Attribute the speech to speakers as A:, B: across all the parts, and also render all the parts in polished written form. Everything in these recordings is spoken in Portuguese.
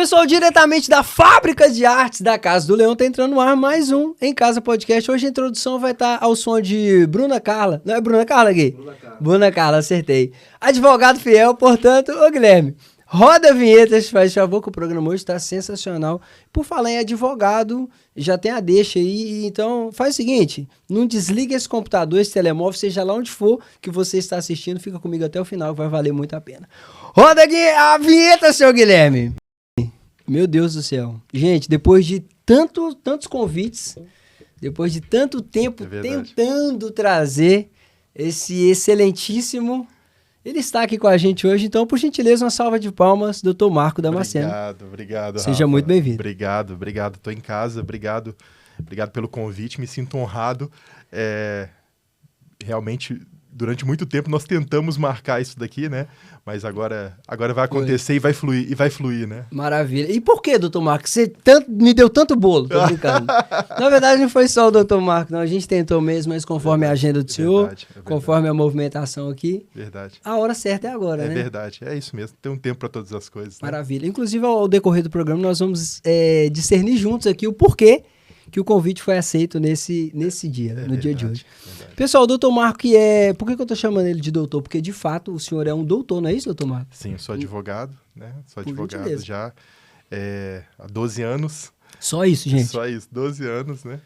A: Pessoal, diretamente da Fábrica de Artes da Casa do Leão, tá entrando no ar mais um Em Casa Podcast. Hoje a introdução vai estar ao som de Bruna Carla. Não é Bruna Carla, Gui? Bruna Carla, acertei. Advogado fiel, portanto, ô Guilherme, roda a vinheta, faz favor, que o programa hoje tá sensacional. Por falar em advogado, já tem a deixa aí, então faz o seguinte, não desliga esse computador, esse telemóvel, seja lá onde for que você está assistindo, fica comigo até o final, vai valer muito a pena. Roda aqui a vinheta, seu Guilherme. Meu Deus do céu. Gente, depois de tantos convites, depois de tanto tempo tentando trazer esse excelentíssimo... Ele está aqui com a gente hoje, então, por gentileza, uma salva de palmas, Dr. Marco Damasceno.
B: Obrigado,
A: Seja
B: Rafa.
A: muito bem-vindo.
B: Obrigado. Estou em casa, obrigado pelo convite, me sinto honrado. Realmente, durante muito tempo, nós tentamos marcar isso daqui, né? Mas agora vai acontecer e vai fluir, né?
A: Maravilha. E por que, doutor Marco? Você me deu tanto bolo, tô brincando. Na verdade, não foi só o doutor Marco, não. A gente tentou mesmo, mas conforme a agenda do senhor, conforme a movimentação aqui.
B: Verdade.
A: A hora certa é agora, né?
B: É verdade, é isso mesmo. Tem um tempo para todas as coisas. Né?
A: Maravilha. Inclusive, ao decorrer do programa, nós vamos discernir juntos aqui o porquê que o convite foi aceito nesse dia, no dia de hoje. Verdade. Pessoal, o doutor Marco, por que eu tô chamando ele de doutor? Porque, de fato, o senhor é um doutor, não é isso, doutor Marco?
B: Sim, sou advogado, né? Sou advogado já há 12 anos.
A: Só isso, gente?
B: Só isso, 12 anos, né?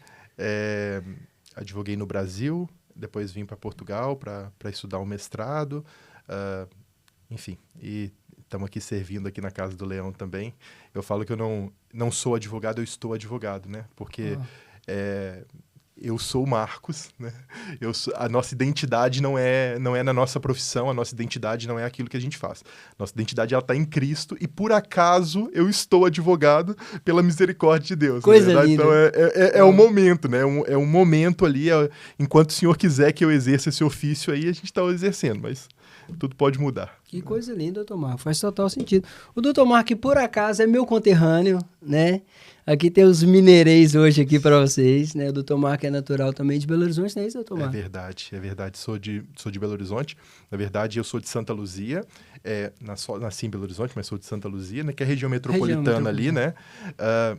B: Advoguei no Brasil, depois vim para Portugal para estudar um mestrado, enfim, e estamos aqui servindo aqui na Casa do Leão também. Eu falo que eu não sou advogado, eu estou advogado, né? Porque eu sou o Marcos, né? A nossa identidade não é na nossa profissão, a nossa identidade não é aquilo que a gente faz. Nossa identidade, ela está em Cristo e, por acaso, eu estou advogado pela misericórdia de Deus.
A: Coisa linda.
B: Então, é um momento, né? É um momento ali, enquanto o Senhor quiser que eu exerça esse ofício aí, a gente está exercendo, mas tudo pode mudar.
A: Que coisa linda, doutor Marco. Faz total sentido. O doutor Marco, que por acaso é meu conterrâneo, né? Aqui tem os mineirês hoje aqui para vocês, né? O doutor Marco é natural também de Belo Horizonte, não é isso, doutor Marco?
B: É verdade. Sou de Belo Horizonte. Na verdade, eu sou de Santa Luzia. Nasci em Belo Horizonte, mas sou de Santa Luzia, né? Que é a região metropolitana ali, né?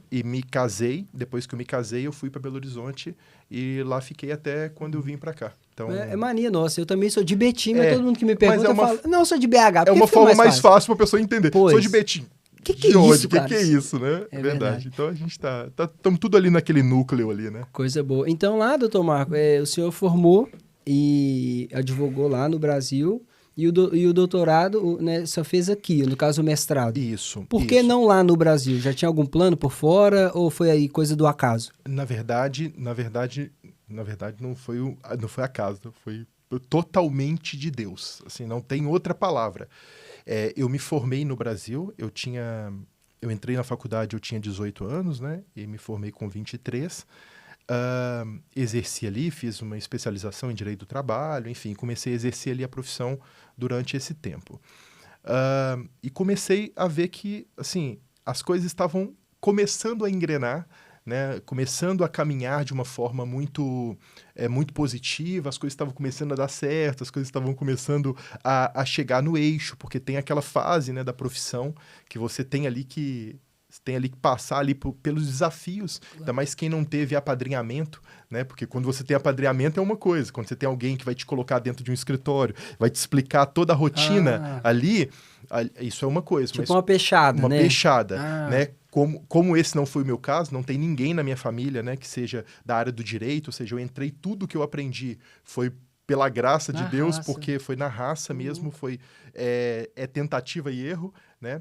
B: E me casei. Depois que eu me casei, eu fui para Belo Horizonte e lá fiquei até quando eu vim para cá. Então,
A: é mania nossa. Eu também sou de Betim, mas todo mundo que me pergunta fala, não, eu sou de BH.
B: É uma forma mais fácil para a pessoa entender. Sou de Betim.
A: Que é isso, cara?
B: Que é isso, né? É verdade. Então, a gente estamos tudo ali naquele núcleo ali, né?
A: Coisa boa. Então, lá, doutor Marco, o senhor formou e advogou lá no Brasil e o doutorado, né, só fez aqui, no caso, o mestrado.
B: Isso.
A: Por que não lá no Brasil? Já tinha algum plano por fora ou foi aí coisa do acaso?
B: Na verdade, não foi acaso, foi totalmente de Deus. Assim, não tem outra palavra. Eu me formei no Brasil, eu entrei na faculdade, eu tinha 18 anos, né? E me formei com 23. Exerci ali, fiz uma especialização em Direito do Trabalho, enfim, comecei a exercer ali a profissão durante esse tempo. E comecei a ver que, assim, as coisas estavam começando a engrenar, né, começando a caminhar de uma forma muito positiva, as coisas estavam começando a dar certo, as coisas estavam começando a chegar no eixo, porque tem aquela fase, né, da profissão que você tem ali que passar ali pelos desafios, ainda mais quem não teve apadrinhamento, né? Porque quando você tem apadrinhamento é uma coisa, quando você tem alguém que vai te colocar dentro de um escritório, vai te explicar toda a rotina ali, isso é uma coisa.
A: Tipo uma peixada, né?
B: Uma peixada, né? Como esse não foi o meu caso, não tem ninguém na minha família, né, que seja da área do direito, ou seja, eu entrei, tudo que eu aprendi foi pela graça de Deus, porque foi na raça mesmo, foi tentativa e erro, né?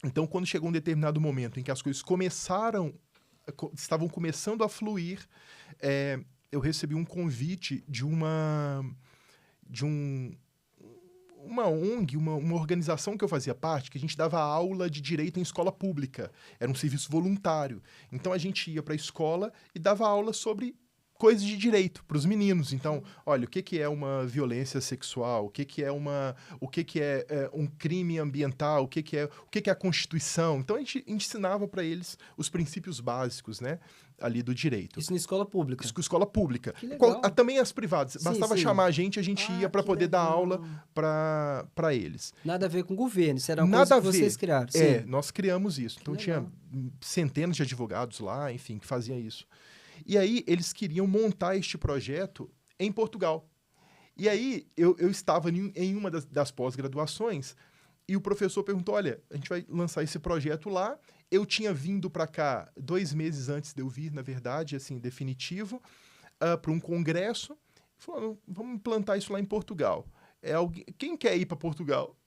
B: Então, quando chegou um determinado momento em que as coisas estavam começando a fluir, eu recebi um convite de uma ONG, uma organização que eu fazia parte, que a gente dava aula de direito em escola pública. Era um serviço voluntário. Então, a gente ia para a escola e dava aula sobre coisas de direito para os meninos. Então, olha, o que é uma violência sexual, o que é um crime ambiental, o que é a Constituição. Então, a gente ensinava para eles os princípios básicos, né, ali do direito.
A: Isso na escola pública?
B: Isso com escola pública.
A: Que legal.
B: Também as privadas.
A: Sim,
B: Bastava
A: sim.
B: chamar a gente ia para poder dar
A: legal.
B: aula para eles.
A: Nada a ver com o governo, isso era uma
B: Nada
A: coisa que
B: a ver.
A: vocês criaram.
B: É,
A: Sim.
B: nós criamos isso. Então,
A: legal.
B: tinha centenas de advogados lá, enfim, que faziam isso. E aí, eles queriam montar este projeto em Portugal. E aí, eu estava em uma das pós-graduações e o professor perguntou, olha, a gente vai lançar esse projeto lá. Eu tinha vindo para cá 2 meses antes de eu vir, na verdade, assim, definitivo, para um congresso. Falou, vamos implantar isso lá em Portugal. Quem quer ir para Portugal?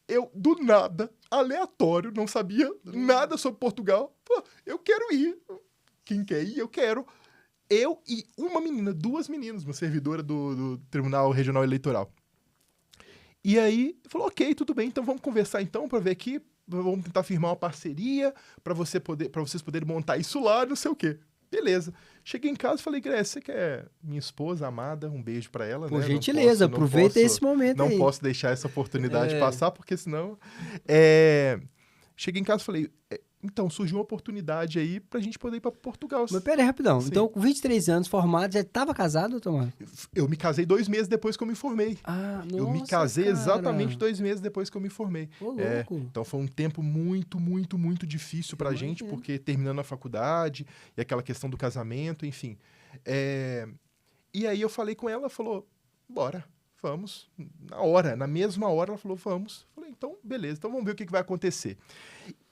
B: Eu, do nada, aleatório, não sabia nada sobre Portugal. Pô, eu quero ir. Quem quer ir, eu quero. Eu e uma menina, 2 meninas, uma servidora do Tribunal Regional Eleitoral. E aí, falou, ok, tudo bem, então vamos conversar então para ver aqui, vamos tentar firmar uma parceria para vocês poderem montar isso lá, não sei o quê. Beleza. Cheguei em casa e falei, Grécia, você quer minha esposa amada? Um beijo pra ela,
A: Por
B: né?
A: gentileza, aproveita esse momento
B: não
A: aí.
B: Não posso deixar essa oportunidade passar, porque senão... Cheguei em casa e falei, então, surgiu uma oportunidade aí pra gente poder ir pra Portugal.
A: Mas pera aí, rapidão.
B: Sim.
A: Então, com 23 anos, formado, já estava casado, doutor Marco?
B: Eu me casei 2 meses depois que eu me formei.
A: Ah, nossa,
B: Eu me casei
A: cara.
B: exatamente 2 meses depois que eu me formei.
A: Ô, louco.
B: Então foi um tempo muito, muito, muito difícil pra gente, porque terminando a faculdade, e aquela questão do casamento, enfim. E aí eu falei com ela, falou, bora, vamos. Na mesma hora ela falou, vamos. Falei, então, beleza, então vamos ver o que vai acontecer.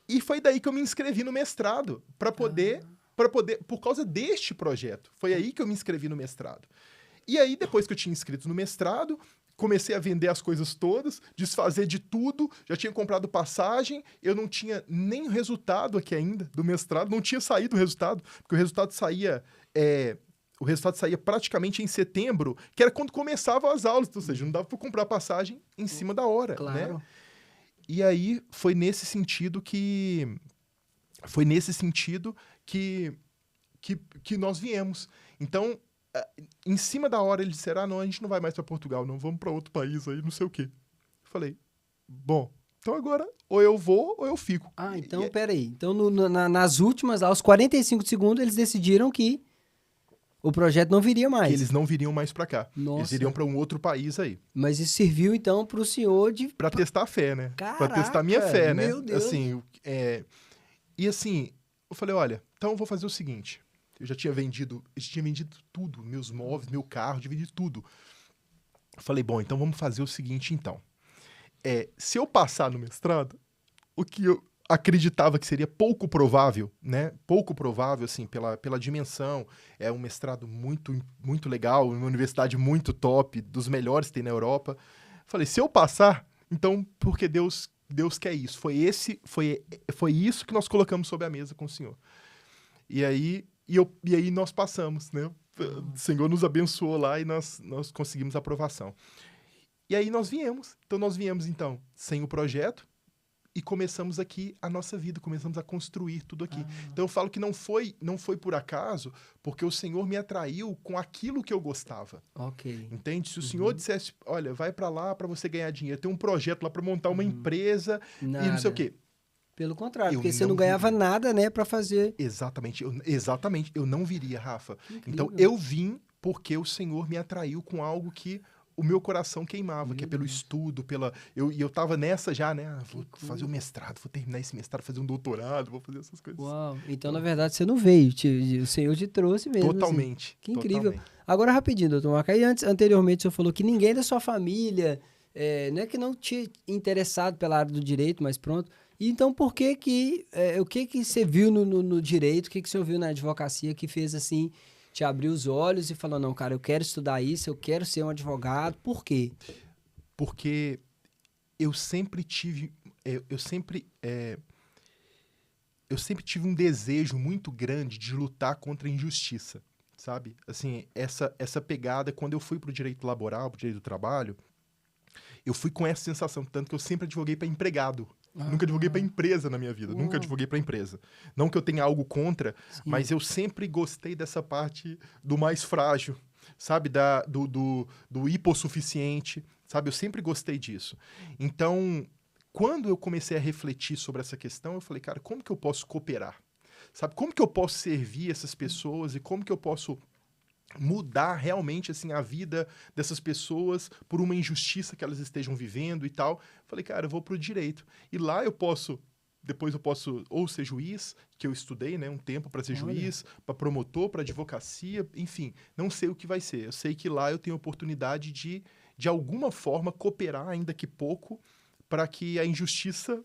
B: E foi daí que eu me inscrevi no mestrado, para poder, por causa deste projeto. Foi aí que eu me inscrevi no mestrado. E aí, depois que eu tinha inscrito no mestrado, comecei a vender as coisas todas, desfazer de tudo, já tinha comprado passagem, eu não tinha nem o resultado aqui ainda do mestrado, não tinha saído o resultado, porque o resultado saía praticamente em setembro, que era quando começavam as aulas, ou seja, não dava para comprar passagem em cima da hora,
A: Claro.
B: né? E aí foi nesse sentido que nós viemos. Então, em cima da hora eles disseram, não, a gente não vai mais para Portugal, não, vamos para outro país aí, não sei o quê. Falei, bom, então agora ou eu vou ou eu fico.
A: Ah, então peraí. Então nas últimas, aos 45 segundos, eles decidiram que o projeto não viria mais.
B: Que eles não viriam mais para cá.
A: Nossa.
B: Eles iriam para um outro país aí.
A: Mas isso serviu, então, para o senhor de...
B: Para testar a fé, né?
A: Caraca,
B: para testar a minha fé, né?
A: meu Deus.
B: Assim, e assim, eu falei, olha, então eu vou fazer o seguinte. Eu já tinha vendido tudo, meus móveis, meu carro, dividi tudo. Eu falei, bom, então vamos fazer o seguinte, então. Se eu passar no mestrado, o que eu acreditava que seria pouco provável, né? Pouco provável, assim, pela dimensão. É um mestrado muito, muito legal, uma universidade muito top, dos melhores que tem na Europa. Falei, se eu passar, então, porque Deus quer isso. Foi isso que nós colocamos sobre a mesa com o Senhor. E aí nós passamos, né? O Senhor nos abençoou lá e nós conseguimos a aprovação. E aí nós viemos. Então, sem o projeto, e começamos aqui a nossa vida, começamos a construir tudo aqui. Então eu falo que não foi por acaso, porque o Senhor me atraiu com aquilo que eu gostava.
A: Ok.
B: Entende? Se o Senhor dissesse, olha, vai para lá para você ganhar dinheiro, tem um projeto lá para montar uma empresa
A: Nada.
B: e não sei o quê.
A: Pelo contrário,
B: Eu
A: porque você não
B: não
A: ganhava
B: viria.
A: nada, né, para fazer...
B: Exatamente, eu não viria, Rafa.
A: Incrível.
B: Então eu vim porque o Senhor me atraiu com algo que o meu coração queimava, que é pelo estudo, eu tava nessa já, né? Vou fazer o mestrado, vou terminar esse mestrado, fazer um doutorado, vou fazer essas coisas.
A: Uau, então na verdade você não veio, o Senhor te trouxe mesmo.
B: Totalmente.
A: Assim. Que incrível.
B: Totalmente.
A: Agora rapidinho, doutor Marco, aí anteriormente o senhor falou que ninguém da sua família, não é que não tinha interessado pela área do direito, mas pronto. E então por que o que você viu no direito, o que você viu na advocacia que fez assim... te abriu os olhos e falou, não, cara, eu quero estudar isso, eu quero ser um advogado. Por quê?
B: Porque eu sempre tive um desejo muito grande de lutar contra a injustiça, sabe? Assim, essa pegada, quando eu fui pro direito laboral, pro direito do trabalho, eu fui com essa sensação, tanto que eu sempre advoguei para empregado. Nunca advoguei para empresa na minha vida. Nunca advoguei para empresa. Não que eu tenha algo contra, mas eu sempre gostei dessa parte do mais frágil, sabe? Do hipossuficiente, sabe? Eu sempre gostei disso. Então, quando eu comecei a refletir sobre essa questão, eu falei, cara, como que eu posso cooperar? Sabe? Como que eu posso servir essas pessoas e como que eu posso mudar realmente assim a vida dessas pessoas por uma injustiça que elas estejam vivendo e tal. Falei, cara, eu vou pro direito. E lá depois eu posso ou ser juiz, que eu estudei, né, um tempo para ser juiz, para promotor, para advocacia, enfim, não sei o que vai ser. Eu sei que lá eu tenho oportunidade de alguma forma cooperar, ainda que pouco, para que a injustiça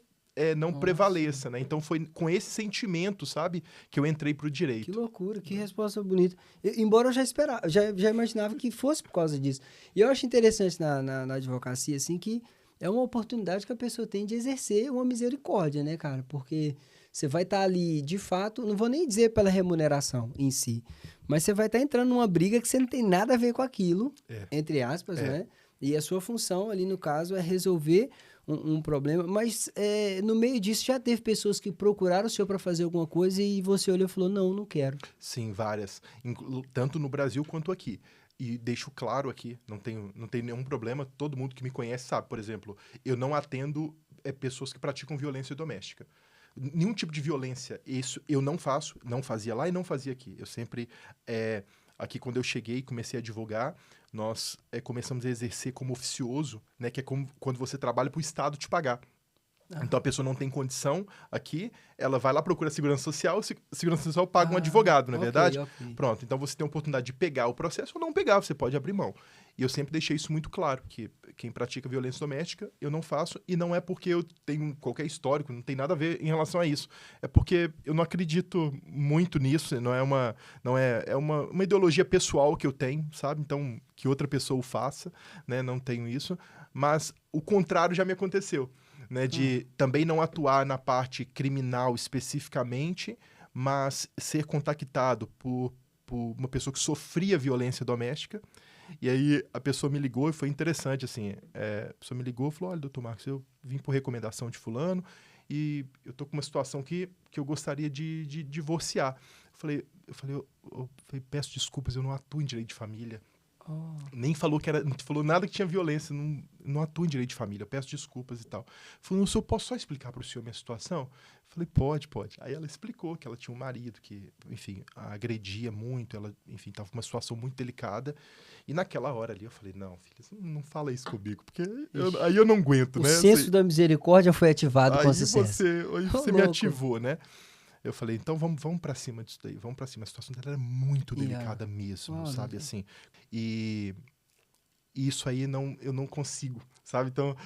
B: não prevaleça, né? Então foi com esse sentimento, sabe, que eu entrei pro direito.
A: Que loucura, que resposta bonita. Embora eu já esperava, já imaginava que fosse por causa disso. E eu acho interessante na advocacia, assim, que é uma oportunidade que a pessoa tem de exercer uma misericórdia, né, cara? Porque você vai estar ali, de fato, não vou nem dizer pela remuneração em si, mas você vai estar entrando numa briga que você não tem nada a ver com aquilo, entre aspas, né? E a sua função ali, no caso, é resolver um problema. Mas no meio disso já teve pessoas que procuraram o senhor para fazer alguma coisa e você olhou e falou, não quero.
B: Sim, várias. Tanto no Brasil quanto aqui. E deixo claro aqui, não tem nenhum problema, todo mundo que me conhece sabe. Por exemplo, eu não atendo pessoas que praticam violência doméstica. Nenhum tipo de violência, isso eu não faço, não fazia lá e não fazia aqui. Eu sempre... Aqui, quando eu cheguei e comecei a advogar, nós começamos a exercer como oficioso, né, que é como quando você trabalha para o Estado te pagar. Então, a pessoa não tem condição aqui, ela vai lá, procura a Segurança Social, a Segurança Social paga um advogado, não é verdade?
A: Okay.
B: Pronto, então você tem a oportunidade de pegar o processo ou não pegar, você pode abrir mão. E eu sempre deixei isso muito claro, que quem pratica violência doméstica, eu não faço, e não é porque eu tenho qualquer histórico, não tem nada a ver em relação a isso. É porque eu não acredito muito nisso, é uma ideologia pessoal que eu tenho, sabe? Então, que outra pessoa o faça, né? Não tenho isso, mas o contrário já me aconteceu. Né, de também não atuar na parte criminal especificamente, mas ser contactado por uma pessoa que sofria violência doméstica. E aí a pessoa me ligou e foi interessante, assim, a pessoa me ligou e falou, olha, doutor Marcos, eu vim por recomendação de fulano e eu tô com uma situação que eu gostaria de divorciar. Eu falei, peço desculpas, eu não atuo em direito de família. Nem falou não falou nada que tinha violência, não atua em direito de família, eu peço desculpas e tal. Falou, o senhor, posso só explicar para o senhor minha situação? Eu falei, pode. Aí ela explicou que ela tinha um marido que, enfim, a agredia muito, ela, enfim, estava com uma situação muito delicada. E naquela hora ali eu falei, não, filha, não fala isso comigo, porque aí eu não aguento, né?
A: O senso da misericórdia foi ativado com sucesso.
B: Aí você me ativou, né? Eu falei, então vamos para cima disso daí, vamos para cima. A situação dela era muito delicada mesmo, sabe, assim. E isso aí eu não consigo, sabe? Então,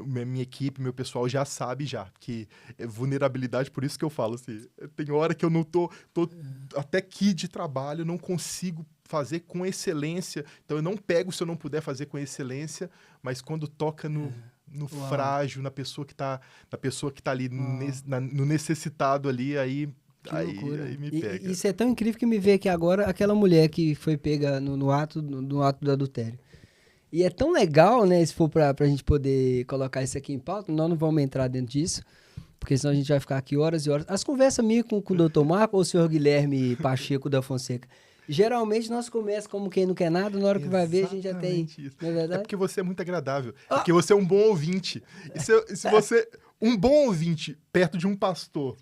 B: minha equipe, meu pessoal já sabe que é vulnerabilidade, por isso que eu falo assim, tem hora que eu não tô até aqui de trabalho, não consigo fazer com excelência. Então, eu não pego se eu não puder fazer com excelência, mas quando toca no frágil, na pessoa que tá ali, no necessitado ali, aí me pega.
A: Isso é tão incrível que me vê aqui agora aquela mulher que foi pega no ato do adultério. E é tão legal, né, se for pra gente poder colocar isso aqui em pauta, nós não vamos entrar dentro disso, porque senão a gente vai ficar aqui horas e horas. As conversas minhas com o Dr. Marco ou o senhor Guilherme Pacheco da Fonseca, geralmente nós começamos como quem não quer nada, na hora que vai ver a gente já tem,
B: isso.
A: Não é verdade?
B: É porque você é muito agradável, é porque você é um bom ouvinte. E se você, um bom ouvinte perto de um pastor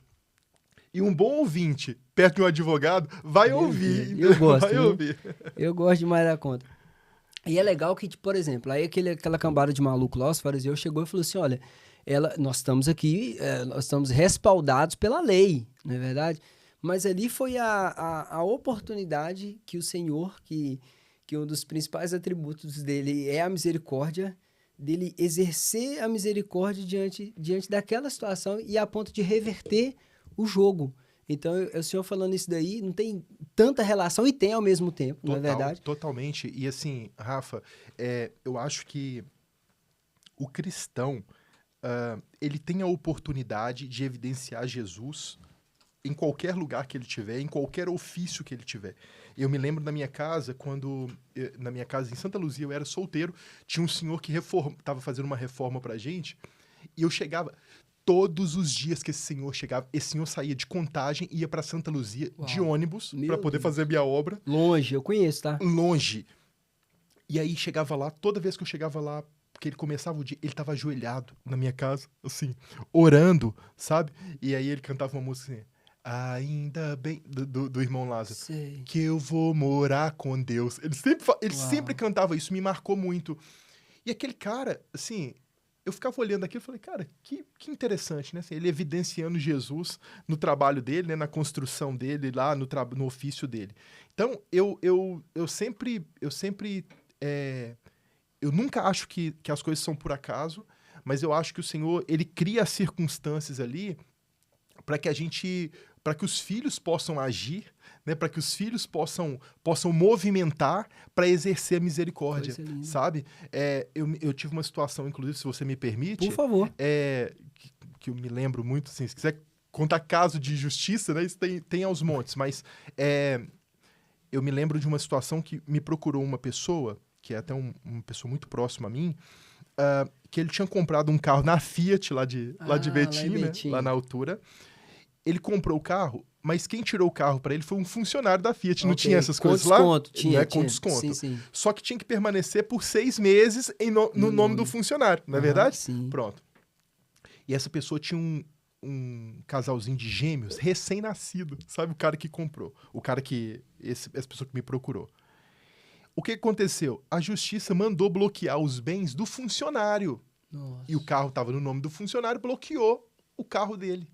B: e um bom ouvinte perto de um advogado, vai ouvir.
A: Eu gosto,
B: vai ouvir.
A: Eu gosto demais da conta. E é legal que, por exemplo, aí aquela cambada de maluco lá, os fariseus, chegou e falou assim, olha, nós estamos aqui, nós estamos respaldados pela lei, não é verdade? Mas ali foi a oportunidade que o Senhor, que um dos principais atributos dele é a misericórdia, dele exercer a misericórdia diante daquela situação e a ponto de reverter o jogo. Então, o senhor falando isso daí, não tem tanta relação e tem ao mesmo tempo, não é verdade?
B: Totalmente. E assim, Rafa, eu acho que o cristão, ele tem a oportunidade de evidenciar Jesus em qualquer lugar que ele tiver, em qualquer ofício que ele tiver. Eu me lembro da minha casa, na minha casa em Santa Luzia, eu era solteiro, tinha um senhor que estava fazendo uma reforma pra gente, e eu chegava... todos os dias que esse senhor saía de Contagem e ia para Santa Luzia de ônibus para poder fazer a minha obra.
A: Longe, eu conheço, tá?
B: Longe. E aí chegava lá, toda vez que eu chegava lá, porque ele começava o dia, ele tava ajoelhado na minha casa, assim, orando, sabe? E aí ele cantava uma música assim, ainda bem, do irmão Lázaro,
A: Sei.
B: que eu vou morar com Deus. Ele sempre cantava isso, me marcou muito. E aquele cara, assim, eu ficava olhando aquilo e falei, cara, que interessante, né? Assim, ele evidenciando Jesus no trabalho dele, né? Na construção dele, lá no ofício dele. Então, eu sempre eu nunca acho que as coisas são por acaso, mas eu acho que o Senhor, ele cria as circunstâncias ali para que os filhos possam agir, né? Para que os filhos possam movimentar para exercer a misericórdia, sabe? Eu tive uma situação, inclusive, se você me permite,
A: por favor,
B: que eu me lembro muito, assim, se quiser contar caso de justiça, né? Isso tem aos montes, mas eu me lembro de uma situação que me procurou uma pessoa, que é até uma pessoa muito próxima a mim, que ele tinha comprado um carro na Fiat, lá de Betim, né? Lá na altura. Ele comprou o carro, mas quem tirou o carro para ele foi um funcionário da Fiat. Não tinha essas coisas lá?
A: Tinha.
B: Com desconto.
A: Sim.
B: Só que tinha que permanecer por 6 meses no nome do funcionário, não é verdade?
A: Sim.
B: Pronto. E essa pessoa tinha um casalzinho de gêmeos recém-nascido, sabe? O cara que comprou. Essa pessoa que me procurou. O que aconteceu? A justiça mandou bloquear os bens do funcionário.
A: Nossa.
B: E o carro estava no nome do funcionário, bloqueou o carro dele.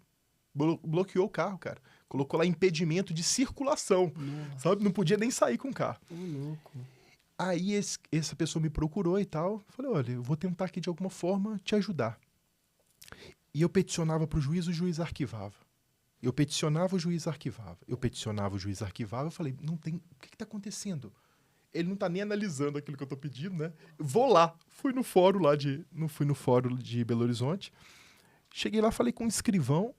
B: Bloqueou o carro, cara. Colocou lá impedimento de circulação. Nossa. Sabe? Não podia nem sair com o carro.
A: Louco.
B: Aí essa pessoa me procurou e tal. Falei, olha, eu vou tentar aqui de alguma forma te ajudar. E eu peticionava para o juiz arquivava. Eu peticionava, o juiz arquivava. Eu falei, não tem... O que está acontecendo? Ele não está nem analisando aquilo que eu estou pedindo, né? Vou lá. Não fui no fórum de Belo Horizonte. Cheguei lá, falei com o escrivão.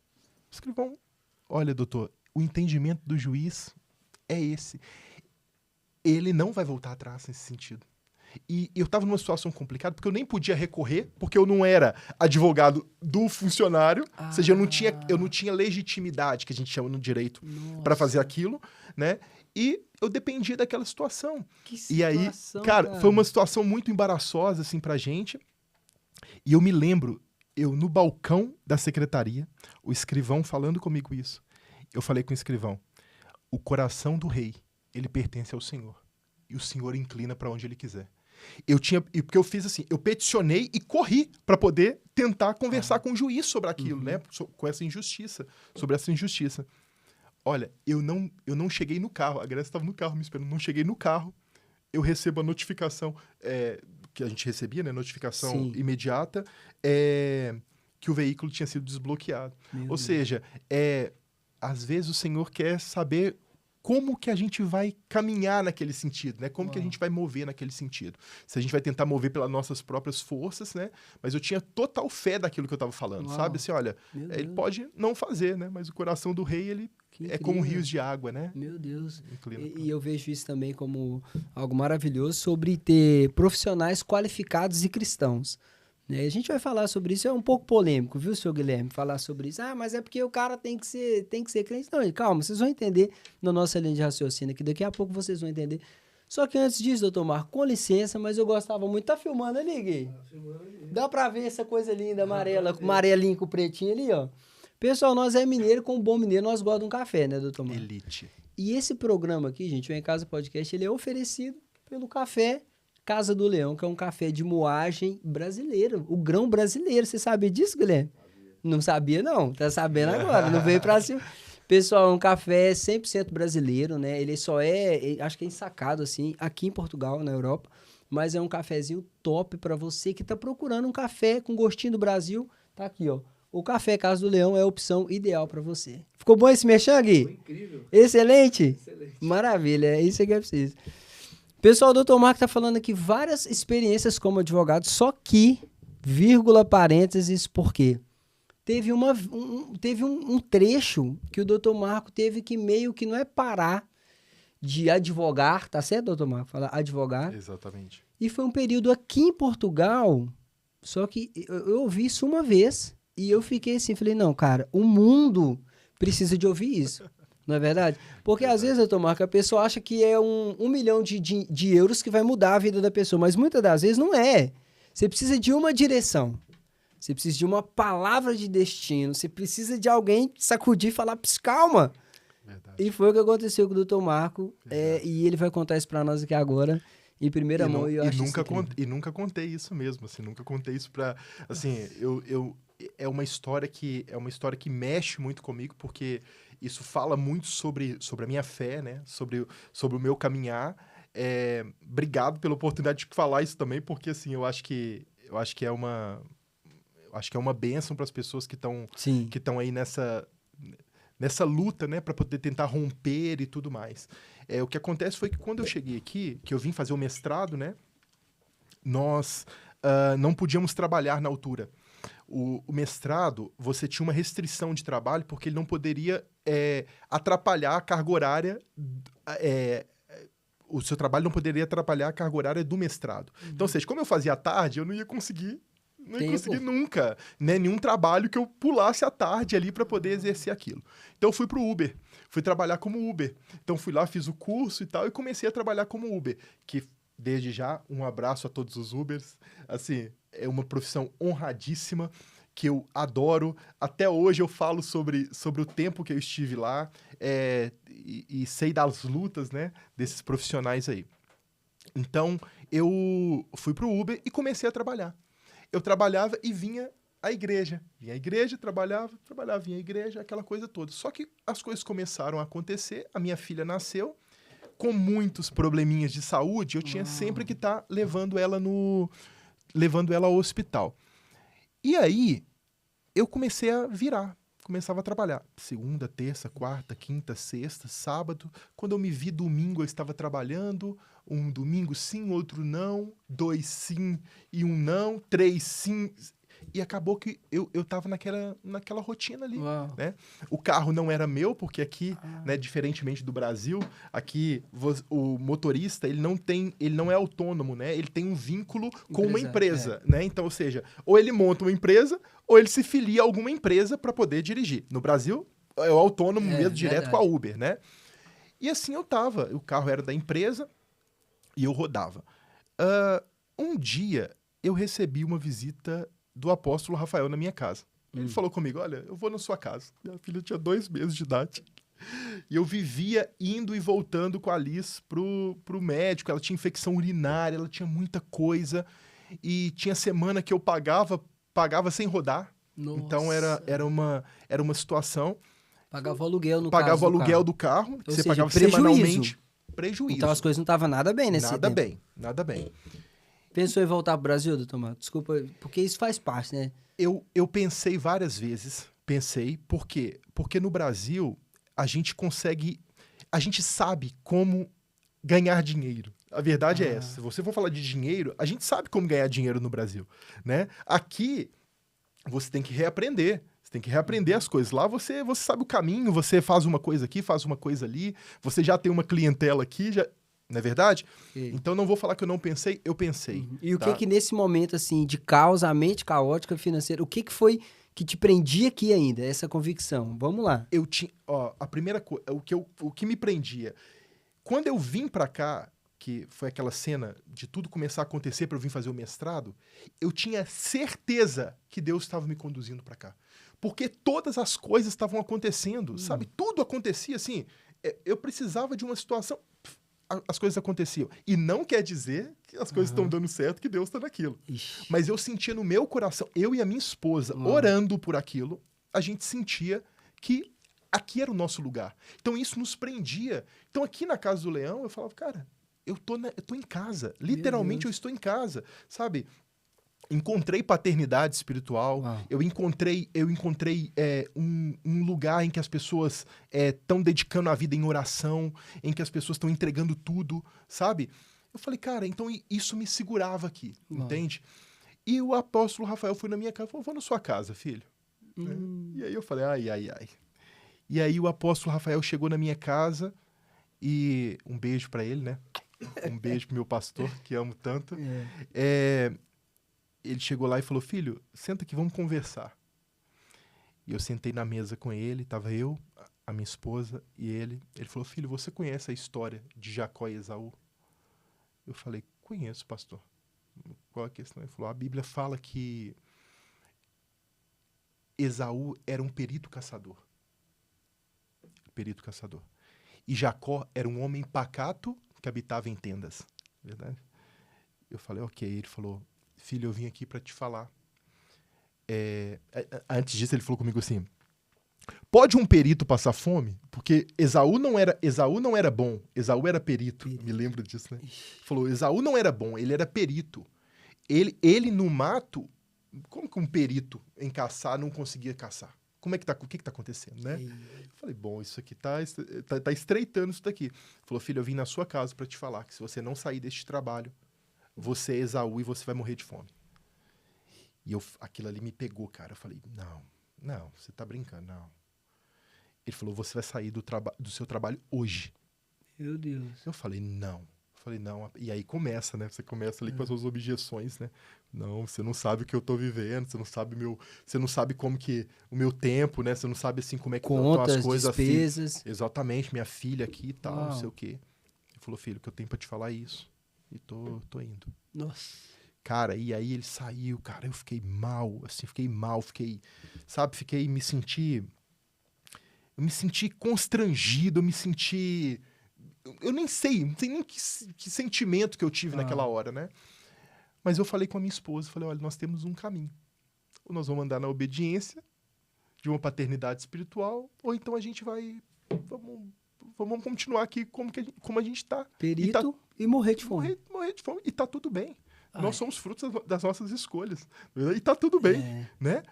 B: Escrivão, olha, doutor, o entendimento do juiz é esse. Ele não vai voltar atrás nesse sentido. E eu estava numa situação complicada, porque eu nem podia recorrer, porque eu não era advogado do funcionário, ou seja, eu não tinha legitimidade, que a gente chama no direito, para fazer aquilo, né? E eu dependia daquela situação. E aí, cara, foi uma situação muito embaraçosa, assim, pra gente. E eu me lembro, no balcão da secretaria, o escrivão falando comigo isso. Eu falei com o escrivão, o coração do rei, ele pertence ao Senhor. E o Senhor inclina para onde ele quiser. Porque eu fiz assim, eu peticionei e corri para poder tentar conversar com o juiz sobre aquilo, né? Sobre essa injustiça. Olha, eu não cheguei no carro, a Grécia estava no carro me esperando, não cheguei no carro, eu recebo a notificação, que a gente recebia, né? Notificação imediata, que o veículo tinha sido desbloqueado. Ou seja, às vezes o Senhor quer saber como que a gente vai caminhar naquele sentido, né? Como que a gente vai mover naquele sentido. Se a gente vai tentar mover pelas nossas próprias forças, né? Mas eu tinha total fé daquilo que eu estava falando, sabe? Assim, olha, ele pode não fazer, né? Mas o coração do rei, ele é como rios de água, né?
A: Meu Deus. E eu vejo isso também como algo maravilhoso sobre ter profissionais qualificados e cristãos. A gente vai falar sobre isso, é um pouco polêmico, viu, senhor Guilherme? Falar sobre isso. Mas é porque o cara tem que ser crente. Não, calma, vocês vão entender na nossa linha de raciocínio aqui. Daqui a pouco vocês vão entender. Só que antes disso, doutor Marco, com licença, mas eu gostava muito. Tá filmando ali, Gui? Tá filmando ali. Dá pra ver essa coisa linda, amarela, com amarelinho com pretinho ali, ó. Pessoal, nós é mineiro, com um bom mineiro, nós gostamos de um café, né, doutor Marco?
B: Elite.
A: E esse programa aqui, gente, o Em Casa Podcast, ele é oferecido pelo café Casa do Leão, que é um café de moagem brasileiro, o grão brasileiro. Você sabia disso, Guilherme? Não sabia, não. Tá sabendo agora, não veio pra cima. Pessoal, é um café 100% brasileiro, né? Ele só acho que é ensacado, assim, aqui em Portugal, na Europa, mas é um cafezinho top pra você que tá procurando um café com gostinho do Brasil. Tá aqui, ó. O Café Casa do Leão é a opção ideal pra você. Ficou bom esse merchan, Gui?
C: Foi incrível.
A: Excelente?
C: Excelente.
A: Maravilha, é isso que é preciso. Pessoal, o doutor Marco está falando aqui várias experiências como advogado, só que, vírgula, parênteses, por quê? Teve um trecho que o doutor Marco teve que meio que não é parar de advogar, tá certo, doutor Marco? Falar advogar.
B: Exatamente.
A: E foi um período aqui em Portugal, só que eu ouvi isso uma vez E eu fiquei assim, falei, não, cara, o mundo precisa de ouvir isso. Não é verdade? Porque às vezes, doutor Marco, a pessoa acha que é um milhão de euros que vai mudar a vida da pessoa, mas muitas das vezes não é. Você precisa de uma direção. Você precisa de uma palavra de destino. Você precisa de alguém sacudir e falar, "Ps, calma."
B: Verdade.
A: E foi o que aconteceu com o doutor Marco. E ele vai contar isso pra nós aqui agora, em primeira mão. E eu acho isso incrível.
B: E nunca contei isso mesmo, assim, nunca contei isso pra... Assim, é uma história que mexe muito comigo, porque isso fala muito sobre a minha fé, né? Sobre o meu caminhar. Obrigado pela oportunidade de falar isso também, porque assim, eu acho que é uma bênção para as pessoas que estão aí nessa luta, né, para poder tentar romper e tudo mais. O que acontece foi que quando eu cheguei aqui, que eu vim fazer o mestrado, né, nós não podíamos trabalhar na altura. O mestrado, você tinha uma restrição de trabalho porque ele não poderia atrapalhar a carga horária. O seu trabalho não poderia atrapalhar a carga horária do mestrado. Então, ou seja, como eu fazia à tarde, eu não ia conseguir nunca, né, nenhum trabalho que eu pulasse à tarde ali para poder exercer aquilo. Então eu fui pro Uber, fui trabalhar como Uber. Então fui lá, fiz o curso e tal, e comecei a trabalhar como Uber, que desde já, um abraço a todos os Ubers. Assim, é uma profissão honradíssima, que eu adoro. Até hoje eu falo sobre o tempo que eu estive lá, e sei das lutas, né, desses profissionais aí. Então, eu fui pro Uber e comecei a trabalhar. Eu trabalhava e vinha à igreja. Vinha à igreja, trabalhava, vinha à igreja, aquela coisa toda. Só que as coisas começaram a acontecer, a minha filha nasceu, com muitos probleminhas de saúde, eu tinha sempre que estar levando ela ao hospital. E aí, eu comecei a virar, começava a trabalhar. Segunda, terça, quarta, quinta, sexta, sábado. Quando eu me vi domingo, eu estava trabalhando. Um domingo sim, outro não. 2 sim e 1 não. 3 sim. E acabou que eu estava naquela rotina ali, né? O carro não era meu, porque aqui, né, diferentemente do Brasil, aqui o motorista, ele não é autônomo, né? Ele tem um vínculo com uma empresa, né? Então, ou seja, ou ele monta uma empresa, ou ele se filia a alguma empresa para poder dirigir. No Brasil, é o autônomo mesmo, direto com a Uber, né? E assim eu tava. O carro era da empresa e eu rodava. Um dia, eu recebi uma visita do apóstolo Rafael na minha casa. Ele falou comigo, olha, eu vou na sua casa. Minha filha tinha 2 meses de idade. E eu vivia indo e voltando com a Liz pro médico. Ela tinha infecção urinária, ela tinha muita coisa. E tinha semana que eu pagava sem rodar. Nossa. Então era uma situação.
A: Pagava o aluguel no
B: Pagava o aluguel do carro, que você pagava semanalmente. Prejuízo.
A: Então as coisas não estavam nada bem nesse tempo.
B: Nada bem.
A: Pensou em voltar pro Brasil, doutor Marco? Desculpa, porque isso faz parte, né?
B: Eu pensei várias vezes. Por quê? Porque no Brasil, a gente sabe como ganhar dinheiro. A verdade é essa. Se você for falar de dinheiro, a gente sabe como ganhar dinheiro no Brasil, né? Aqui, você tem que reaprender. Você tem que reaprender as coisas. Lá você sabe o caminho, você faz uma coisa aqui, faz uma coisa ali, você já tem uma clientela aqui, não é verdade? Sim. Então, não vou falar que eu não pensei, eu pensei.
A: E o que nesse momento, assim, de caos, a mente caótica financeira, o que foi que te prendia aqui ainda, essa convicção? Vamos lá.
B: Eu tinha, a primeira coisa, o que me prendia, quando eu vim pra cá, que foi aquela cena de tudo começar a acontecer para eu vir fazer o mestrado, eu tinha certeza que Deus estava me conduzindo pra cá. Porque todas as coisas estavam acontecendo, sabe? Tudo acontecia, assim, eu precisava de uma situação... As coisas aconteciam. E não quer dizer que as coisas estão dando certo, que Deus está naquilo. Ixi. Mas eu sentia no meu coração, eu e a minha esposa, orando por aquilo, a gente sentia que aqui era o nosso lugar. Então isso nos prendia. Então aqui na Casa do Leão, eu falava, cara, eu tô em casa. Literalmente eu estou em casa, sabe? Encontrei paternidade espiritual, eu encontrei um lugar em que as pessoas estão dedicando a vida em oração, em que as pessoas estão entregando tudo, sabe? Eu falei, cara, então isso me segurava aqui, entende? E o apóstolo Rafael foi na minha casa e falou, vou na sua casa, filho. E aí eu falei, ai. E aí o apóstolo Rafael chegou na minha casa e um beijo pra ele, né? Um beijo pro meu pastor, que amo tanto. Ele chegou lá e falou, filho, senta aqui, vamos conversar. E eu sentei na mesa com ele, tava eu, a minha esposa e ele. Ele falou, filho, você conhece a história de Jacó e Esaú? Eu falei, conheço, pastor. Qual a questão? Ele falou, a Bíblia fala que Esaú era um perito caçador. Perito caçador. E Jacó era um homem pacato que habitava em tendas. Verdade? Eu falei, ok. Ele falou, filho, eu vim aqui para te falar. Antes disso, ele falou comigo assim, pode um perito passar fome? Porque Esaú não era bom, Esaú era perito. Me lembro disso, né? Ele falou, Esaú não era bom, ele era perito. Ele no mato, como que um perito em caçar não conseguia caçar? O que está acontecendo, né? Eu falei, bom, isso aqui tá estreitando isso daqui. Ele falou, filho, eu vim na sua casa para te falar que se você não sair deste trabalho, você é Esaú e você vai morrer de fome. E aquilo ali me pegou, cara. Eu falei, não, você tá brincando, não. Ele falou, você vai sair do seu trabalho hoje.
A: Meu Deus.
B: Eu falei, não. E aí começa, né? Você começa ali com as suas objeções, né? Não, você não sabe o que eu tô vivendo, você não sabe como que o meu tempo, né? Você não sabe, assim, como é que estão as coisas.
A: Despesas.
B: Exatamente, minha filha aqui e tal, não sei o quê. Ele falou, filho, que eu tenho pra te falar isso. E tô indo.
A: Nossa.
B: Cara, e aí ele saiu, cara, eu fiquei mal, assim, me senti constrangido, eu nem sei nem que sentimento que eu tive naquela hora, né? Mas eu falei com a minha esposa, falei, olha, nós temos um caminho. Ou nós vamos andar na obediência de uma paternidade espiritual, ou então a gente vamos continuar aqui como a gente tá.
A: Perito e morrer de fome.
B: Morrer de fome, e tá tudo bem. Nós somos frutos das nossas escolhas. E tá tudo bem, né?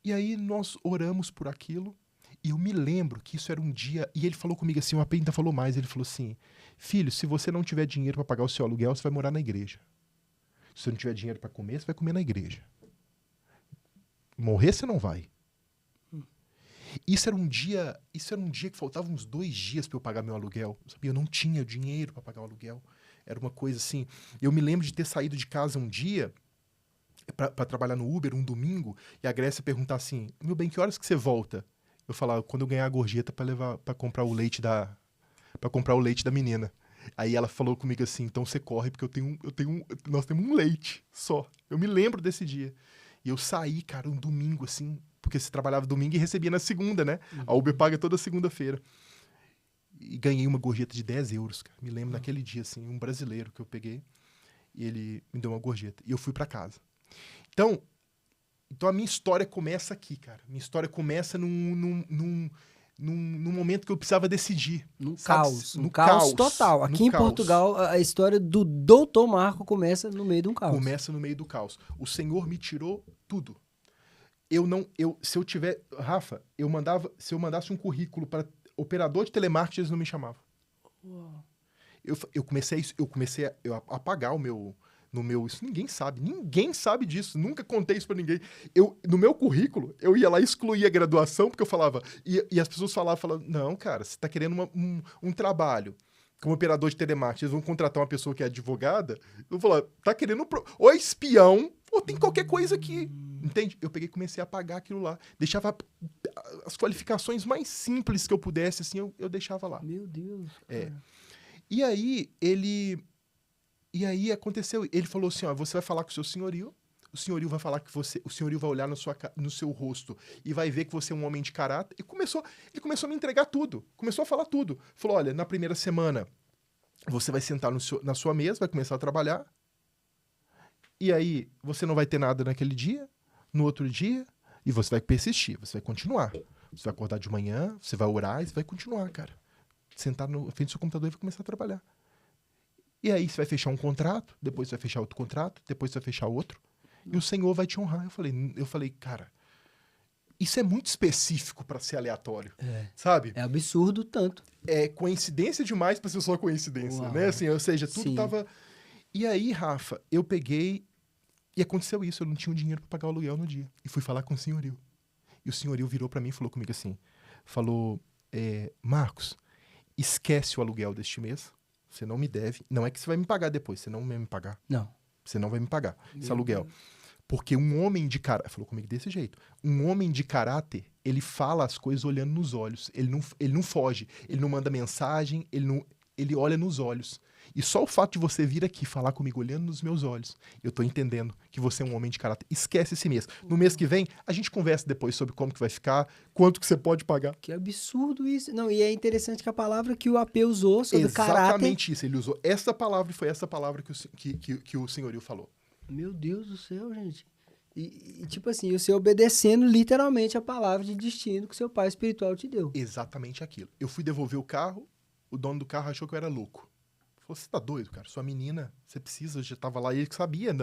B: E aí nós oramos por aquilo. E eu me lembro que isso era um dia... E ele falou comigo assim, o AP ainda falou mais. Ele falou assim, filho, se você não tiver dinheiro para pagar o seu aluguel, você vai morar na igreja. Se você não tiver dinheiro para comer, você vai comer na igreja. Morrer, você não vai. Isso era um dia que faltavam uns 2 dias para eu pagar meu aluguel. Sabia? Eu não tinha dinheiro para pagar o aluguel. Era uma coisa assim... Eu me lembro de ter saído de casa um dia para trabalhar no Uber, um domingo, e a Grécia perguntar assim, meu bem, que horas que você volta? Eu falava, quando eu ganhar a gorjeta para comprar o leite da menina. Aí ela falou comigo assim, então você corre, porque nós temos um leite só. Eu me lembro desse dia. E eu saí, cara, um domingo, assim, porque você trabalhava domingo e recebia na segunda, né? A Uber paga toda segunda-feira. E ganhei uma gorjeta de 10 euros, cara. Me lembro naquele dia, assim, um brasileiro que eu peguei, e ele me deu uma gorjeta. E eu fui para casa. Então a minha história começa aqui, cara. Minha história começa num momento que eu precisava decidir.
A: No caos total. Aqui em Portugal, a história do Doutor Marco começa no meio de um caos.
B: Começa no meio do caos. O Senhor me tirou tudo. Rafa, se eu mandasse um currículo para operador de telemarketing, eles não me chamavam.
A: Uau.
B: Eu comecei a apagar isso ninguém sabe disso, nunca contei isso pra ninguém. No meu currículo, eu ia lá excluir a graduação, porque eu falava, e as pessoas falavam, não, cara, você tá querendo um trabalho como operador de telemarketing, eles vão contratar uma pessoa que é advogada, eu vou falar, tá querendo ou espião, ou tem qualquer coisa aqui, entende? Eu peguei e comecei a apagar aquilo lá, deixava as qualificações mais simples que eu pudesse, assim, eu deixava lá.
A: Meu Deus, cara.
B: E aí aconteceu, ele falou assim, ó, você vai falar com o seu senhorio, o senhorio vai falar o senhorio vai olhar no seu rosto e vai ver que você é um homem de caráter. Ele começou a me entregar tudo, começou a falar tudo. Falou, olha, na primeira semana você vai sentar na sua mesa, vai começar a trabalhar, e aí você não vai ter nada naquele dia, no outro dia, e você vai persistir, você vai continuar. Você vai acordar de manhã, você vai orar e você vai continuar, cara. Sentar na frente do seu computador e vai começar a trabalhar. E aí você vai fechar um contrato, depois você vai fechar outro contrato, depois você vai fechar outro, e o Senhor vai te honrar. Eu falei, cara, isso é muito específico para ser aleatório, sabe?
A: É absurdo tanto.
B: É coincidência demais para ser só coincidência,
A: Uau.
B: né? Assim, ou seja, tudo
A: Sim.
B: tava... E aí, Rafa, eu peguei e aconteceu isso, eu não tinha dinheiro para pagar o aluguel no dia. E fui falar com o senhorio. E o senhorio virou para mim e falou comigo assim, Marcos, esquece o aluguel deste mês, você não me deve. Não é que você vai me pagar depois, você não vai me pagar.
A: Não.
B: Você não vai me pagar esse aluguel. Porque um homem de caráter... Falou comigo desse jeito. Um homem de caráter, ele fala as coisas olhando nos olhos. Ele não foge. Ele não manda mensagem. Ele olha nos olhos. E só o fato de você vir aqui falar comigo olhando nos meus olhos, eu tô entendendo que você é um homem de caráter. Esquece esse mês. No mês que vem, a gente conversa depois sobre como que vai ficar, quanto que você pode pagar.
A: Que absurdo isso. Não, e é interessante que a palavra que o AP usou sobre caráter...
B: Exatamente isso. Ele usou essa palavra e foi essa palavra que o senhorio falou.
A: Meu Deus do céu, gente. E tipo assim, você obedecendo literalmente a palavra de destino que seu pai espiritual te deu.
B: Exatamente aquilo. Eu fui devolver o carro, o dono do carro achou que eu era louco. Falou, você tá doido, cara? Sua menina, você precisa, já tava lá. E ele sabia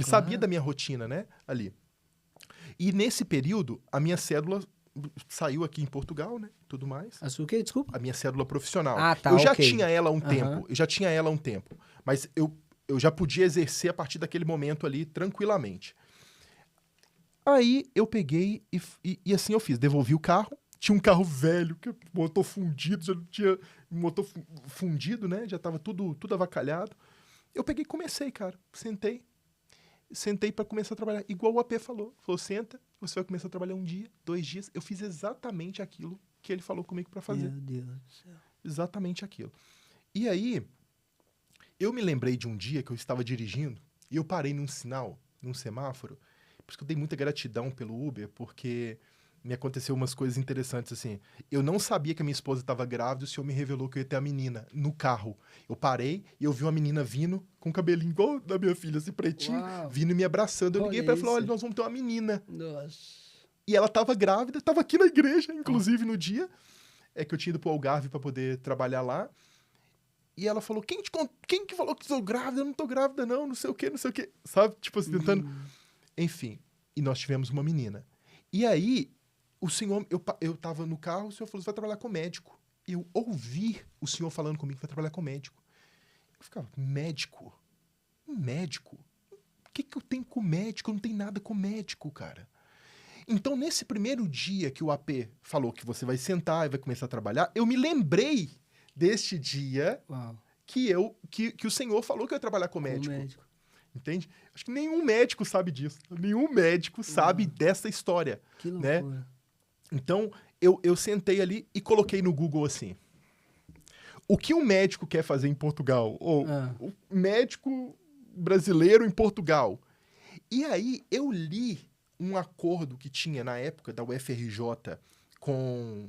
B: sabia da minha rotina, né? Ali. E nesse período, a minha cédula saiu aqui em Portugal, né? Tudo mais.
A: A sua o quê? Desculpa?
B: A minha cédula profissional.
A: Ah, tá,
B: eu já
A: ok.
B: tinha ela há um tempo. Eu já tinha ela há um tempo. Mas eu já podia exercer a partir daquele momento ali, tranquilamente. Aí eu peguei e assim eu fiz. Devolvi o carro. Tinha um carro velho, que motor fundido, já não tinha motor fundido, né? Já tava tudo avacalhado. Eu peguei e comecei, cara. Sentei para começar a trabalhar. Igual o AP falou. Falou, senta, você vai começar a trabalhar 1 dia, 2 dias. Eu fiz exatamente aquilo que ele falou comigo para fazer.
A: Meu Deus do céu.
B: Exatamente aquilo. E aí, eu me lembrei de um dia que eu estava dirigindo e eu parei num sinal, num semáforo. Por isso que eu dei muita gratidão pelo Uber, porque me aconteceu umas coisas interessantes, assim. Eu não sabia que a minha esposa estava grávida, o senhor me revelou que eu ia ter a menina no carro. Eu parei e eu vi uma menina vindo com o cabelinho igual da minha filha, assim, pretinho, vindo e me abraçando. Eu liguei para ela e falei, olha, nós vamos ter uma menina.
A: Nossa.
B: E ela estava grávida, estava aqui na igreja, inclusive, no dia que eu tinha ido pro Algarve para poder trabalhar lá. E ela falou, quem que falou que sou grávida? Eu não tô grávida, não sei o quê, não sei o quê. Sabe? Tipo assim, tentando... Enfim, e nós tivemos uma menina. E aí, o senhor, eu tava no carro, o senhor falou, você vai trabalhar com médico. Eu ouvi o senhor falando comigo que vai trabalhar com médico. Eu ficava, médico? Médico? O que eu tenho com médico? Eu não tenho nada com médico, cara. Então, nesse primeiro dia que o AP falou que você vai sentar e vai começar a trabalhar, eu me lembrei deste dia que o senhor falou que eu ia trabalhar com médico. Entende? Acho que nenhum médico sabe disso. Nenhum médico sabe dessa história.
A: Que loucura.
B: Né? Então, eu sentei ali e coloquei no Google assim. O que um médico quer fazer em Portugal? Ou o médico brasileiro em Portugal. E aí, eu li um acordo que tinha na época da UFRJ com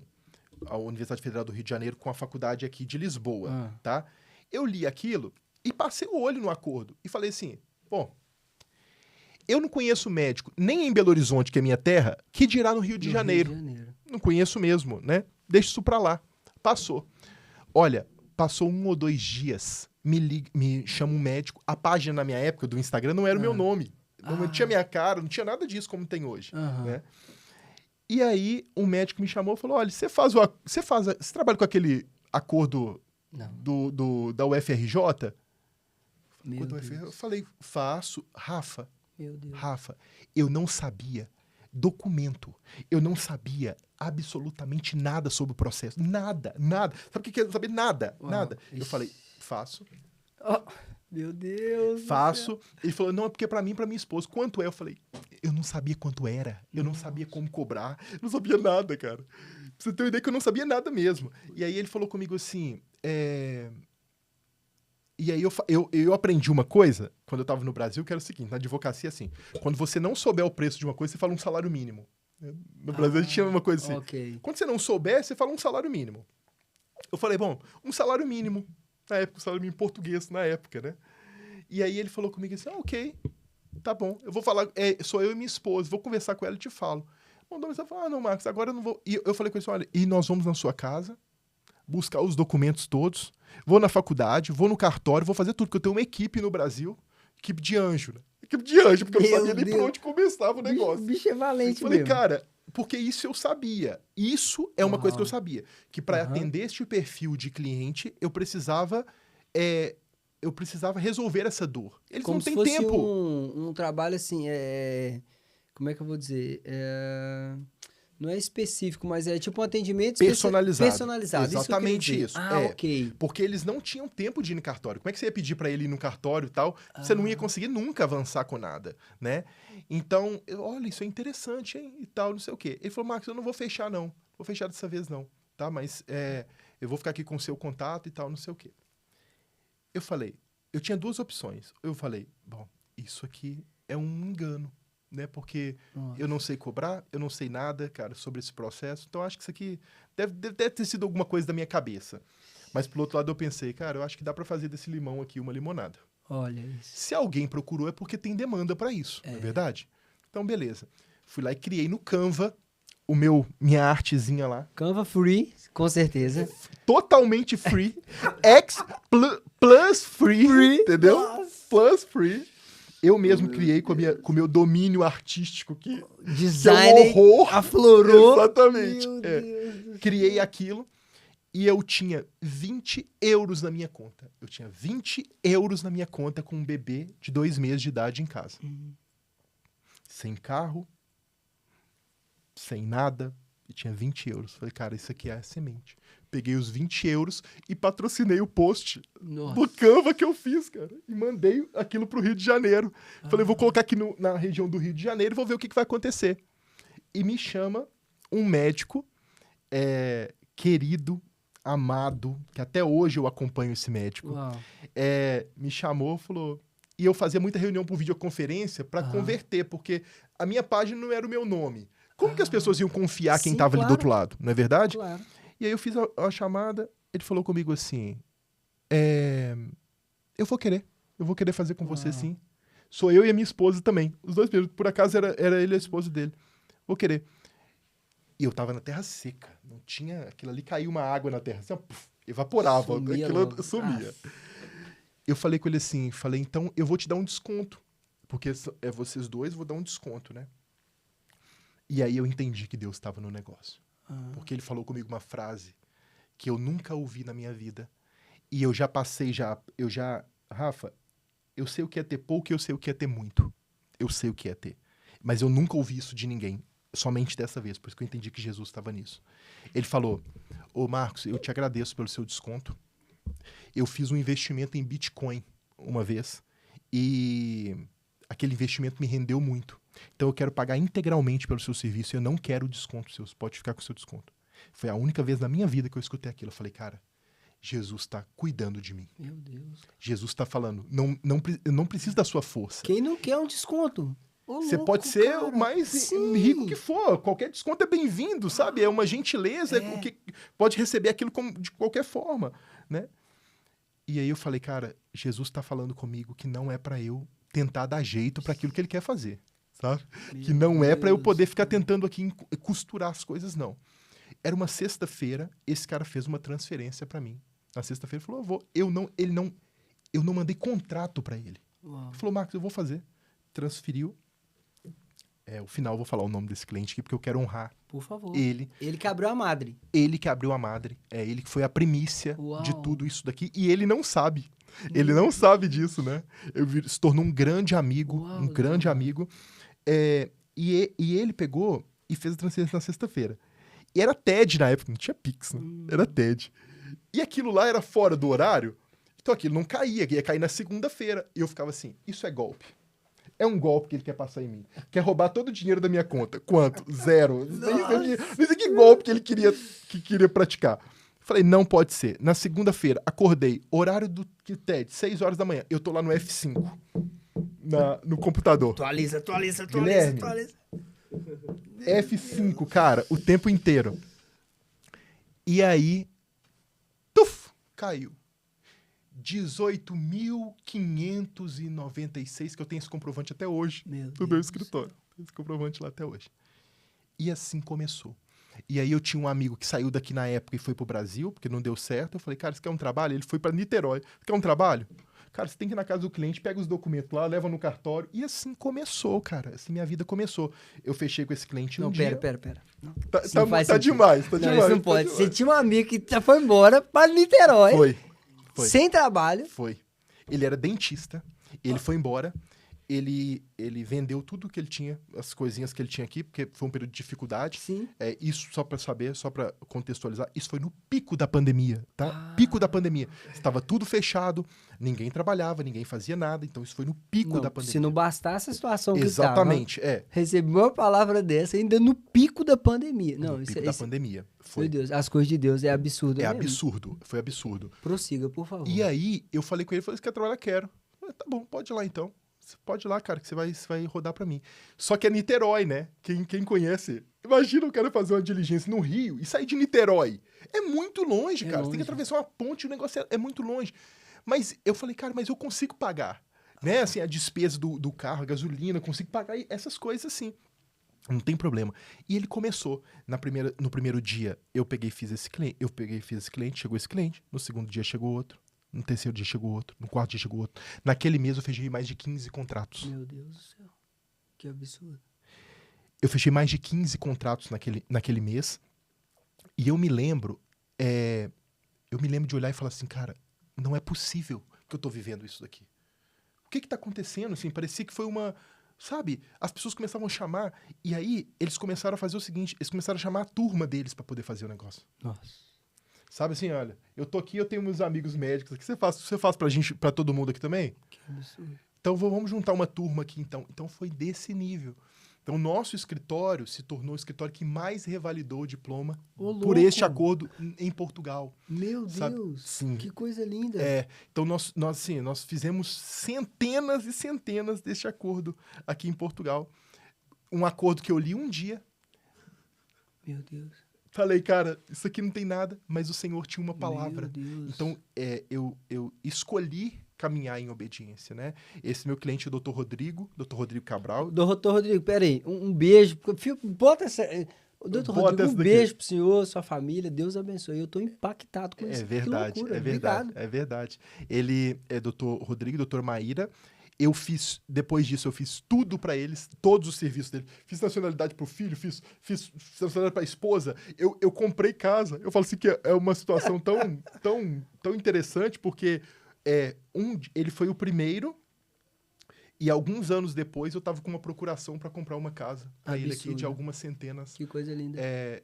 B: a Universidade Federal do Rio de Janeiro, com a faculdade aqui de Lisboa, tá? Eu li aquilo e passei o olho no acordo e falei assim, bom, eu não conheço médico nem em Belo Horizonte, que é minha terra, que dirá no Rio de Janeiro. Não conheço mesmo, né? Deixa isso pra lá. Passou. Olha, passou 1 ou 2 dias, me chama um médico. A página na minha época do Instagram não era o meu nome. Não tinha minha cara, não tinha nada disso como tem hoje, né? E aí, um médico me chamou e falou, olha, você trabalha com aquele acordo da UFRJ? Eu falei, faço. Rafa, eu não sabia documento. Eu não sabia absolutamente nada sobre o processo. Nada. Sabe o que eu sabia? Nada. Eu falei, faço.
A: Meu Deus.
B: Faço. Ele falou, não, é porque pra mim e pra minha esposa. Quanto é? Eu falei, eu não sabia quanto era. Eu não sabia como cobrar. Eu não sabia nada, cara. Pra você ter uma ideia que eu não sabia nada mesmo. E aí ele falou comigo assim, E aí eu aprendi uma coisa, quando eu tava no Brasil, que era o seguinte, na advocacia, assim, quando você não souber o preço de uma coisa, você fala um salário mínimo. No Brasil a gente chama uma coisa assim.
A: Okay.
B: Quando você não souber, você fala um salário mínimo. Eu falei, bom, um salário mínimo. Na época, um salário mínimo português, na época, né? E aí ele falou comigo assim, ok, tá bom, eu vou falar, sou eu e minha esposa, vou conversar com ela e te falo. Bom, você falou, não, Marcos, agora eu não vou... E eu falei com ele assim, olha, e nós vamos na sua casa, buscar os documentos todos, vou na faculdade, vou no cartório, vou fazer tudo, porque eu tenho uma equipe no Brasil, equipe de anjo, né? Equipe de anjo, porque eu não sabia nem por onde começava o negócio.
A: O bicho é valente,
B: eu falei,
A: mesmo.
B: cara, porque isso eu sabia. Isso é uma coisa que eu sabia. Que para atender este perfil de cliente, eu precisava resolver essa dor. Eles
A: como
B: não têm
A: se fosse
B: tempo.
A: Um trabalho assim, como é que eu vou dizer? Não é específico, mas é tipo um atendimento
B: Personalizado.
A: Personalizado.
B: Exatamente
A: isso.
B: isso.
A: Ok.
B: Porque eles não tinham tempo de ir no cartório. Como é que você ia pedir para ele ir no cartório e tal? Você não ia conseguir nunca avançar com nada, né? Então, olha, isso é interessante, hein? E tal, não sei o quê. Ele falou, Marcos, eu não vou fechar, não. Vou fechar dessa vez, não. Tá? Mas eu vou ficar aqui com o seu contato e tal, não sei o quê. Eu falei, eu tinha duas opções. Eu falei, bom, isso aqui é um engano, né? Porque eu não sei cobrar, eu não sei nada, cara, sobre esse processo. Então, acho que isso aqui deve ter sido alguma coisa da minha cabeça. Mas, por outro lado, eu pensei, cara, eu acho que dá pra fazer desse limão aqui uma limonada.
A: Olha isso.
B: Se alguém procurou, é porque tem demanda pra isso, não é verdade? Então, beleza. Fui lá e criei no Canva minha artezinha lá.
A: Canva free, com certeza.
B: Totalmente free. Plus free, entendeu? Plus free. Eu mesmo criei com o meu domínio artístico que
A: Design
B: é um horror.
A: aflorou.
B: Exatamente.
A: Meu Deus.
B: Criei aquilo e eu tinha 20 euros na minha conta. Eu tinha 20 euros na minha conta com um bebê de 2 meses de idade em casa. Sem carro, sem nada, e tinha 20 euros. Falei, cara, isso aqui é a semente. Peguei os 20 euros e patrocinei o post do Canva que eu fiz, cara. E mandei aquilo pro Rio de Janeiro. Falei, vou colocar aqui na região do Rio de Janeiro e vou ver o que vai acontecer. E me chama um médico querido, amado, que até hoje eu acompanho esse médico. Me chamou, falou... E eu fazia muita reunião por videoconferência para converter, porque a minha página não era o meu nome. Como que as pessoas iam confiar quem estava ali do outro lado? Não é verdade?
A: Claro.
B: E aí eu fiz a chamada, ele falou comigo assim, eu vou querer fazer com você sim. Sou eu e a minha esposa também. Os dois mesmo, por acaso era ele e a esposa dele. Vou querer. E eu tava na terra seca, não tinha, aquilo ali caiu uma água na terra, assim, evaporava, aquilo sumia. Eu falei com ele assim, então eu vou te dar um desconto, porque vocês dois, vou dar um desconto, né? E aí eu entendi que Deus estava no negócio. Porque ele falou comigo uma frase que eu nunca ouvi na minha vida. E eu já passei, Rafa, eu sei o que é ter pouco e eu sei o que é ter muito. Eu sei o que é ter. Mas eu nunca ouvi isso de ninguém, somente dessa vez, por isso que eu entendi que Jesus estava nisso. Ele falou, Marcos, eu te agradeço pelo seu desconto. Eu fiz um investimento em Bitcoin uma vez e aquele investimento me rendeu muito. Então eu quero pagar integralmente pelo seu serviço e eu não quero o desconto seu. Você pode ficar com o seu desconto. Foi a única vez na minha vida que eu escutei aquilo. Eu falei, cara, Jesus está cuidando de mim.
A: Meu Deus.
B: Jesus está falando, não preciso da sua força.
A: Quem não quer um desconto?
B: Você pode ser o mais rico que for. Qualquer desconto é bem-vindo, sabe? É uma gentileza, que pode receber aquilo de qualquer forma, né? E aí eu falei, cara, Jesus está falando comigo que não é para eu tentar dar jeito para aquilo que ele quer fazer, sabe? Que não é para eu poder ficar tentando aqui costurar as coisas, não. Era uma sexta-feira, esse cara fez uma transferência para mim. Na sexta-feira ele falou, eu não mandei contrato para ele. Ele falou, Marcos, eu vou fazer. Transferiu. O final eu vou falar o nome desse cliente aqui, porque eu quero honrar.
A: Por favor.
B: Ele
A: que abriu a madre.
B: Ele que abriu a madre. Ele que foi a primícia de tudo isso daqui. E ele não sabe. Ele não sabe disso, né? Se tornou um grande amigo. Amigo. E ele pegou e fez a transferência na sexta-feira. E era TED na época, não tinha Pix, né? Era TED. E aquilo lá era fora do horário. Então aquilo não caía, ia cair na segunda-feira. E eu ficava assim, isso é golpe. É um golpe que ele quer passar em mim. Quer roubar todo o dinheiro da minha conta. Quanto? 0. Não sei que golpe que ele queria praticar. Falei, não pode ser. Na segunda-feira, acordei. Horário do TED, 6 horas da manhã. Eu tô lá no F5. No computador.
A: Atualiza.
B: Guilherme, F5, cara, o tempo inteiro. E aí, caiu. 18.596, que eu tenho esse comprovante até hoje no meu escritório. Tem esse comprovante lá até hoje. E assim começou. E aí eu tinha um amigo que saiu daqui na época e foi pro Brasil, porque não deu certo. Eu falei, cara, você quer um trabalho? Ele foi para Niterói. Quer um trabalho? Cara, você tem que ir na casa do cliente, pega os documentos lá, leva no cartório. E assim começou, cara. Assim minha vida começou. Eu fechei com esse cliente um dia.
A: Pera.
B: Tá demais,
A: Isso não pode. Você tinha um amigo que já foi embora para Niterói.
B: Foi.
A: Sem trabalho.
B: Foi. Ele era dentista. Ele foi embora. ele vendeu tudo que ele tinha, as coisinhas que ele tinha aqui, porque foi um período de dificuldade.
A: Sim.
B: Isso só para saber, só para contextualizar, isso foi no pico da pandemia, tá?
A: Ah.
B: Pico da pandemia. Estava tudo fechado, ninguém trabalhava, ninguém fazia nada, então isso foi no pico da pandemia.
A: Se não bastasse a situação que
B: Exatamente,
A: recebeu uma palavra dessa ainda no pico da pandemia. Não,
B: no
A: isso
B: pico da pandemia. Foi.
A: Meu Deus, as coisas de Deus é absurdo.
B: É
A: mesmo.
B: absurdo, foi absurdo.
A: Prossiga, por favor.
B: E aí, eu falei com ele, você quer trabalhar? Quero. Tá bom, pode ir lá então. Você pode ir lá, cara, que você vai rodar pra mim. Só que é Niterói, né? Quem conhece... Imagina o cara fazer uma diligência no Rio e sair de Niterói. É muito longe, cara. Você tem que atravessar uma ponte, o negócio é muito longe. Mas eu falei, cara, mas eu consigo pagar. Né? Assim, a despesa do carro, a gasolina, eu consigo pagar essas coisas assim. Não tem problema. E ele começou. No primeiro dia, eu peguei e fiz esse cliente, chegou esse cliente. No segundo dia chegou outro. No terceiro dia chegou outro. No quarto dia chegou outro. Naquele mês eu fechei mais de 15 contratos.
A: Meu Deus do céu. Que absurdo.
B: Eu fechei mais de 15 contratos naquele mês. E eu me lembro de olhar e falar assim, cara, não é possível que eu tô vivendo isso daqui. O que tá acontecendo? Assim, parecia que foi uma... Sabe? As pessoas começavam a chamar. E aí, eles começaram a fazer o seguinte. Eles começaram a chamar a turma deles para poder fazer o negócio.
A: Nossa.
B: Sabe assim, olha, eu tô aqui, eu tenho meus amigos médicos aqui. Você faz pra todo mundo aqui também?
A: Que absurdo.
B: Então vamos juntar uma turma aqui, então. Então foi desse nível. Então o nosso escritório se tornou o escritório que mais revalidou o diploma por este acordo em Portugal.
A: Meu
B: sabe?
A: Deus,
B: Sim.
A: Que coisa linda.
B: Então nós fizemos centenas e centenas deste acordo aqui em Portugal. Um acordo que eu li um dia.
A: Meu Deus.
B: Falei, cara, isso aqui não tem nada, mas o Senhor tinha uma palavra.
A: Meu Deus.
B: Então, eu escolhi caminhar em obediência, né? Esse meu cliente é o Dr. Rodrigo Cabral.
A: Doutor Rodrigo, peraí, um beijo. Bota essa... Doutor Rodrigo, um beijo pro senhor, sua família, Deus abençoe. Eu tô impactado com isso.
B: É verdade,
A: que loucura.
B: Obrigado. É verdade. Ele é Dr. Rodrigo, Dr. Maíra. Depois disso, eu fiz tudo pra eles, todos os serviços dele. Fiz nacionalidade pro filho, fiz nacionalidade pra esposa. Eu comprei casa. Eu falo assim que é uma situação tão interessante, porque ele foi o primeiro, e alguns anos depois eu tava com uma procuração pra comprar uma casa pra ele aqui de algumas centenas.
A: Que coisa linda.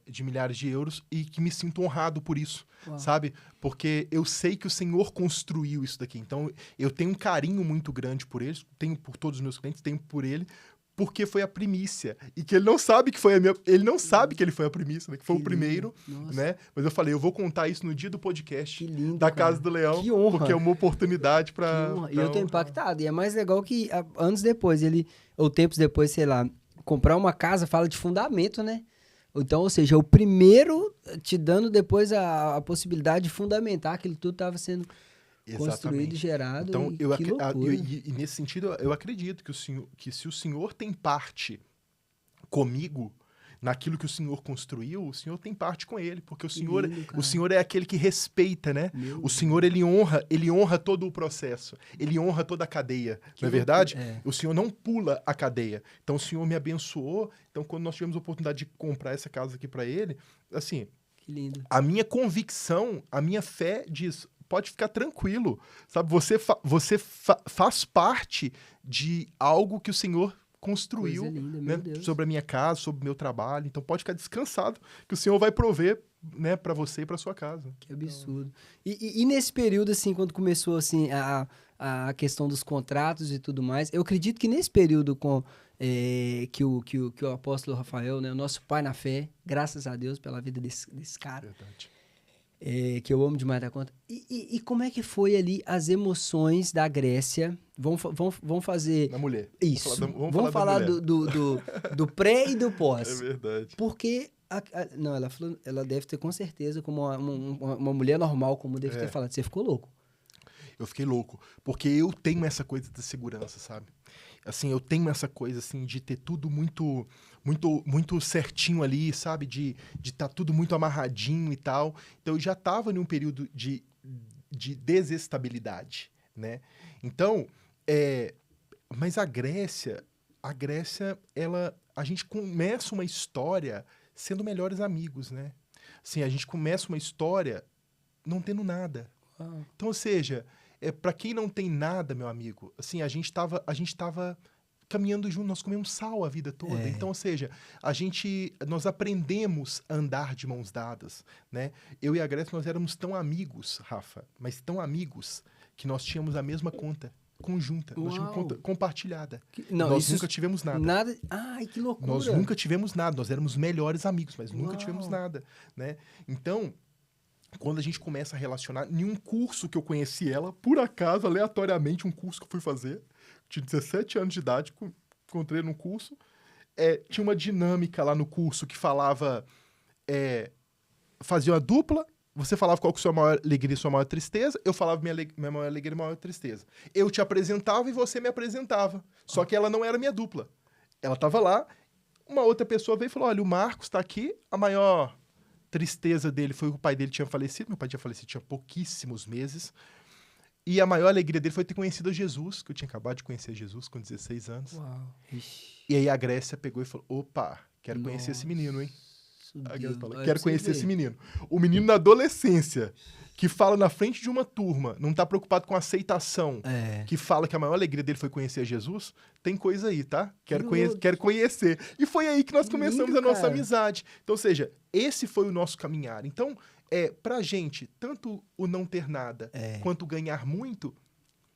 B: De milhares de euros, e que me sinto honrado por isso,
A: Uau.
B: sabe? Porque eu sei que o Senhor construiu isso daqui. Então, eu tenho um carinho muito grande por eles, tenho por todos os meus clientes, tenho por ele, porque foi a primícia. E que ele não sabe que foi ele não sabe que ele foi a primícia, né? Que foi o primeiro, né? Mas eu falei, eu vou contar isso no dia do podcast da Casa do Leão,
A: que honra.
B: Porque é uma oportunidade para...
A: E eu tô impactado. E é mais legal que anos depois, ou tempos depois, sei lá, comprar uma casa fala de fundamento, né? Então, ou seja, o primeiro te dando depois a possibilidade de fundamentar aquilo tudo estava sendo... construído e gerado.
B: Então,
A: e
B: nesse sentido, eu acredito que se o Senhor tem parte comigo naquilo que o Senhor construiu, o Senhor tem parte com ele, porque o Senhor é aquele que respeita, né? O Senhor, ele honra todo o processo, ele honra toda a cadeia, não é verdade? O Senhor não pula a cadeia. Então, o Senhor me abençoou. Então, quando nós tivemos a oportunidade de comprar essa casa aqui para ele, assim,
A: que lindo.
B: A minha convicção, a minha fé diz... Pode ficar tranquilo, sabe? Você faz parte de algo que o Senhor construiu,
A: linda,
B: né? Sobre a minha casa, sobre o meu trabalho. Então pode ficar descansado que o Senhor vai prover, né, para você e para sua casa.
A: Que absurdo. E nesse período, assim, quando começou assim, a questão dos contratos e tudo mais, eu acredito que nesse período que o apóstolo Rafael, né, o nosso pai na fé, graças a Deus pela vida desse cara.
B: Verdade.
A: Que eu amo demais da conta. E como é que foi ali as emoções da Grécia? Vamos fazer...
B: Da mulher.
A: Isso. Vamos falar do pré e do pós.
B: É verdade.
A: Porque... não, ela deve ter com certeza, como uma mulher normal, como deve ter falado. Você ficou louco.
B: Eu fiquei louco, porque eu tenho essa coisa de segurança, sabe? Assim, eu tenho essa coisa, assim, de ter tudo muito, muito, muito certinho ali, sabe? De estar tudo muito amarradinho e tal. Então, eu já estava num período de desestabilidade, né? Então, mas a Grécia, a gente começa uma história sendo melhores amigos, né? Assim, a gente começa uma história não tendo nada. Então, ou seja... para quem não tem nada, meu amigo, assim, a gente tava caminhando junto, nós comemos sal a vida toda. Então, ou seja, nós aprendemos a andar de mãos dadas, né? Eu e a Grécia, nós éramos tão amigos, Rafa, mas tão amigos, que nós tínhamos a mesma conta conjunta, nós tínhamos conta compartilhada. Nós nunca tivemos nada.
A: Ai, que loucura.
B: Nós nunca tivemos nada, nós éramos melhores amigos, mas nunca tivemos nada, né? Então, quando a gente começa a relacionar, em um curso que eu conheci ela, por acaso, aleatoriamente, um curso que eu fui fazer, tinha 17 anos de idade, encontrei num curso, tinha uma dinâmica lá no curso que falava, fazia uma dupla, você falava qual que é a sua maior alegria e sua maior tristeza, eu falava minha maior alegria e maior tristeza. Eu te apresentava e você me apresentava, só que ela não era minha dupla. Ela estava lá, uma outra pessoa veio e falou, olha, o Marcos está aqui, a maior tristeza dele foi que o pai dele tinha falecido, meu pai tinha falecido tinha pouquíssimos meses, e a maior alegria dele foi ter conhecido Jesus, que eu tinha acabado de conhecer Jesus com 16 anos.
A: Uau.
B: E aí a Grécia pegou e falou, opa, quero conhecer esse menino, hein? A Grécia falou, quero conhecer esse menino. O menino na adolescência, que fala na frente de uma turma, não tá preocupado com a aceitação, que fala que a maior alegria dele foi conhecer Jesus, tem coisa aí, tá? Quero conhecer. E foi aí que nós começamos a nossa amizade. Então, ou seja, esse foi o nosso caminhar. Então, pra gente, tanto o não ter nada, quanto o ganhar muito,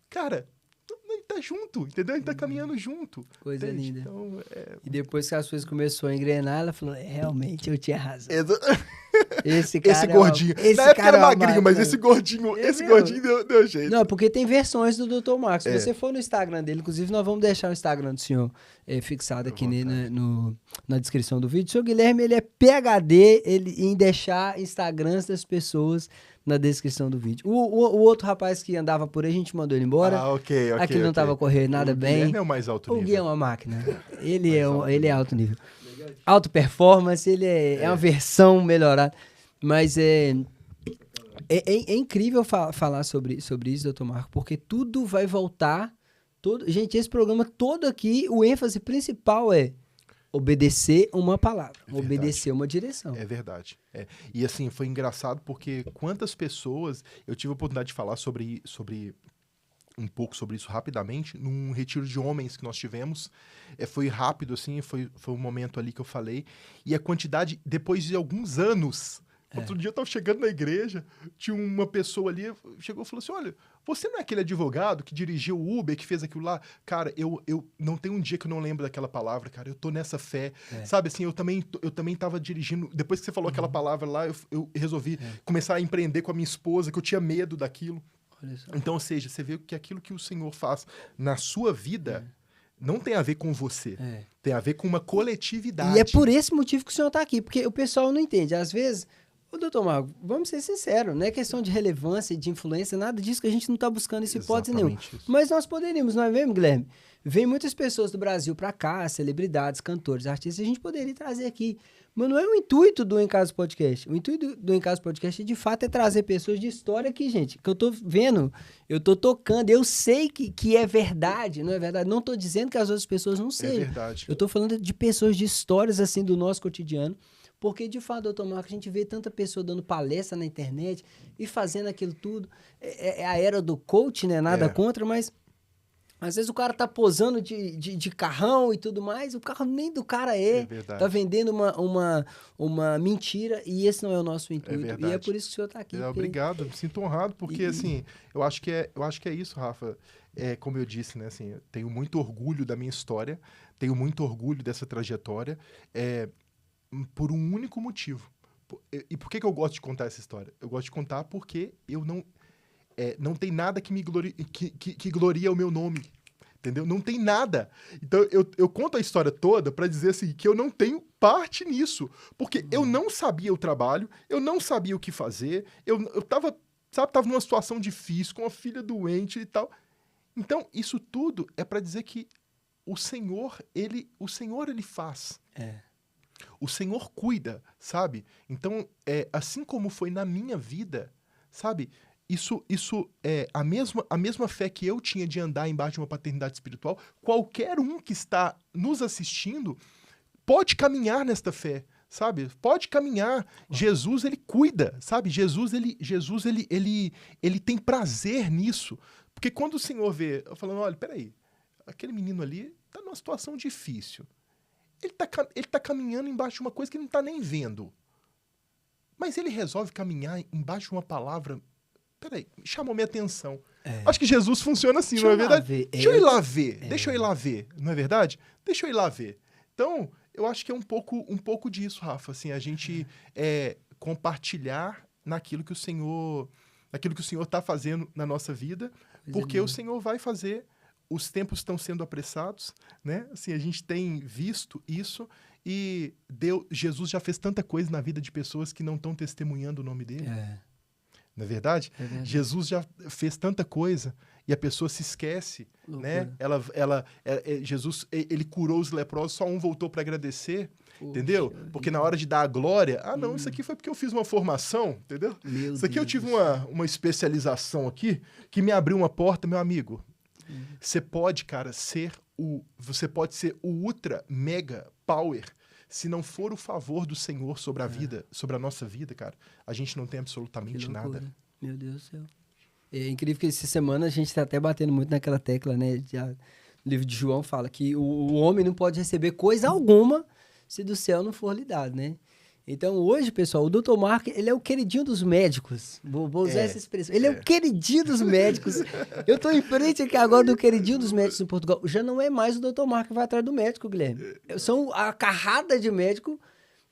B: cara, a gente tá junto, entendeu? A gente tá caminhando junto.
A: Coisa
B: entende?
A: linda.
B: Então,
A: E depois que as coisas começaram a engrenar, ela falou, realmente eu tinha razão.
B: Esse gordinho. Na época era magrinho, mas esse gordinho deu jeito.
A: Não, porque tem versões do Dr. Marcos. Se você for no Instagram dele, inclusive nós vamos deixar o Instagram do senhor fixado aqui na descrição do vídeo. O senhor Guilherme, ele é PhD em deixar Instagrams das pessoas na descrição do vídeo. O outro rapaz que andava por aí, a gente mandou ele embora.
B: Ah, ok.
A: Aquele não tava correndo nada bem. O
B: Guilherme é o mais alto nível.
A: O Gui é uma máquina. Ele é alto nível. Alto performance, ele é uma versão melhorada. Mas é incrível falar sobre isso, doutor Marco, porque tudo vai voltar. Gente, esse programa todo aqui, o ênfase principal é obedecer uma palavra, obedecer uma direção.
B: É verdade. E assim, foi engraçado porque quantas pessoas... Eu tive a oportunidade de falar sobre um pouco sobre isso rapidamente, num retiro de homens que nós tivemos. Foi rápido, assim, foi um momento ali que eu falei. E a quantidade, depois de alguns anos... Outro dia eu tava chegando na igreja, tinha uma pessoa ali, chegou e falou assim, olha, você não é aquele advogado que dirigiu o Uber, que fez aquilo lá? Cara, eu não tem um dia que eu não lembro daquela palavra, cara, eu tô nessa fé, sabe, assim, eu também tava dirigindo, depois que você falou aquela palavra lá, eu resolvi começar a empreender com a minha esposa, que eu tinha medo daquilo. Então, ou seja, você vê que aquilo que o Senhor faz na sua vida... Não tem a ver com você, tem a ver com uma coletividade.
A: E é por esse motivo que o senhor tá aqui, porque o pessoal não entende, às vezes... Ô, doutor Marco, vamos ser sinceros, não é questão de relevância, de influência, nada disso que a gente não está buscando essa hipótese nenhuma. Mas nós poderíamos, não é mesmo, Guilherme? Vem muitas pessoas do Brasil para cá, celebridades, cantores, artistas, a gente poderia trazer aqui. Mas não é o intuito do Em Casa Podcast. O intuito do Em Casa Podcast, de fato, é trazer pessoas de história aqui, gente. Que eu tô vendo, eu tô tocando, eu sei que é verdade, não é verdade? Não tô dizendo que as outras pessoas não sejam.
B: É verdade.
A: Eu tô falando de pessoas, de histórias, assim, do nosso cotidiano. Porque, de fato, doutor Marco, a gente vê tanta pessoa dando palestra na internet e fazendo aquilo tudo. É a era do coach, né? Nada contra, mas às vezes o cara tá posando de carrão e tudo mais, o carro nem do cara tá vendendo uma mentira e esse não é o nosso intuito. E é por isso que o senhor tá aqui.
B: Obrigado, me sinto honrado, porque assim, eu acho que é isso, Rafa. Como eu disse, né? Assim, eu tenho muito orgulho da minha história, tenho muito orgulho dessa trajetória. Por um único motivo. E por que eu gosto de contar essa história? Eu gosto de contar porque eu não tem nada que me gloria o meu nome, entendeu? Não tem nada. Então, eu conto a história toda para dizer assim, que eu não tenho parte nisso, porque eu não sabia o trabalho, eu não sabia o que fazer, eu tava numa situação difícil, com uma filha doente e tal. Então, isso tudo é para dizer que o Senhor, ele faz. O Senhor cuida, sabe? Então, assim como foi na minha vida, sabe? Isso é a mesma fé que eu tinha de andar embaixo de uma paternidade espiritual. Qualquer um que está nos assistindo pode caminhar nesta fé, sabe? Pode caminhar. Jesus, ele cuida, sabe? Jesus, ele tem prazer nisso. Porque quando o Senhor vê, falando, olha, peraí, aquele menino ali, tá numa situação difícil. Ele tá caminhando embaixo de uma coisa que ele não tá nem vendo. Mas ele resolve caminhar embaixo de uma palavra. Peraí, chamou minha atenção. Acho que Jesus funciona assim, não é verdade? Deixa eu ir lá ver. Deixa eu ir lá ver, não é verdade? Deixa eu ir lá ver. Então, eu acho que é um pouco disso, Rafa. Assim, a gente compartilhar naquilo que o Senhor está fazendo na nossa vida, porque o Senhor vai fazer. Os tempos estão sendo apressados, né? Assim, a gente tem visto isso e Jesus já fez tanta coisa na vida de pessoas que não estão testemunhando o nome dele. Não é verdade? Jesus já fez tanta coisa e a pessoa se esquece, né? Jesus, ele curou os leprosos, só um voltou para agradecer, entendeu? Porque na hora de dar a glória, não, isso aqui foi porque eu fiz uma formação, entendeu? Isso aqui eu tive uma especialização aqui que me abriu uma porta, meu amigo. Você pode, cara, você pode ser o ultra mega power. Se não for o favor do Senhor sobre a vida, sobre a nossa vida, cara, a gente não tem absolutamente nada.
A: Meu Deus do céu. É incrível que essa semana a gente tá até batendo muito naquela tecla, né? O livro de João fala que o homem não pode receber coisa alguma se do céu não for lhe dado, né? Então, hoje, pessoal, o Dr. Mark, ele é o queridinho dos médicos. Vou usar essa expressão. Ele é o queridinho dos médicos. Eu estou em frente aqui agora do queridinho dos médicos em Portugal. Já não é mais o Dr. Mark que vai atrás do médico, Guilherme. São a carrada de médico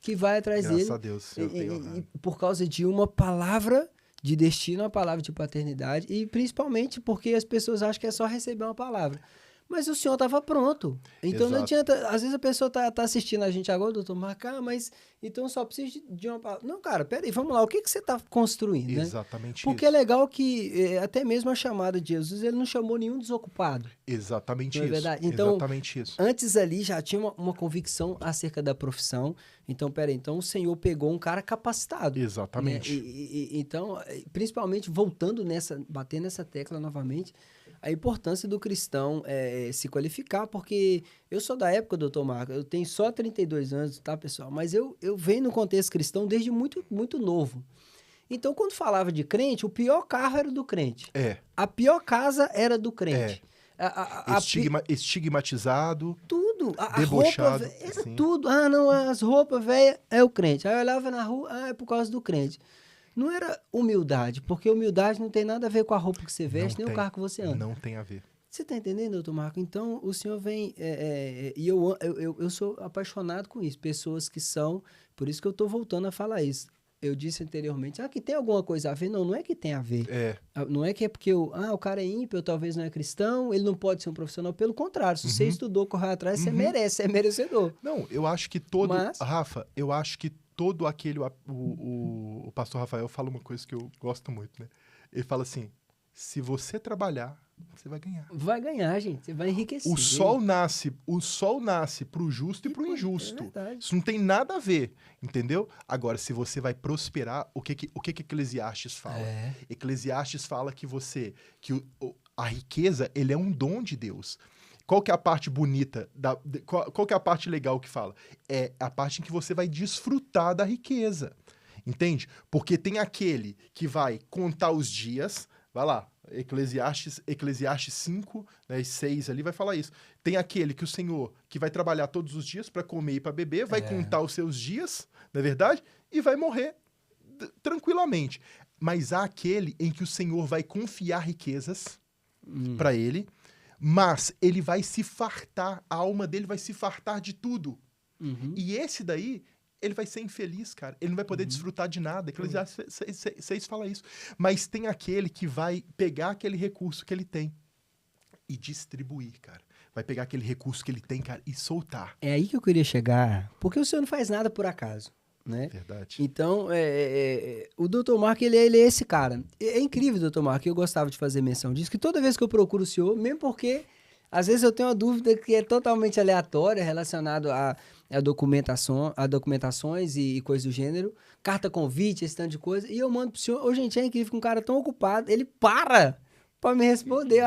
A: que vai atrás dele.
B: Graças a Deus.
A: E por causa de uma palavra de destino, uma palavra de paternidade. E principalmente porque as pessoas acham que é só receber uma palavra. Mas o senhor estava pronto. Então, não adianta... Às vezes a pessoa tá assistindo a gente agora, doutor Marcar, mas então só precisa de uma palavra. Não, cara, peraí, vamos lá. O que você está construindo, né?
B: Exatamente.
A: Porque é legal que até mesmo a chamada de Jesus, ele não chamou nenhum desocupado.
B: Exatamente
A: não
B: isso.
A: É verdade? Então,
B: exatamente isso.
A: Antes ali já tinha uma convicção acerca da profissão. Então, peraí, então o senhor pegou um cara capacitado.
B: Exatamente.
A: Né? Então, principalmente voltando batendo nessa tecla novamente, a importância do cristão se qualificar, porque eu sou da época, doutor Marco, eu tenho só 32 anos, tá, pessoal? Mas eu venho no contexto cristão desde muito, muito novo. Então, quando falava de crente, o pior carro era do crente. A pior casa era do crente.
B: Estigmatizado.
A: Tudo. A
B: debochado,
A: roupa era
B: assim.
A: tudo. Não, as roupas velhas é o crente. Aí eu olhava na rua, é por causa do crente. Não era humildade, porque humildade não tem nada a ver com a roupa que você veste, nem o carro que você anda.
B: Não tem a ver.
A: Você está entendendo, doutor Marco? Então, o senhor vem... e eu sou apaixonado com isso. Pessoas que são... Por isso que eu estou voltando a falar isso. Eu disse anteriormente, que tem alguma coisa a ver? Não é que tem a ver. Não é que é porque o cara é ímpio, talvez não é cristão, ele não pode ser um profissional. Pelo contrário, se você estudou, correu atrás, você merece, você é merecedor.
B: Não, eu acho que Rafa, eu acho que todo aquele... O pastor Rafael fala uma coisa que eu gosto muito, né? Ele fala assim, se você trabalhar, você vai ganhar.
A: Vai ganhar, gente. Você vai enriquecer.
B: O sol nasce pro justo e pro injusto. Isso não tem nada a ver, entendeu? Agora, se você vai prosperar, o que Eclesiastes fala? Eclesiastes fala que a riqueza, ele é um dom de Deus. Qual que é a parte bonita? Qual que é a parte legal que fala? É a parte em que você vai desfrutar da riqueza. Entende? Porque tem aquele que vai contar os dias, vai lá, Eclesiastes 5, né, 6 ali vai falar isso. Tem aquele que o Senhor, que vai trabalhar todos os dias para comer e para beber, vai contar os seus dias, não é verdade? E vai morrer tranquilamente. Mas há aquele em que o Senhor vai confiar riquezas para ele, mas ele vai se fartar, a alma dele vai se fartar de tudo. E esse daí, ele vai ser infeliz, cara. Ele não vai poder desfrutar de nada. Eclesiastes 6 fala isso. Mas tem aquele que vai pegar aquele recurso que ele tem e distribuir, cara. Vai pegar aquele recurso que ele tem, cara, e soltar.
A: É aí que eu queria chegar, porque o senhor não faz nada por acaso, né?
B: Verdade.
A: Então, o Dr. Mark, ele é esse cara. É incrível, Dr. Mark, eu gostava de fazer menção disso, que toda vez que eu procuro o senhor, mesmo porque às vezes eu tenho uma dúvida que é totalmente aleatória, relacionado a documentações e coisas do gênero, carta convite, esse tanto de coisa, e eu mando pro senhor, gente, é incrível que um cara tão ocupado, ele para para me responder.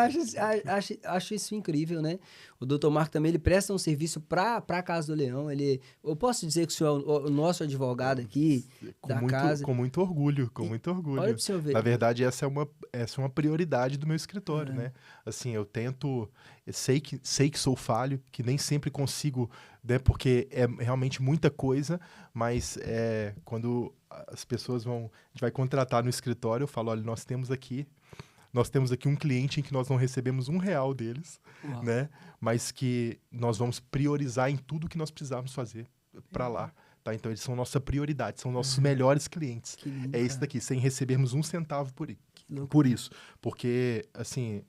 A: Acho isso incrível, né? O Dr. Marco também, ele presta um serviço para a Casa do Leão. Eu posso dizer que o senhor é o nosso advogado aqui da casa.
B: Com muito orgulho, com muito
A: Olha
B: orgulho.
A: para o senhor ver.
B: Na verdade, essa é uma prioridade do meu escritório, né? Assim, eu sei que sou falho, que nem sempre consigo, né? Porque é realmente muita coisa, mas quando as pessoas a gente vai contratar no escritório, eu falo, olha, nós temos aqui um cliente em que nós não recebemos R$1 deles, né? Mas que nós vamos priorizar em tudo que nós precisarmos fazer para lá, tá? Então, eles são nossa prioridade, são nossos melhores clientes.
A: Que lindo,
B: É esse
A: cara.
B: daqui, sem recebermos R$1 por isso. Porque, assim,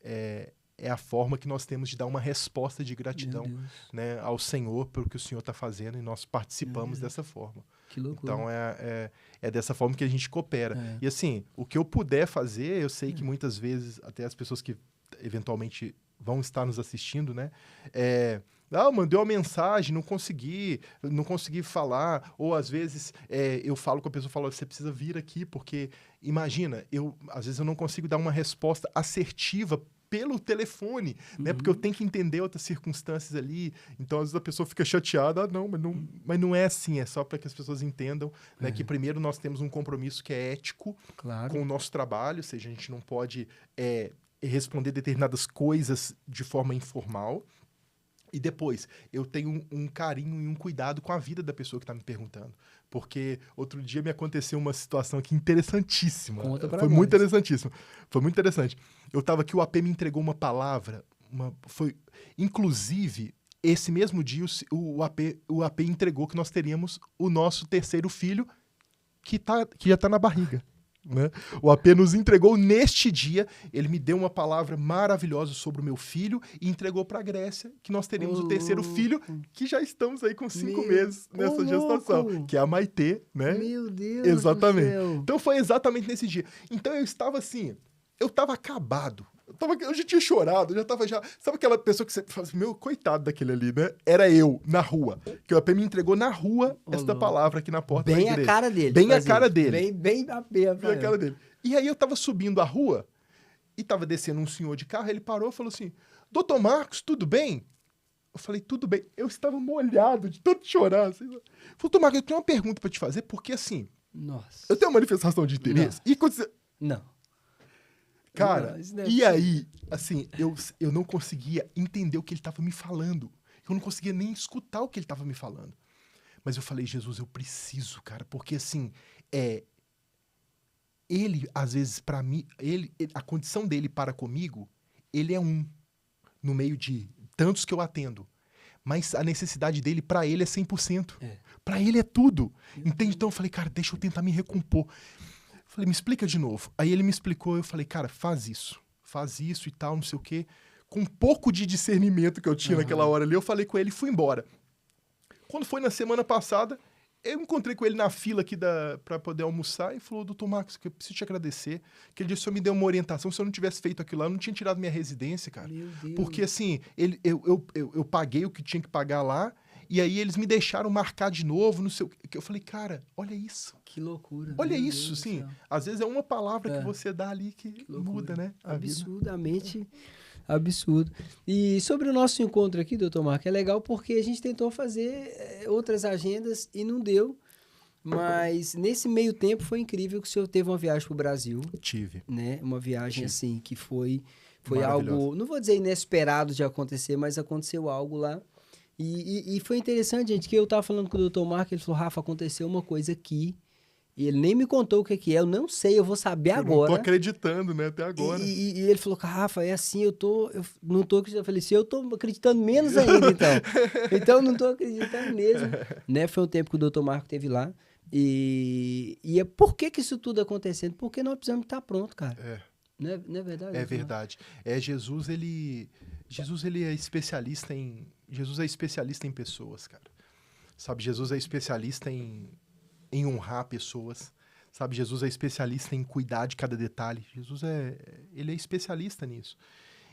B: é a forma que nós temos de dar uma resposta de gratidão, né, ao Senhor pelo que o Senhor está fazendo, e nós participamos dessa forma.
A: Que loucura.
B: Então, é dessa forma que a gente coopera. E assim, o que eu puder fazer, eu sei que muitas vezes, até as pessoas que eventualmente vão estar nos assistindo, né? Mandei uma mensagem, não consegui falar. Ou às vezes eu falo com a pessoa, falo, você precisa vir aqui, porque imagina, às vezes eu não consigo dar uma resposta assertiva pelo telefone, né? Porque eu tenho que entender outras circunstâncias ali. Então, às vezes a pessoa fica chateada. Mas não é assim. É só para que as pessoas entendam, né, que primeiro nós temos um compromisso que é ético com o nosso trabalho. Ou seja, a gente não pode responder determinadas coisas de forma informal. E depois, eu tenho um carinho e um cuidado com a vida da pessoa que está me perguntando. Porque outro dia me aconteceu uma situação aqui interessantíssima. Foi muito interessantíssima. Foi muito interessante. Eu estava aqui, o AP me entregou uma palavra. Inclusive, esse mesmo dia, o AP entregou que nós teríamos o nosso terceiro filho, que já está na barriga. Né? O AP nos entregou neste dia, ele me deu uma palavra maravilhosa sobre o meu filho e entregou para a Grécia que nós teríamos o terceiro filho, que já estamos aí com 5 meses nessa gestação, que é a Maitê, né?
A: Meu Deus
B: exatamente.
A: do céu.
B: Então foi exatamente nesse dia. Então eu estava assim, eu estava acabado. Eu já tinha chorado, Sabe aquela pessoa que você fala assim, meu, coitado daquele ali, né? Era eu, na rua. Que o AP me entregou na rua esta palavra aqui na porta da igreja.
A: Bem a cara dele.
B: Bem a cara dele.
A: Bem a
B: cara dele. E aí eu tava subindo a rua e tava descendo um senhor de carro, ele parou e falou assim, Dr. Marcos, tudo bem? Eu falei, tudo bem. Eu estava molhado de tanto chorar. Assim. Falei, Dr. Marcos, eu tenho uma pergunta pra te fazer, porque assim, eu tenho uma manifestação de interesse.
A: Não.
B: E quando você...
A: Não.
B: Cara, e aí, assim, eu não conseguia entender o que ele estava me falando. Eu não conseguia nem escutar o que ele estava me falando. Mas eu falei, Jesus, eu preciso, cara, porque assim, ele, às vezes, para mim, a condição dele para comigo, ele é no meio de tantos que eu atendo. Mas a necessidade dele, para ele, é 100%. Para ele é tudo. Entende? Então eu falei, cara, deixa eu tentar me recompor. Falei, me explica de novo. Aí ele me explicou, eu falei, cara, faz isso e tal, não sei o quê. Com um pouco de discernimento que eu tinha naquela hora ali, eu falei com ele e fui embora. Quando foi na semana passada, eu encontrei com ele na fila aqui para poder almoçar e falou, Dr. Marcos, eu preciso te agradecer. Que ele disse, o senhor me deu uma orientação, se eu não tivesse feito aquilo lá, eu não tinha tirado minha residência, cara.
A: Meu Deus.
B: Porque assim, eu paguei o que tinha que pagar lá, e aí eles me deixaram marcar de novo, não sei o que. Eu falei, cara, olha isso.
A: Que loucura.
B: Olha isso, sim. Às vezes é uma palavra que você dá ali que muda, né?
A: Absurdamente absurdo. E sobre o nosso encontro aqui, doutor Marco, é legal porque a gente tentou fazer outras agendas e não deu. Mas nesse meio tempo foi incrível que o senhor teve uma viagem para o Brasil.
B: Tive.
A: Né? Uma viagem assim que foi algo, não vou dizer inesperado de acontecer, mas aconteceu algo lá. E foi interessante, gente, que eu tava falando com o Dr. Marco, ele falou, Rafa, aconteceu uma coisa aqui, e ele nem me contou o que é, eu não sei, eu vou saber agora.
B: Eu não tô acreditando, né, até agora.
A: E ele falou, Rafa, é assim, eu não tô acreditando. Eu falei assim, eu tô acreditando menos ainda, então. Então, eu não tô acreditando mesmo. Né? Foi um tempo que o Dr. Marco esteve lá, e por que isso tudo acontecendo? Porque nós precisamos estar pronto, cara. Não é verdade?
B: É verdade. Jesus é especialista em pessoas, cara. Sabe, Jesus é especialista em honrar pessoas. Sabe, Jesus é especialista em cuidar de cada detalhe. Ele é especialista nisso.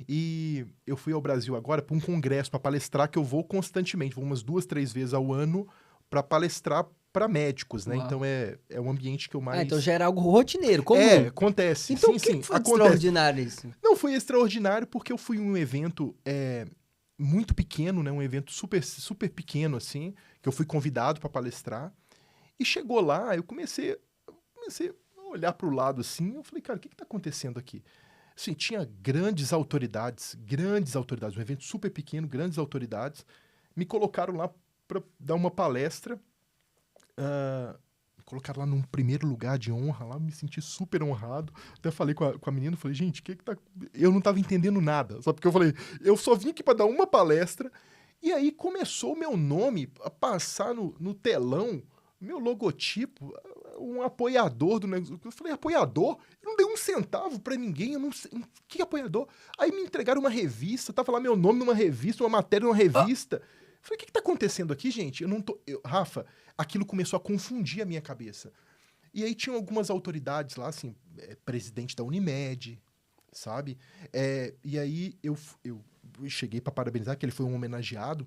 B: E eu fui ao Brasil agora para um congresso, para palestrar, que eu vou constantemente, vou umas 2, 3 vezes ao ano para palestrar para médicos, né?
A: Uau.
B: Então é um ambiente que eu mais...
A: então já era algo rotineiro, comum.
B: Acontece.
A: Então
B: sim,
A: o que
B: sim,
A: foi de
B: acontece.
A: extraordinário isso?
B: Não, foi extraordinário porque eu fui em um evento muito pequeno, né? Um evento super, super pequeno, assim, que eu fui convidado para palestrar. E chegou lá, eu comecei a olhar para o lado, assim, eu falei, cara, o que está acontecendo aqui? Assim, tinha grandes autoridades, um evento super pequeno, grandes autoridades, me colocaram lá para dar uma palestra, me colocaram lá num primeiro lugar de honra, lá me senti super honrado, até falei com a menina, falei, gente, o que tá... Eu não estava entendendo nada, só porque eu falei, eu só vim aqui para dar uma palestra, e aí começou o meu nome a passar no telão, meu logotipo, um apoiador do negócio. Eu falei, apoiador? Eu não dei um centavo pra ninguém, eu não sei. Que apoiador? Aí me entregaram uma revista, tava lá meu nome numa revista, uma matéria numa revista. Eu falei, o que tá acontecendo aqui, gente? Eu não tô... Rafa, aquilo começou a confundir a minha cabeça. E aí tinham algumas autoridades lá, assim, presidente da Unimed, sabe? E aí eu cheguei pra parabenizar, que ele foi um homenageado.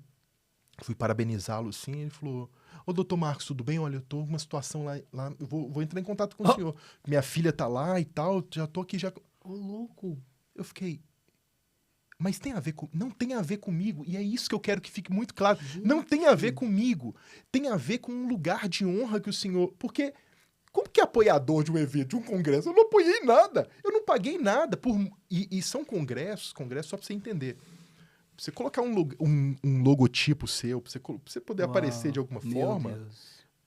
B: Fui parabenizá-lo, assim, ele falou... Ô, doutor Marcos, tudo bem? Olha, eu tô numa situação lá eu vou entrar em contato com o senhor. Minha filha tá lá e tal, já tô aqui, já...
A: Ô, louco.
B: Eu fiquei... Mas tem a ver com... Não tem a ver comigo, e é isso que eu quero que fique muito claro.
A: Gente.
B: Não tem a ver comigo. Tem a ver com um lugar de honra que o senhor... Porque, como que é apoiador de um evento, de um congresso? Eu não apoiei nada. Eu não paguei nada. E são congressos só pra você entender. Você colocar um logotipo seu, pra você poder aparecer de alguma forma,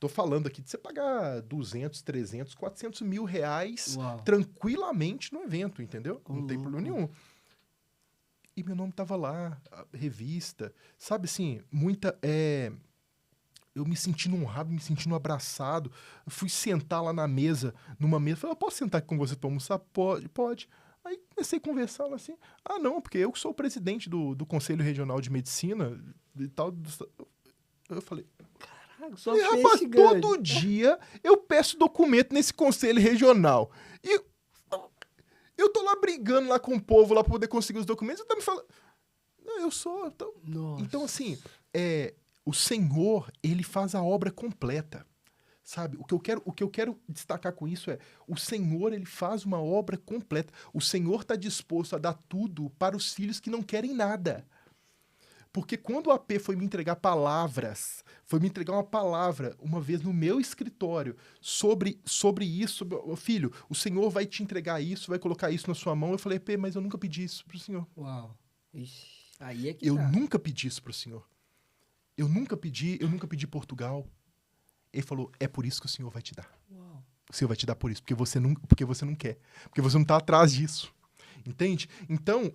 B: tô falando aqui de você pagar 200, 300, 400 mil reais tranquilamente no evento, entendeu? Não tem problema nenhum. E meu nome tava lá, revista, sabe assim, eu me sentindo honrado, me sentindo abraçado. Eu fui sentar lá na mesa, falei, eu posso sentar aqui com você pra almoçar? Pode. Aí comecei a conversar lá assim, não, porque eu sou o presidente do Conselho Regional de Medicina e tal. Eu falei,
A: caraca, só
B: rapaz, todo dia eu peço documento nesse Conselho Regional. E eu tô lá brigando lá com o povo lá pra poder conseguir os documentos, você tá me falando... Não, eu sou... Então, assim, o Senhor, ele faz a obra completa. Sabe, o que eu quero destacar com isso o Senhor, ele faz uma obra completa. O Senhor está disposto a dar tudo para os filhos que não querem nada. Porque quando o AP foi me entregar palavras, foi me entregar uma palavra uma vez no meu escritório sobre isso, filho, o Senhor vai te entregar isso, vai colocar isso na sua mão. Eu falei, AP, mas eu nunca pedi isso pro Senhor.
A: Uau. Ixi, aí é que
B: eu nunca pedi isso pro Senhor. Eu nunca pedi Portugal. Ele falou, é por isso que o Senhor vai te dar.
A: Uau.
B: O Senhor vai te dar por isso, porque você não quer. Porque você não está atrás disso. Entende? Então,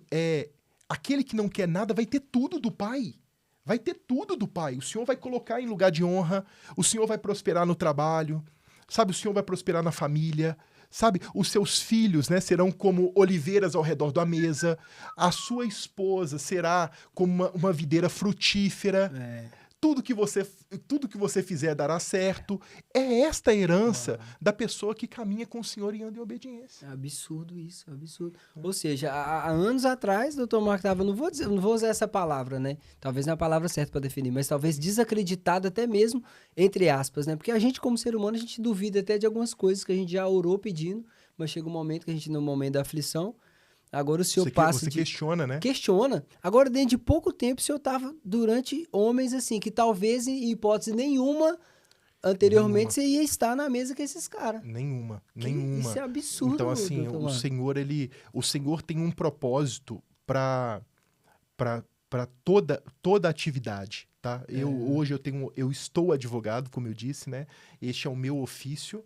B: aquele que não quer nada vai ter tudo do Pai. Vai ter tudo do Pai. O Senhor vai colocar em lugar de honra. O Senhor vai prosperar no trabalho. Sabe, o Senhor vai prosperar na família. Sabe, os seus filhos, né, serão como oliveiras ao redor da mesa. A sua esposa será como uma videira frutífera. Tudo que você fizer dará certo. É esta a herança da pessoa que caminha com o Senhor e anda em obediência.
A: É absurdo isso, é absurdo. Ou seja, há anos atrás, o Dr. Marco estava, não vou usar essa palavra, né? Talvez não é a palavra certa para definir, mas talvez desacreditado até mesmo, entre aspas, né? Porque a gente, como ser humano, a gente duvida até de algumas coisas que a gente já orou pedindo, mas chega um momento que a gente, no momento da aflição, agora o senhor
B: Você questiona, né?
A: Questiona. Agora, dentro de pouco tempo, o senhor estava durante homens, assim, que talvez, em hipótese nenhuma, anteriormente, você ia estar na mesa com esses caras.
B: Nenhuma.
A: Isso é absurdo.
B: Então, assim, o Senhor tem um propósito para toda atividade, tá? Hoje eu estou advogado, como eu disse, né? Este é o meu ofício.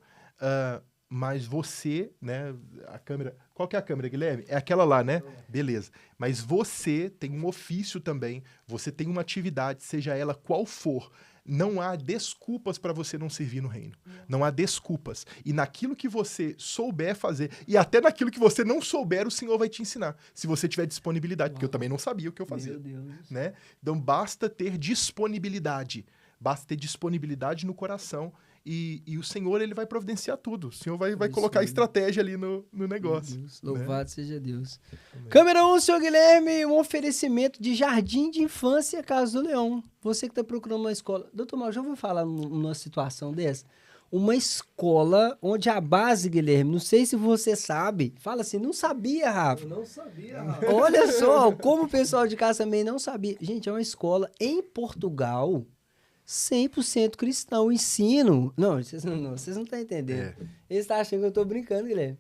B: Mas você, né, a câmera... Qual que é a câmera, Guilherme? É aquela lá, né? Beleza. Mas você tem um ofício também, você tem uma atividade, seja ela qual for. Não há desculpas para você não servir no reino. Não há desculpas. E naquilo que você souber fazer, e até naquilo que você não souber, o Senhor vai te ensinar. Se você tiver disponibilidade, porque eu também não sabia o que eu fazia.
A: Meu Deus.
B: Né? Então basta ter disponibilidade. Basta ter disponibilidade no coração e o Senhor, ele vai providenciar tudo. O Senhor vai
A: Isso
B: colocar
A: aí.
B: estratégia ali no negócio.
A: Deus, louvado seja Deus.
B: Amém.
A: Câmera 1, senhor Guilherme, um oferecimento de Jardim de Infância Casa do Leão. Você que está procurando uma escola. Doutor Mauro, já ouviu falar numa situação dessa? Uma escola onde a base, Guilherme, não sei se você sabe. Fala assim, não sabia, Rafa.
C: Eu não sabia, Rafa.
A: Olha só, como o pessoal de casa também não sabia. Gente, é uma escola em Portugal, 100% cristão, ensino. Não, vocês não estão entendendo.
B: É.
A: Eles estão achando que eu estou brincando, Guilherme.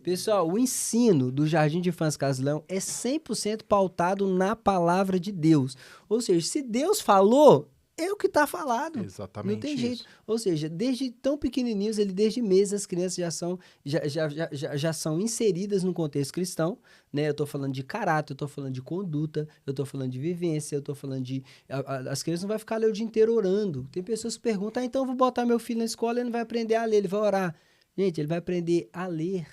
A: Pessoal, o ensino do Jardim de Infância Casa do Leão é 100% pautado na palavra de Deus. Ou seja, se Deus falou, é o que está falado.
B: Exatamente.
A: Não tem jeito.
B: isso.
A: Ou seja, desde tão pequenininhos, desde meses, as crianças já são inseridas no contexto cristão, né? Eu estou falando de caráter, eu estou falando de conduta, eu estou falando de vivência, eu estou falando de... As crianças não vão ficar ali o dia inteiro orando. Tem pessoas que perguntam, então eu vou botar meu filho na escola, ele não vai aprender a ler, ele vai orar. Gente, ele vai aprender a ler,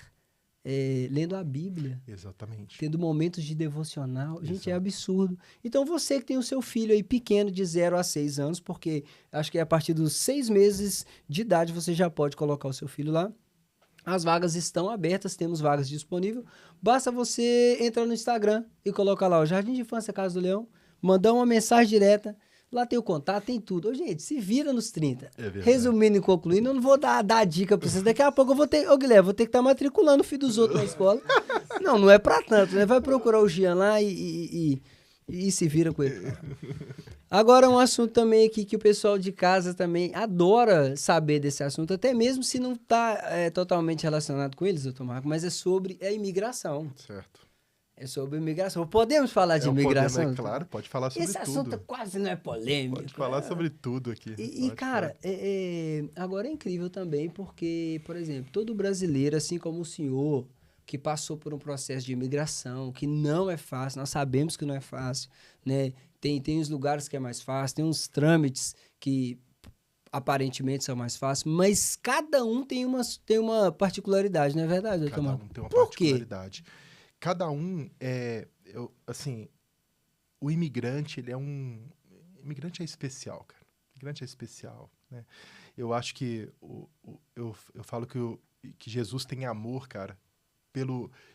A: lendo a Bíblia,
B: Exatamente.
A: tendo momentos de devocional. Gente, é
B: Exato.
A: absurdo. Então, você que tem o seu filho aí pequeno, de 0 a 6 anos, porque acho que a partir dos 6 meses de idade você já pode colocar o seu filho lá. As vagas estão abertas, temos vagas disponíveis. Basta você entrar no Instagram e colocar lá o Jardim de Infância Casa do Leão, mandar uma mensagem direta. Lá tem o contato, tem tudo. Ô, gente, se vira nos 30.
B: É verdade.
A: Resumindo e concluindo, eu não vou dar dica pra vocês. Daqui a pouco eu vou ter... Ô, Guilherme, vou ter que estar matriculando o filho dos outros na escola. Não é pra tanto, né? Vai procurar o Gian lá e se vira com ele. Agora, um assunto também aqui que o pessoal de casa também adora saber desse assunto, até mesmo se não tá totalmente relacionado com eles, doutor Marco, mas é sobre a imigração.
B: Certo.
A: É sobre imigração. Podemos falar de imigração?
B: Podemos, claro, pode falar sobre
A: Esse
B: tudo.
A: assunto quase não é polêmico.
B: Pode falar sobre tudo aqui.
A: E
B: Pode
A: cara,
B: falar.
A: agora é incrível também porque, por exemplo, todo brasileiro, assim como o senhor, que passou por um processo de imigração, que não é fácil, nós sabemos que não é fácil, né? Tem uns lugares que é mais fácil, tem uns trâmites que aparentemente são mais fáceis, mas cada um tem uma particularidade, não é verdade, doutor
B: Cada
A: Marco?
B: um tem uma
A: Por quê?
B: particularidade. Cada um assim, o imigrante, imigrante é especial, cara. O imigrante é especial, né? Eu acho que eu falo que Jesus tem amor, cara,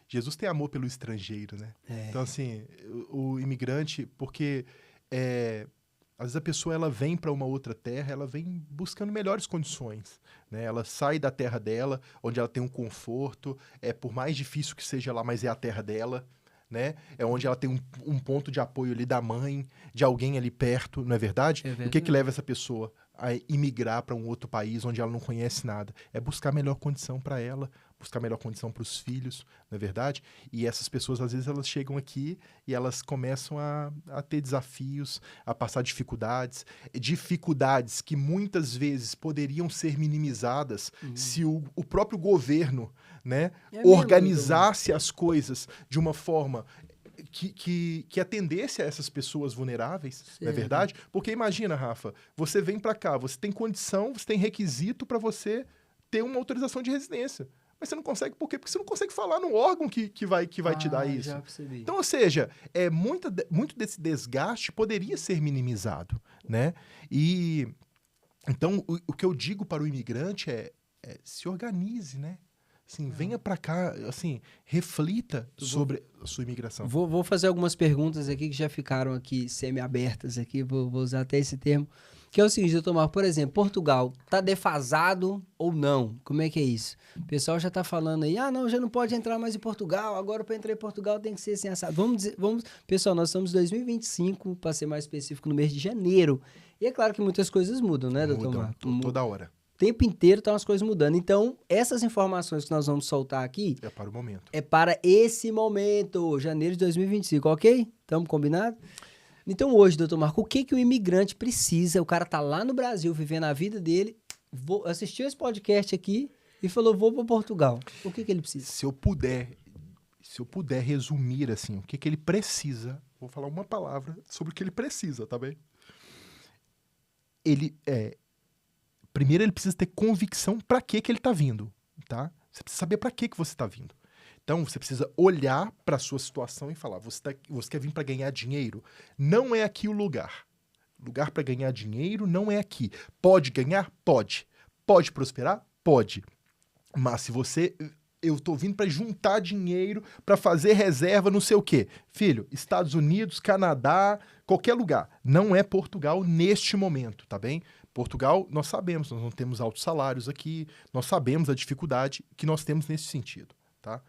B: Jesus tem amor pelo estrangeiro, né? Então, assim, o imigrante, porque às vezes a pessoa ela vem para uma outra terra, ela vem buscando melhores condições, né? Ela sai da terra dela, onde ela tem um conforto, por mais difícil que seja lá, mas é a terra dela, né? É onde ela tem um ponto de apoio ali da mãe, de alguém ali perto, não é verdade?
A: É
B: O
A: verdade.
B: que leva essa pessoa a imigrar para um outro país onde ela não conhece nada? É buscar melhor condição para ela, buscar melhor condição para os filhos, não é verdade? E essas pessoas, às vezes, elas chegam aqui e elas começam a ter desafios, a passar dificuldades que muitas vezes poderiam ser minimizadas se o próprio governo, né,
A: É mesmo,
B: organizasse as coisas de uma forma que atendesse a essas pessoas vulneráveis, não é
A: Certo.
B: verdade? Porque imagina, Rafa, você vem para cá, você tem condição, você tem requisito para você ter uma autorização de residência. Mas você não consegue, por quê? Porque você não consegue falar no órgão que vai te dar isso.
A: Já percebi.
B: Então, ou seja, muito desse desgaste poderia ser minimizado, né? E então o que eu digo para o imigrante é se organize, né? Assim, venha para cá, assim, reflita sobre a sua imigração.
A: Vou fazer algumas perguntas aqui que já ficaram aqui semi-abertas aqui, vou usar até esse termo, que é o seguinte, doutor Marco, por exemplo, Portugal, tá defasado ou não? Como é que é isso? O pessoal já tá falando aí, não, já não pode entrar mais em Portugal, agora para entrar em Portugal tem que ser assim, assado. Pessoal, nós estamos em 2025, para ser mais específico, no mês de janeiro, e é claro que muitas coisas mudam, né, doutor
B: Mudam
A: Marco?
B: toda hora.
A: O tempo inteiro estão as coisas mudando. Então, essas informações que nós vamos soltar aqui
B: É para o momento.
A: é para esse momento, janeiro de 2025, ok? Estamos combinados? Então, hoje, doutor Marco, o que o imigrante precisa? O cara tá lá no Brasil, vivendo a vida dele, assistiu esse podcast aqui e falou, vou para Portugal. O que ele precisa?
B: Se eu puder resumir, assim, o que ele precisa, vou falar uma palavra sobre o que ele precisa, tá bem? Primeiro ele precisa ter convicção para que ele está vindo, tá? Você precisa saber para que você está vindo. Então, você precisa olhar para a sua situação e falar, você quer vir para ganhar dinheiro? Não é aqui o lugar. Lugar para ganhar dinheiro não é aqui. Pode ganhar? Pode. Pode prosperar? Pode. Mas se você... Eu tô vindo para juntar dinheiro, para fazer reserva, não sei o quê. Filho, Estados Unidos, Canadá, qualquer lugar. Não é Portugal neste momento, tá bem? Portugal, nós sabemos, nós não temos altos salários aqui, nós sabemos a dificuldade que nós temos nesse sentido, tá?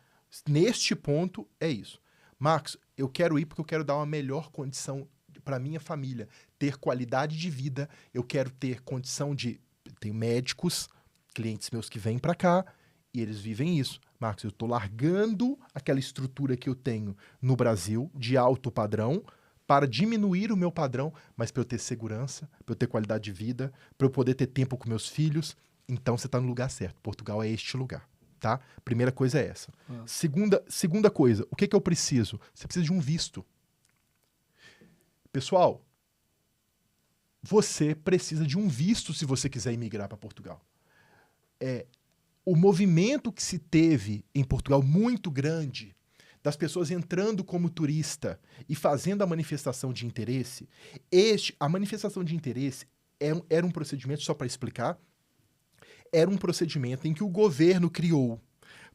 B: Neste ponto, é isso. Marcos, eu quero ir porque eu quero dar uma melhor condição para minha família, ter qualidade de vida, eu quero ter condição de... Tenho médicos, clientes meus que vêm para cá, e eles vivem isso. Marcos, eu estou largando aquela estrutura que eu tenho no Brasil, de alto padrão, para diminuir o meu padrão, mas para eu ter segurança, para eu ter qualidade de vida, para eu poder ter tempo com meus filhos. Então você está no lugar certo. Portugal é este lugar, tá? Primeira coisa é essa. Segunda coisa, o que eu preciso? Você precisa de um visto. Pessoal, você precisa de um visto se você quiser imigrar para Portugal. O movimento que se teve em Portugal, muito grande, das pessoas entrando como turista e fazendo a manifestação de interesse, a manifestação de interesse era um procedimento, só para explicar, era um procedimento em que o governo criou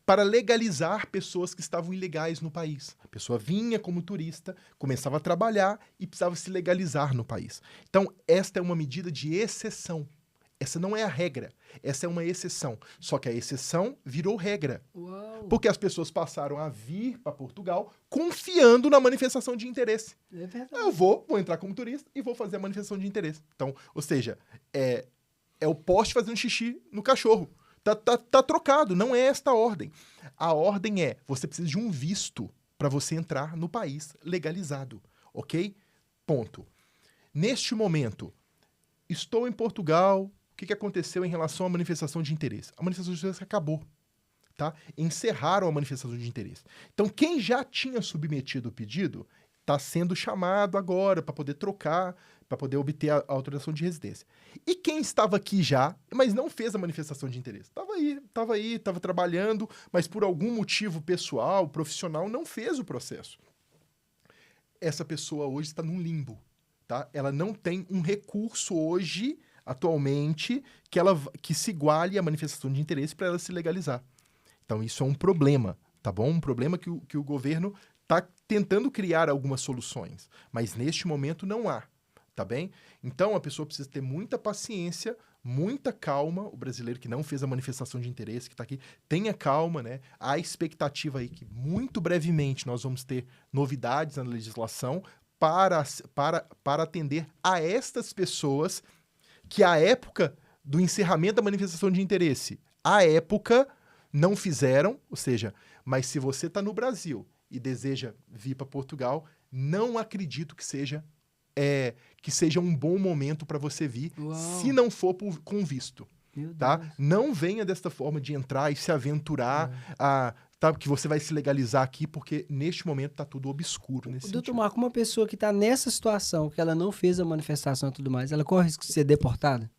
B: para legalizar pessoas que estavam ilegais no país. A pessoa vinha como turista, começava a trabalhar e precisava se legalizar no país. Então, esta é uma medida de exceção. Essa não é a regra, essa é uma exceção. Só que a exceção virou regra.
A: Uau.
B: Porque as pessoas passaram a vir para Portugal confiando na manifestação de interesse.
A: É verdade.
B: Eu vou entrar como turista e vou fazer a manifestação de interesse. Então, ou seja, é o poste fazendo xixi no cachorro. Tá trocado, não é esta a ordem. A ordem é, você precisa de um visto para você entrar no país legalizado, ok? Ponto. Neste momento, estou em Portugal... O que aconteceu em relação à manifestação de interesse? A manifestação de interesse acabou, tá? Encerraram a manifestação de interesse. Então, quem já tinha submetido o pedido está sendo chamado agora para poder trocar, para poder obter a autorização de residência. E quem estava aqui já, mas não fez a manifestação de interesse? Estava trabalhando, mas por algum motivo pessoal, profissional, não fez o processo. Essa pessoa hoje está num limbo, tá? Ela não tem um recurso hoje... atualmente, que se iguale à manifestação de interesse para ela se legalizar. Então, isso é um problema, tá bom? Um problema que o governo está tentando criar algumas soluções, mas neste momento não há, tá bem? Então, a pessoa precisa ter muita paciência, muita calma. O brasileiro que não fez a manifestação de interesse, que está aqui, tenha calma, né? Há expectativa aí que muito brevemente nós vamos ter novidades na legislação para atender a estas pessoas que à época do encerramento da manifestação de interesse, à época não fizeram, ou seja, mas se você está no Brasil e deseja vir para Portugal, não acredito que seja um bom momento para você vir, se não for com visto. Tá? Não venha desta forma de entrar e se aventurar que você vai se legalizar aqui, porque neste momento está tudo obscuro nesse
A: Doutor
B: sentido.
A: Marco, uma pessoa que está nessa situação, que ela não fez a manifestação e tudo mais, ela corre risco de ser deportada?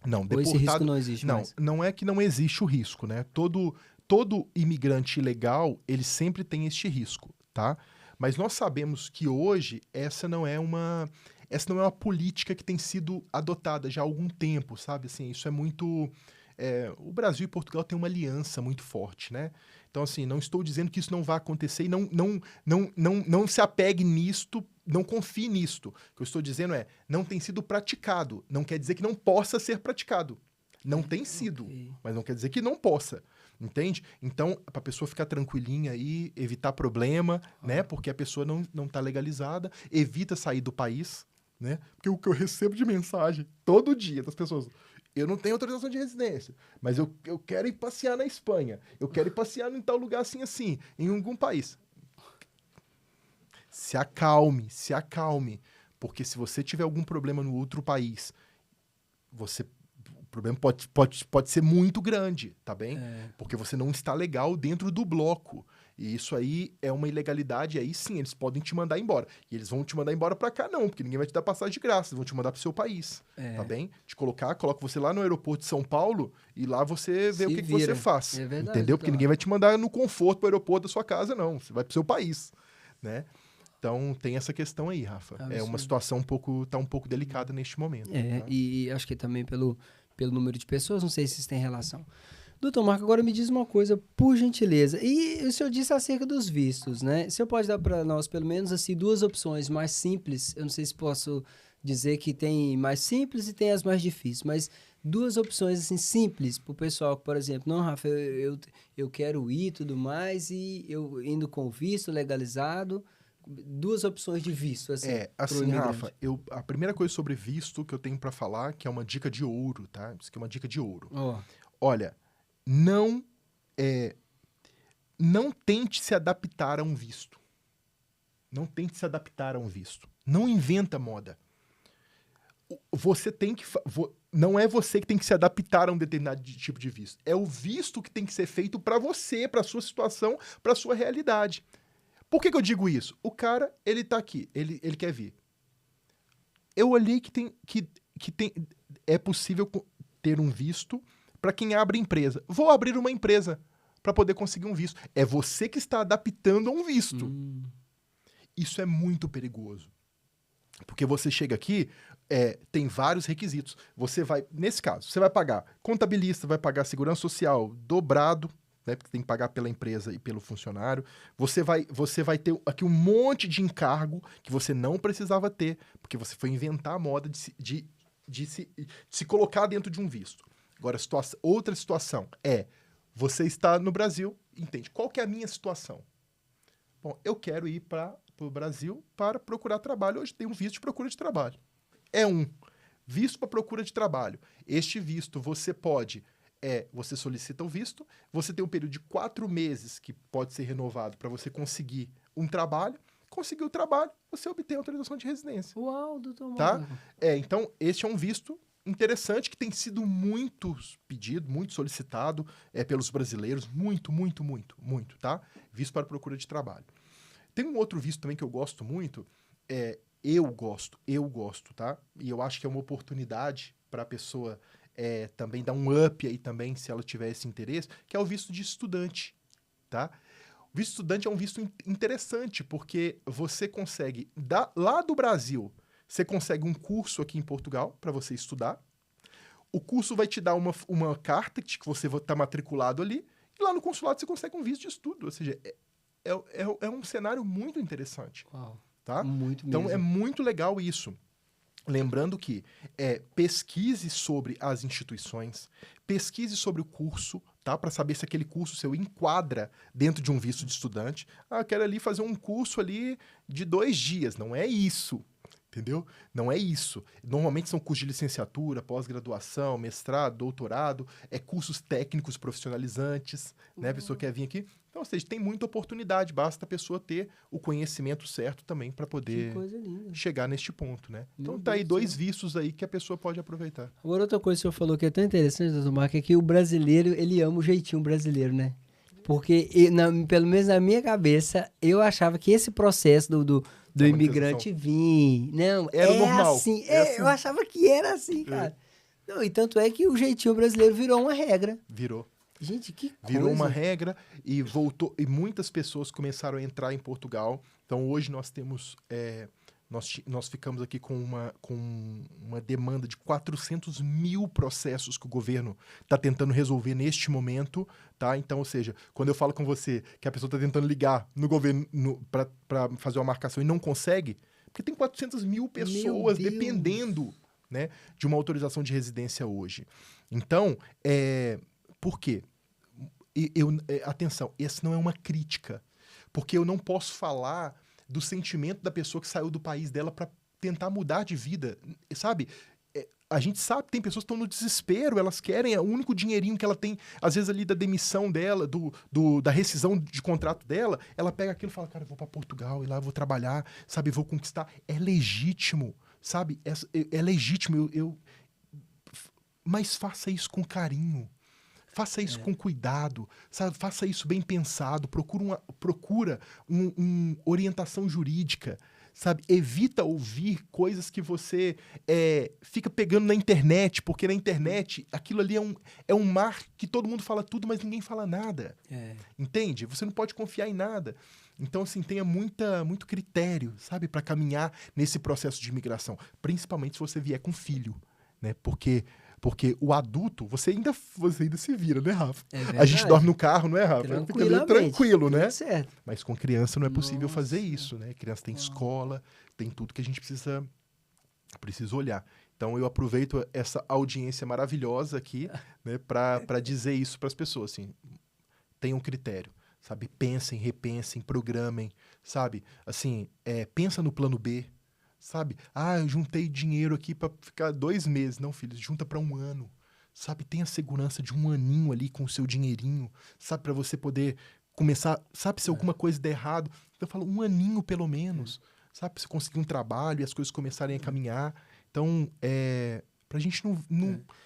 B: Não,
A: Ou
B: deportado,
A: esse risco não existe mais?
B: Não é que não existe o risco, né? Todo imigrante ilegal, ele sempre tem este risco, tá? Mas nós sabemos que hoje essa não é uma política que tem sido adotada já há algum tempo, sabe? Assim, isso é muito... o Brasil e Portugal têm uma aliança muito forte, né? Então, assim, não estou dizendo que isso não vai acontecer e não se apegue nisto, não confie nisto. O que eu estou dizendo não tem sido praticado. Não quer dizer que não possa ser praticado. Não tem sido, mas não quer dizer que não possa. Entende? Então, para a pessoa ficar tranquilinha aí, evitar problema, né? Porque a pessoa não está legalizada, evita sair do país, né? Porque o que eu recebo de mensagem todo dia das pessoas... Eu não tenho autorização de residência, mas eu quero ir passear na Espanha. Eu quero ir passear em tal lugar assim, em algum país. Se acalme. Porque se você tiver algum problema no outro país, o problema pode ser muito grande, tá bem? Porque você não está legal dentro do bloco. E isso aí é uma ilegalidade, e aí sim, eles podem te mandar embora. E eles vão te mandar embora pra cá não, porque ninguém vai te dar passagem de graça, eles vão te mandar pro seu país, tá bem? Coloca você lá no aeroporto de São Paulo e lá você vê o que você faz, entendeu? Porque ninguém vai te mandar no conforto pro aeroporto da sua casa, não. Você vai pro seu país, né? Então, tem essa questão aí, Rafa. É uma situação tá um pouco delicada neste momento.
A: E acho que também pelo número de pessoas, não sei se isso tem relação. Doutor Marco, agora me diz uma coisa, por gentileza. E o senhor disse acerca dos vistos, né? O senhor pode dar para nós, pelo menos, assim, duas opções mais simples. Eu não sei se posso dizer que tem mais simples e tem as mais difíceis, mas duas opções, assim, simples para o pessoal, por exemplo, não, Rafa, eu quero ir e tudo mais, e eu indo com visto legalizado, duas opções de visto, assim,
B: assim, Rafa, a primeira coisa sobre visto que eu tenho para falar, que é uma dica de ouro, tá? Isso aqui é uma dica de ouro. Olha, não tente se adaptar a um visto. Não tente se adaptar a um visto. Não inventa moda. Você tem que... Não é você que tem que se adaptar a um determinado tipo de visto. É o visto que tem que ser feito para você, para sua situação, para sua realidade. Por que eu digo isso? O cara, ele tá aqui, ele quer vir. Eu olhei que é possível ter um visto para quem abre empresa. Vou abrir uma empresa para poder conseguir um visto. É você que está adaptando a um visto. Isso é muito perigoso. Porque você chega aqui, tem vários requisitos. Você vai, nesse caso, você vai pagar contabilista, vai pagar segurança social dobrado, né, porque tem que pagar pela empresa e pelo funcionário. Você vai ter aqui um monte de encargo que você não precisava ter, porque você foi inventar a moda de se colocar dentro de um visto. Agora, outra situação você está no Brasil, entende? Qual que é a minha situação? Bom, eu quero ir para o Brasil para procurar trabalho. Hoje tem um visto de procura de trabalho. Visto para procura de trabalho. Este visto você pode... você solicita o visto, você tem um período de 4 meses que pode ser renovado para você conseguir um trabalho. Conseguiu o trabalho, você obtém autorização de residência.
A: Uau, doutor
B: tá? Então, este é um visto interessante que tem sido muito pedido, muito solicitado pelos brasileiros. Muito, tá? Visto para procura de trabalho. Tem um outro visto também que eu gosto muito. Eu gosto, tá? E eu acho que é uma oportunidade para a pessoa também dar um up aí também, se ela tiver esse interesse, que é o visto de estudante, tá? O visto de estudante é um visto interessante, porque você consegue, lá do Brasil, você consegue um curso aqui em Portugal para você estudar. O curso vai te dar uma carta que você está matriculado ali, e lá no consulado você consegue um visto de estudo. Ou seja, é um cenário muito interessante.
A: Uau,
B: tá?
A: Muito
B: então,
A: mesmo.
B: É muito legal isso. Lembrando que pesquise sobre as instituições, pesquise sobre o curso, tá? Para saber se aquele curso seu enquadra dentro de um visto de estudante. Eu quero ali fazer um curso ali de 2 dias. Não é isso. Entendeu? Não é isso. Normalmente são cursos de licenciatura, pós-graduação, mestrado, doutorado, cursos técnicos profissionalizantes, né? A pessoa quer vir aqui. Então, ou seja, tem muita oportunidade, basta a pessoa ter o conhecimento certo também para poder chegar neste ponto, né? Então tá aí 2 vistos aí que a pessoa pode aproveitar.
A: Agora, outra coisa que o senhor falou que é tão interessante, doutor Marco, é que o brasileiro, ele ama o jeitinho brasileiro, né? Porque, pelo menos na minha cabeça, eu achava que esse processo do imigrante vir... Não,
B: era normal.
A: Assim, eu achava que era assim, cara. Não, e tanto é que o jeitinho brasileiro virou uma regra.
B: Virou.
A: Gente, que coisa.
B: Virou uma regra e voltou. E muitas pessoas começaram a entrar em Portugal. Então, hoje nós temos... Nós ficamos aqui com uma demanda de 400 mil processos que o governo está tentando resolver neste momento, tá? Então, ou seja, quando eu falo com você que a pessoa está tentando ligar no governo para fazer uma marcação e não consegue, porque tem 400 mil pessoas dependendo, né, de uma autorização de residência hoje. Então, por quê? Atenção, essa não é uma crítica, porque eu não posso falar do sentimento da pessoa que saiu do país dela para tentar mudar de vida, sabe? A gente sabe que tem pessoas que estão no desespero, elas querem, o único dinheirinho que ela tem, às vezes ali da demissão dela, da rescisão de contrato dela, ela pega aquilo e fala, cara, eu vou para Portugal e lá eu vou trabalhar, sabe, vou conquistar. É legítimo, sabe? É legítimo, mas faça isso com carinho. Faça isso com cuidado, sabe? Faça isso bem pensado, procura uma orientação jurídica, sabe? Evita ouvir coisas que você fica pegando na internet, porque na internet aquilo ali é um mar que todo mundo fala tudo, mas ninguém fala nada. Entende? Você não pode confiar em nada. Então, assim, tenha muito critério, sabe? Para caminhar nesse processo de imigração, principalmente se você vier com filho, né? Porque Porque o adulto, você ainda se vira, né, Rafa?
A: É
B: A gente
A: verdade.
B: dorme no carro, não é, Rafa? Fica ali
A: Tranquilamente.
B: tranquilo, né?
A: Tudo certo.
B: Mas com criança não é possível
A: Nossa.
B: fazer isso, né? Criança tem escola, tem tudo que a gente precisa olhar. Então eu aproveito essa audiência maravilhosa aqui, né, para dizer isso para as pessoas, assim, tenham critério, sabe? Pensem, repensem, programem, sabe? Assim, pensa no plano B, sabe? Ah, eu juntei dinheiro aqui para ficar 2 meses. Não, filho, junta para 1 ano, sabe? Tenha segurança de 1 aninho ali com o seu dinheirinho, sabe? Para você poder começar, sabe? Se alguma coisa der errado, eu falo 1 aninho pelo menos, sabe? Pra você conseguir um trabalho e as coisas começarem a caminhar. Então, pra gente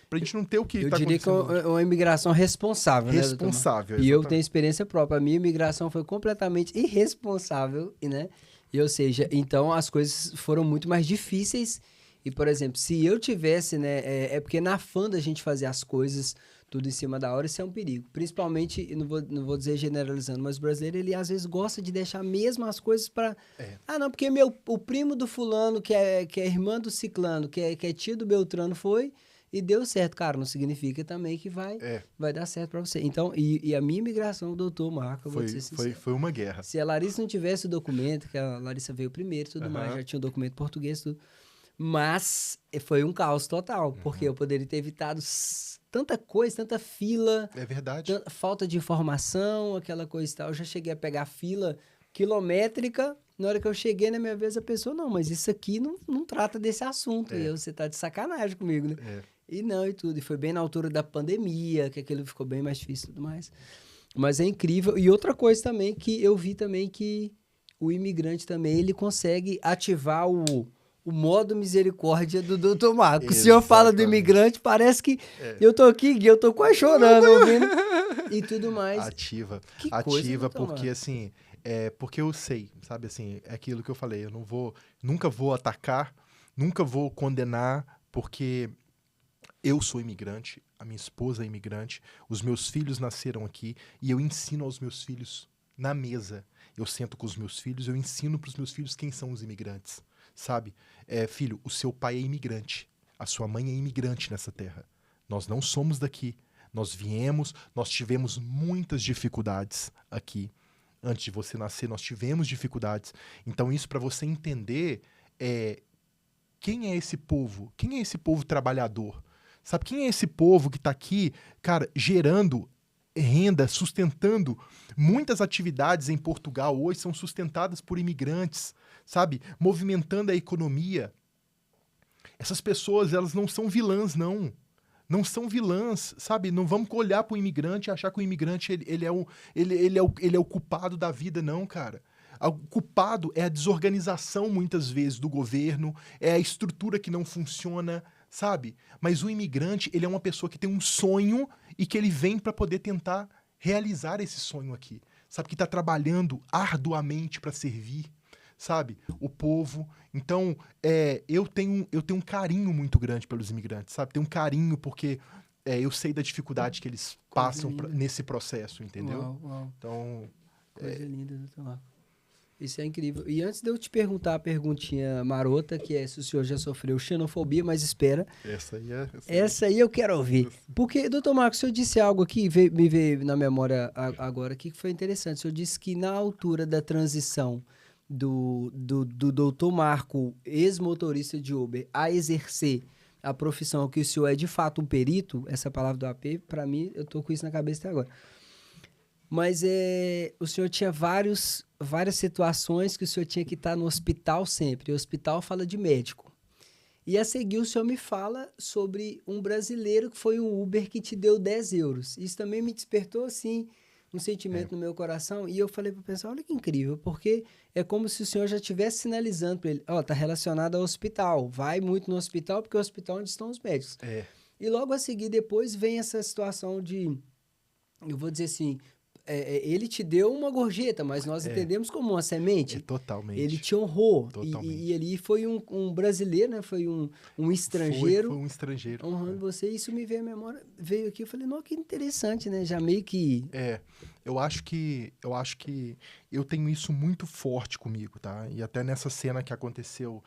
B: pra gente não ter o que
A: Eu
B: tá
A: diria que é
B: acontecendo hoje.
A: uma imigração responsável, né, doutor Marco?
B: Responsável,
A: E eu
B: exatamente.
A: tenho experiência própria. A minha imigração foi completamente irresponsável, né? E, ou seja, então as coisas foram muito mais difíceis. E, por exemplo, se eu tivesse, né? É porque na fã da gente fazer as coisas tudo em cima da hora, isso é um perigo. Principalmente, não vou dizer generalizando, mas o brasileiro, ele às vezes gosta de deixar mesmo as coisas para... Ah, não, porque o primo do fulano, que é irmã do ciclano, que é tio do Beltrano foi... E deu certo, cara, não significa também que vai dar certo pra você. Então, e a minha imigração, doutor Marco, eu vou dizer sincero.
B: Foi uma guerra.
A: Se a Larissa não tivesse o documento, que a Larissa veio primeiro e tudo mais, já tinha o documento português, tudo. Mas foi um caos total, porque eu poderia ter evitado tanta coisa, tanta fila.
B: É verdade.
A: Falta de informação, aquela coisa e tal. Eu já cheguei a pegar fila quilométrica. Na hora que eu cheguei na minha vez, a pessoa, não, mas isso aqui não trata desse assunto. E você tá de sacanagem comigo, né? E não, e tudo. E foi bem na altura da pandemia, que aquilo ficou bem mais difícil e tudo mais. Mas é incrível. E outra coisa também que eu vi também que o imigrante também, ele consegue ativar o modo misericórdia do Dr. Marco. O senhor fala do imigrante, parece que eu tô aqui, eu tô quase chorando ouvindo e tudo mais.
B: Ativa.
A: Que
B: Ativa,
A: coisa,
B: porque
A: Marco.
B: assim, porque eu sei, sabe assim, é aquilo que eu falei, eu nunca vou atacar, nunca vou condenar, porque eu sou imigrante, a minha esposa é imigrante, os meus filhos nasceram aqui e eu ensino aos meus filhos na mesa. Eu sento com os meus filhos, eu ensino para os meus filhos quem são os imigrantes, sabe? Filho, o seu pai é imigrante, a sua mãe é imigrante nessa terra. Nós não somos daqui. Nós viemos, nós tivemos muitas dificuldades aqui. Antes de você nascer, nós tivemos dificuldades. Então, isso para você entender quem é esse povo? Quem é esse povo trabalhador? Sabe, quem é esse povo que está aqui, cara, gerando renda, sustentando muitas atividades em Portugal hoje são sustentadas por imigrantes, sabe? Movimentando a economia. Essas pessoas, elas não são vilãs, não. Não são vilãs, sabe? Não vamos olhar para o imigrante e achar que o imigrante ele é o culpado da vida, não, cara. O culpado é a desorganização, muitas vezes, do governo, é a estrutura que não funciona, sabe? Mas o imigrante, ele é uma pessoa que tem um sonho e que ele vem para poder tentar realizar esse sonho aqui, sabe? Que está trabalhando arduamente para servir, sabe? O povo. Então, eu tenho um carinho muito grande pelos imigrantes, sabe? Tenho um carinho porque eu sei da dificuldade que eles passam nesse processo, entendeu?
A: Uau, uau.
B: Então,
A: coisa linda, doutor Marco. Isso é incrível. E antes de eu te perguntar a perguntinha marota, que é se o senhor já sofreu xenofobia, mas espera. Essa aí eu quero ouvir. Porque, doutor Marcos, o senhor disse algo aqui, me veio na memória agora aqui, que foi interessante. O senhor disse que na altura da transição do doutor Marco, ex-motorista de Uber, a exercer a profissão que o senhor é de fato um perito, essa palavra do AP, para mim, eu tô com isso na cabeça até agora. Mas o senhor tinha várias situações que o senhor tinha que estar no hospital sempre. E o hospital fala de médico. E a seguir o senhor me fala sobre um brasileiro que foi um Uber que te deu 10 euros. Isso também me despertou, assim, um sentimento no meu coração. E eu falei para o pessoal, olha que incrível, porque é como se o senhor já estivesse sinalizando para ele, tá relacionado ao hospital. Vai muito no hospital, porque é o hospital onde estão os médicos. E logo a seguir, depois, vem essa situação de, eu vou dizer assim... ele te deu uma gorjeta, mas nós entendemos como uma semente.
B: Totalmente.
A: Ele te honrou.
B: Totalmente.
A: E ele foi um brasileiro, né? Foi um estrangeiro.
B: Foi um estrangeiro.
A: Honrando você. Isso me veio à memória. Veio aqui, eu falei, não, que interessante, né? Já meio que...
B: eu acho que eu tenho isso muito forte comigo, tá? E até nessa cena que aconteceu,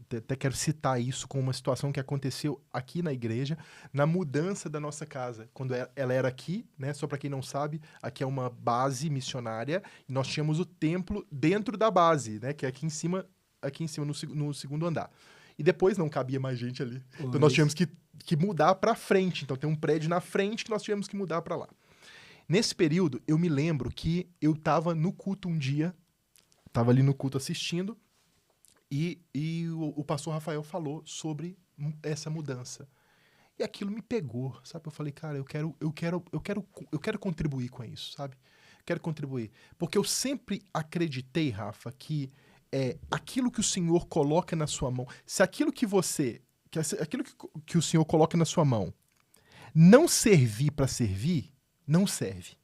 B: até quero citar isso com uma situação que aconteceu aqui na igreja, na mudança da nossa casa. Quando ela era aqui, né? Só para quem não sabe, aqui é uma base missionária e nós tínhamos o templo dentro da base, né? Que é aqui em cima no segundo andar. E depois não cabia mais gente ali. Então nós tivemos que mudar para frente. Então tem um prédio na frente que nós tivemos que mudar para lá. Nesse período, eu me lembro que eu estava no culto um dia, estava ali no culto assistindo, e o pastor Rafael falou sobre essa mudança. E aquilo me pegou, sabe? Eu falei, cara, eu quero contribuir com isso, sabe? Quero contribuir. Porque eu sempre acreditei, Rafa, que aquilo que o Senhor coloca na sua mão, se aquilo que o Senhor coloca na sua mão não servir para servir, não serve,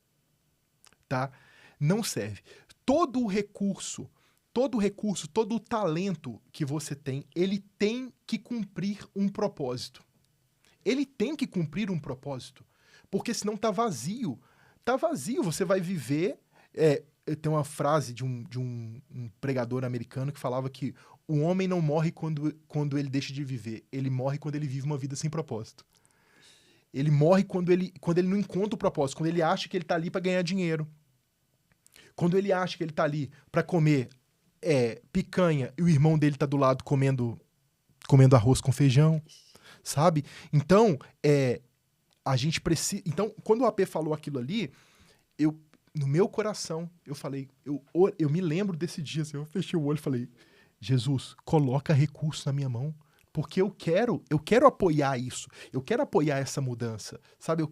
B: tá? Não serve. Todo o recurso, todo o talento que você tem, ele tem que cumprir um propósito. Ele tem que cumprir um propósito, porque senão tá vazio. Tá vazio, você vai viver... tem uma frase de um pregador americano que falava que o homem não morre quando ele deixa de viver, ele morre quando ele vive uma vida sem propósito. Ele morre quando ele não encontra o propósito, quando ele acha que ele tá ali para ganhar dinheiro. Quando ele acha que ele tá ali para comer picanha e o irmão dele tá do lado comendo arroz com feijão, sabe? Então, a gente precisa... Então, quando o AP falou aquilo ali, no meu coração, eu falei... Eu me lembro desse dia, assim, eu fechei o olho e falei, Jesus, coloca recurso na minha mão, porque eu quero apoiar isso, eu quero apoiar essa mudança, sabe?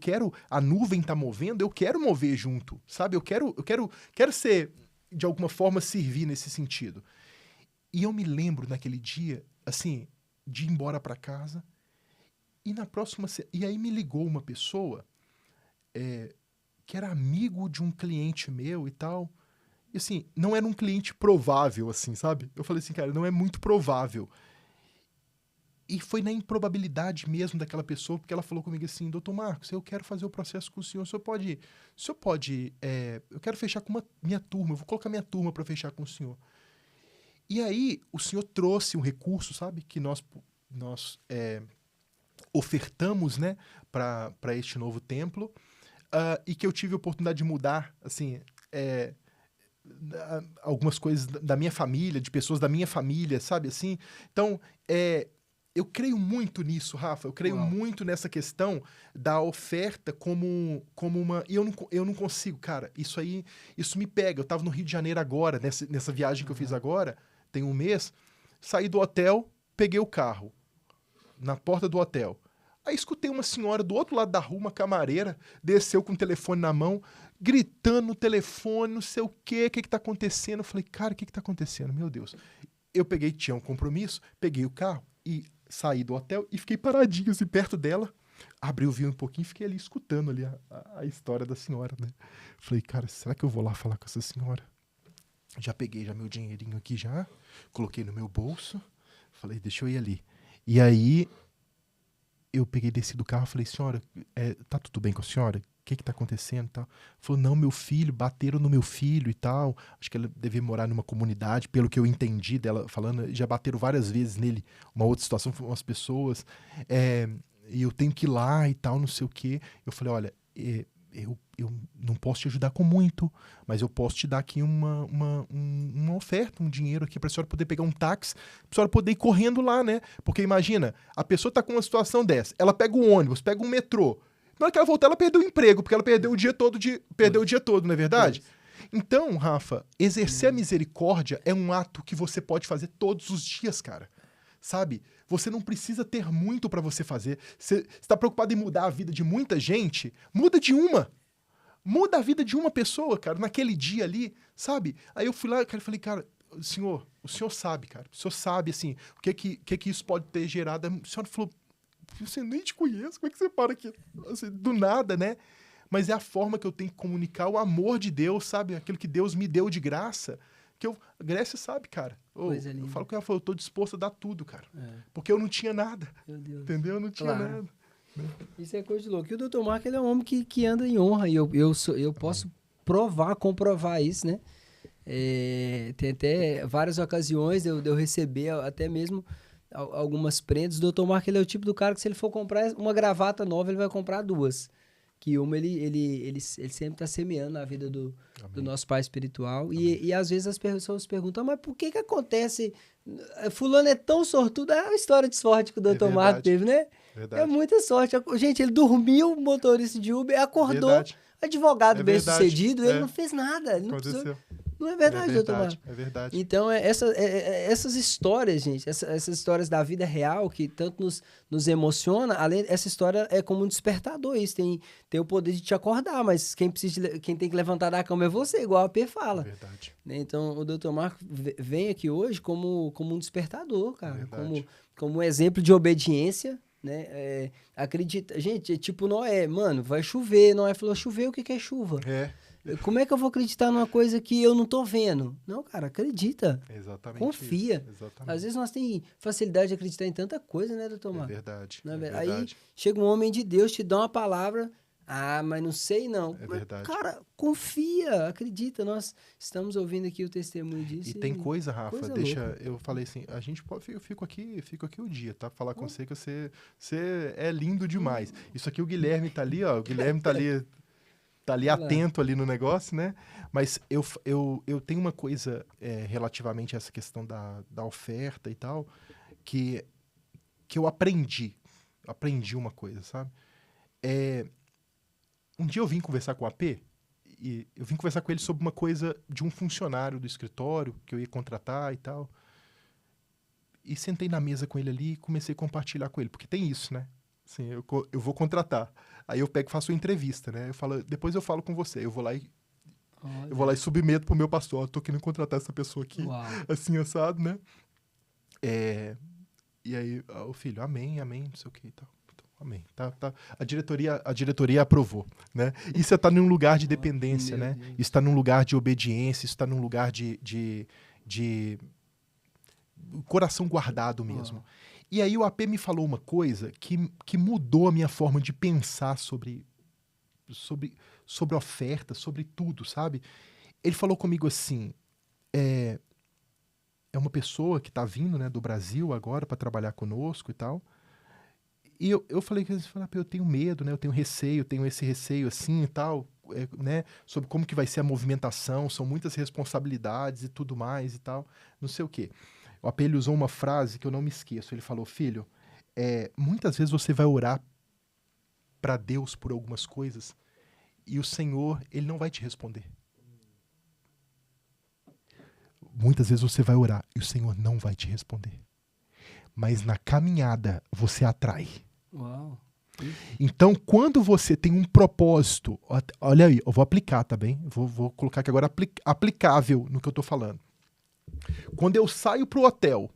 B: A nuvem tá movendo, eu quero mover junto, sabe? Eu quero ser, de alguma forma, servir nesse sentido. E eu me lembro naquele dia, assim, de ir embora para casa, e aí me ligou uma pessoa que era amigo de um cliente meu e tal, e assim, não era um cliente provável, assim, sabe? Eu falei assim, cara, não é muito provável. E foi na improbabilidade mesmo daquela pessoa, porque ela falou comigo assim, doutor Marcos, eu quero fazer o processo com o senhor pode, eu quero fechar com minha turma, eu vou colocar minha turma para fechar com o senhor. E aí, o senhor trouxe um recurso, sabe, que nós ofertamos, né, para este novo templo, e que eu tive a oportunidade de mudar, assim, algumas coisas da minha família, de pessoas da minha família, sabe, assim. Então, eu creio muito nisso, Rafa. Eu creio muito nessa questão da oferta como uma... E eu não consigo, cara. Isso me pega. Eu tava no Rio de Janeiro agora, nessa viagem que eu fiz agora, tem um mês. Saí do hotel, peguei o carro na porta do hotel. Aí escutei uma senhora do outro lado da rua, uma camareira, desceu com o telefone na mão, gritando no telefone, não sei o que tá acontecendo. Eu falei, cara, o que tá acontecendo? Meu Deus. Eu tinha um compromisso, peguei o carro e saí do hotel e fiquei paradinho assim, perto dela, abri o vinho um pouquinho e fiquei ali escutando ali a história da senhora, né? Falei, cara, será que eu vou lá falar com essa senhora? Já peguei meu dinheirinho aqui já, coloquei no meu bolso, falei, deixa eu ir ali. E aí, eu peguei, desci do carro e falei, senhora, tá tudo bem com a senhora? O que tá acontecendo e tal? Falou, não, meu filho, bateram no meu filho e tal. Acho que ela devia morar numa comunidade, pelo que eu entendi dela falando, já bateram várias vezes nele. Uma outra situação, foram umas pessoas, e eu tenho que ir lá e tal, não sei o quê. Eu falei, olha, eu não posso te ajudar com muito, mas eu posso te dar aqui uma oferta, um dinheiro aqui pra senhora poder pegar um táxi, pra senhora poder ir correndo lá, né? Porque imagina, a pessoa tá com uma situação dessa, ela pega um ônibus, pega um metrô, na hora que ela voltar, ela perdeu o emprego, porque ela perdeu o dia todo, não é verdade? Então, Rafa, exercer a misericórdia é um ato que você pode fazer todos os dias, cara. Sabe? Você não precisa ter muito pra você fazer. Você está preocupado em mudar a vida de muita gente? Muda de uma. Muda a vida de uma pessoa, cara, naquele dia ali, sabe? Aí eu fui lá, cara, e falei, cara, o senhor sabe, cara. O senhor sabe, assim, o que isso pode ter gerado. A senhora falou, você nem te conhece, como é que você para aqui? Assim, do nada, né? Mas é a forma que eu tenho que comunicar o amor de Deus, sabe? Aquilo que Deus me deu de graça. A Grécia sabe, cara. Eu falo com ela, eu tô disposto a dar tudo, cara. Porque eu não tinha nada. Meu Deus. Entendeu? Eu não tinha nada.
A: Isso é coisa de louco. E o Dr. Marco, ele é um homem que anda em honra. E eu posso comprovar isso, né? Tem até várias ocasiões de eu receber até mesmo algumas prendas. O Dr. Marco, ele é o tipo do cara que se ele for comprar uma gravata nova, ele vai comprar duas. Que uma ele sempre está semeando na vida do nosso pai espiritual. E às vezes as pessoas perguntam, mas por que acontece? Fulano é tão sortudo. É a história de sorte que o Dr. Marco teve, né?
B: Verdade.
A: É muita sorte. Gente, ele dormiu, motorista de Uber, acordou,
B: Verdade.
A: advogado bem-sucedido, ele não fez nada. Ele não
B: Aconteceu.
A: precisou... Não é verdade, doutor Marco?
B: É verdade.
A: Então, essas histórias, gente, essas histórias da vida real que tanto nos emociona, essa história é como um despertador. Isso tem o poder de te acordar, mas quem tem que levantar da cama é você, igual a P fala.
B: É verdade.
A: Então, o doutor Marco vem aqui hoje como um despertador, cara.
B: É
A: Como um exemplo de obediência, né? Acredita. Gente, é tipo Noé, mano, vai chover. Noé falou, chover, o que é chuva? Como é que eu vou acreditar numa coisa que eu não tô vendo? Não, cara, acredita.
B: Exatamente.
A: Confia.
B: Isso. Exatamente.
A: Às vezes nós temos facilidade de acreditar em tanta coisa, né, doutor Marco?
B: É verdade.
A: Aí chega um homem de Deus, te dá uma palavra. Ah, mas não sei não.
B: É verdade.
A: Cara, confia, acredita. Nós estamos ouvindo aqui o testemunho disso.
B: E tem coisa, Rafa,
A: louca.
B: eu falei assim, a gente pode, eu fico aqui o dia, tá? Falar com você que você é lindo demais. Isso aqui o Guilherme tá ali, ó, o Guilherme tá ali atento ali no negócio, né? Mas eu tenho uma coisa relativamente a essa questão da oferta e tal, que eu aprendi uma coisa, sabe? Um dia eu vim conversar com o AP, e eu vim conversar com ele sobre uma coisa de um funcionário do escritório que eu ia contratar e tal. E sentei na mesa com ele ali e comecei a compartilhar com ele, porque tem isso, né? Assim, eu vou contratar. Aí eu pego e faço uma entrevista, né? Depois eu falo com você. Eu vou lá e submeto pro meu pastor. Tô querendo contratar essa pessoa aqui.
A: Uau.
B: Assim, assado, né? E aí, o filho, amém, não sei o que e tal. Amém. Tá. A diretoria aprovou, né? E você está num lugar de dependência, né?
A: Deus.
B: Isso está num lugar de obediência, isso está num lugar de coração guardado mesmo. E aí o AP me falou uma coisa que mudou a minha forma de pensar sobre oferta, sobre tudo, sabe? Ele falou comigo assim, é uma pessoa que está vindo, né, do Brasil agora para trabalhar conosco e tal. E eu falei que eu tenho medo, né? Eu tenho receio, tenho esse receio assim e tal, né? Sobre como que vai ser a movimentação, são muitas responsabilidades e tudo mais e tal, não sei o quê. O AP, ele usou uma frase que eu não me esqueço. Ele falou, filho, muitas vezes você vai orar para Deus por algumas coisas e o Senhor, ele não vai te responder. Muitas vezes você vai orar e o Senhor não vai te responder. Mas na caminhada você atrai.
A: Uau.
B: Então, quando você tem um propósito, olha aí, eu vou aplicar, tá bem? Vou colocar aqui agora aplicável no que eu tô falando. Quando eu saio pro hotel,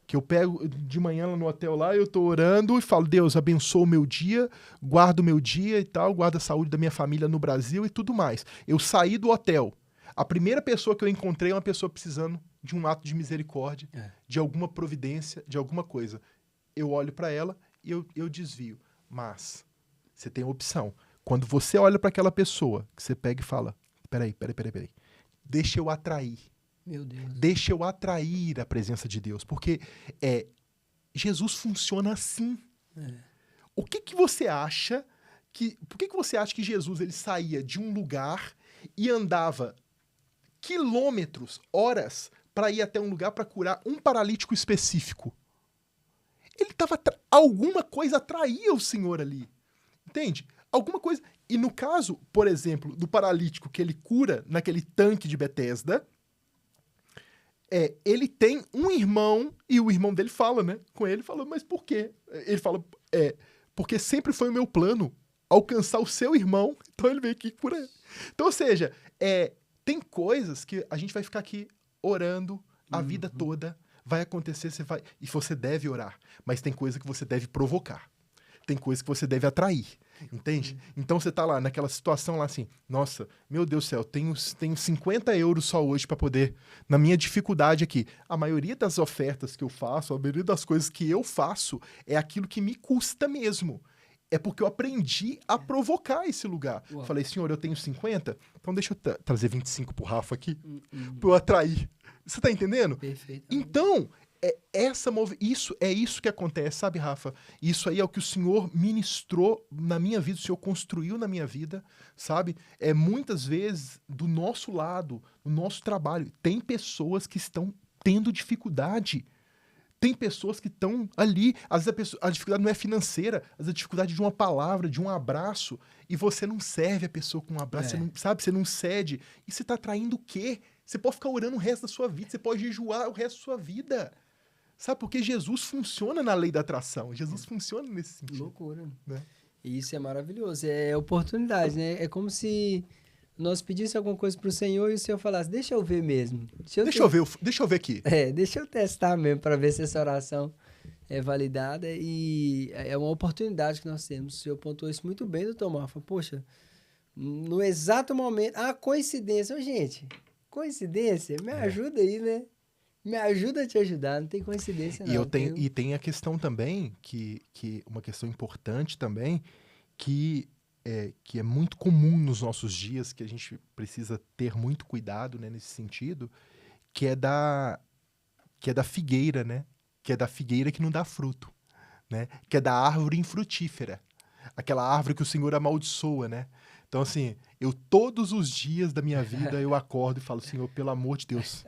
B: que eu pego de manhã lá no hotel lá, eu tô orando e falo, Deus, abençoa o meu dia, guarda o meu dia e tal, guarda a saúde da minha família no Brasil e tudo mais. Eu saí do hotel. A primeira pessoa que eu encontrei é uma pessoa precisando de um ato de misericórdia, de alguma providência, de alguma coisa. Eu olho para ela e eu desvio. Mas você tem a opção. Quando você olha para aquela pessoa, que você pega e fala, peraí. Deixa eu atrair.
A: Meu Deus.
B: Deixa eu atrair a presença de Deus. Porque Jesus funciona assim. O que você acha por que você acha que Jesus ele saía de um lugar e andava quilômetros, horas, para ir até um lugar para curar um paralítico específico? Ele estava... Alguma coisa atraía o Senhor ali. Entende? Alguma coisa... E no caso, por exemplo, do paralítico que ele cura naquele tanque de Betesda, ele tem um irmão, e o irmão dele fala, né? Com ele, fala, mas por quê? Ele fala, porque sempre foi o meu plano alcançar o seu irmão, então ele veio aqui por ele. Então, ou seja, tem coisas que a gente vai ficar aqui orando a vida toda, vai acontecer, e você deve orar, mas tem coisa que você deve provocar, tem coisa que você deve atrair, entende? Então você tá lá naquela situação lá assim, nossa, meu Deus do céu, tenho 50 euros só hoje para poder, na minha dificuldade aqui, a maioria das ofertas que eu faço, a maioria das coisas que eu faço é aquilo que me custa mesmo. É porque eu aprendi a provocar esse lugar.
A: Uau.
B: Falei, senhor, eu tenho 50, então deixa eu trazer 25 pro Rafa aqui, pra eu atrair. Você tá entendendo?
A: Perfeito.
B: Então, isso é isso que acontece, sabe, Rafa? Isso aí é o que o Senhor ministrou na minha vida, o Senhor construiu na minha vida, sabe? Muitas vezes, do nosso lado, no nosso trabalho, tem pessoas que estão tendo dificuldade. Tem pessoas que estão ali, às vezes a dificuldade não é financeira, às vezes a dificuldade de uma palavra, de um abraço, e você não serve a pessoa com um abraço, você não, sabe? Você não cede. E você está traindo o quê? Você pode ficar orando o resto da sua vida, você pode jejuar o resto da sua vida. Sabe? Porque Jesus funciona na lei da atração. Jesus funciona nesse sentido.
A: Loucura.
B: Né?
A: E isso é maravilhoso. É oportunidade, né? É como se nós pedíssemos alguma coisa pro Senhor e o Senhor falasse, deixa eu ver mesmo.
B: Deixa eu ver aqui.
A: Deixa eu testar mesmo para ver se essa oração é validada. E é uma oportunidade que nós temos. O Senhor pontuou isso muito bem, doutor Marfa. Poxa, no exato momento... coincidência. Ô, gente, coincidência? Me ajuda aí, né? Me ajuda a te ajudar, não tem coincidência não.
B: E tem a questão também, que uma questão importante também, que é muito comum nos nossos dias, que a gente precisa ter muito cuidado, né, nesse sentido, que é da figueira, né? Que é da figueira que não dá fruto, né? Que é da árvore infrutífera. Aquela árvore que o Senhor amaldiçoa, né? Então, assim, eu todos os dias da minha vida eu acordo e falo, Senhor, pelo amor de Deus,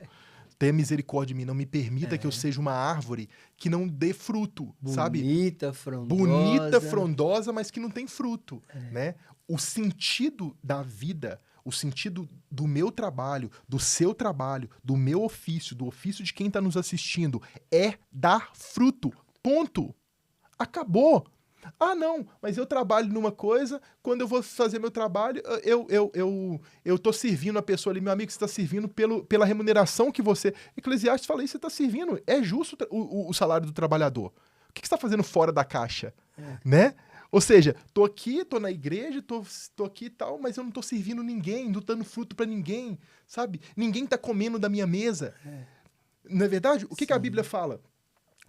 B: tenha misericórdia de mim, não me permita que eu seja uma árvore que não dê fruto, sabe? Bonita, frondosa, mas que não tem fruto, né? O sentido da vida, o sentido do meu trabalho, do seu trabalho, do meu ofício, do ofício de quem está nos assistindo, é dar fruto. Ponto. Acabou. Ah, não, mas eu trabalho numa coisa, quando eu vou fazer meu trabalho, eu tô servindo a pessoa ali, meu amigo, você está servindo pela remuneração que você... Eclesiastes fala isso, você está servindo, é justo o salário do trabalhador. O que você está fazendo fora da caixa? Né? Ou seja, tô aqui, tô na igreja, tô aqui e tal, mas eu não tô servindo ninguém, não tô dando fruto para ninguém, sabe? Ninguém tá comendo da minha mesa. Não é verdade? O que a Bíblia fala?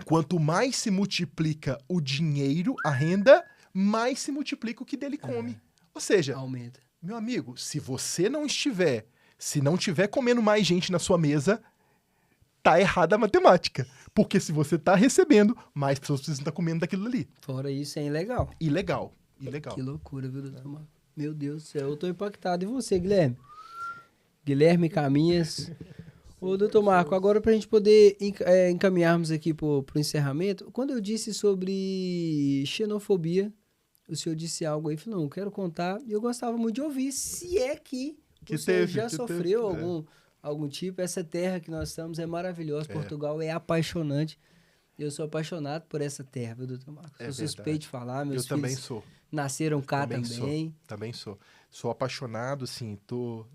B: Quanto mais se multiplica o dinheiro, a renda, mais se multiplica o que dele come. Ou seja,
A: aumenta.
B: Meu amigo, se não tiver comendo mais gente na sua mesa, tá errada a matemática. Porque se você tá recebendo, mais pessoas precisam estar comendo daquilo ali.
A: Fora isso, é ilegal.
B: Ilegal.
A: Que loucura, viu, doutor Marco? Meu Deus do céu, eu tô impactado. E você, Guilherme? Guilherme Caminhas... Ô, doutor Marco, agora para a gente poder encaminharmos aqui para o encerramento, quando eu disse sobre xenofobia, o senhor disse algo aí, falou, não, quero contar, e eu gostava muito de ouvir, se é que o senhor já sofreu algum tipo, essa terra que nós estamos é maravilhosa, Portugal é apaixonante, eu sou apaixonado por essa terra, viu, doutor Marco? Sou suspeito de falar, meus filhos
B: também sou.
A: Nasceram cá também.
B: Também sou. Sou apaixonado, assim,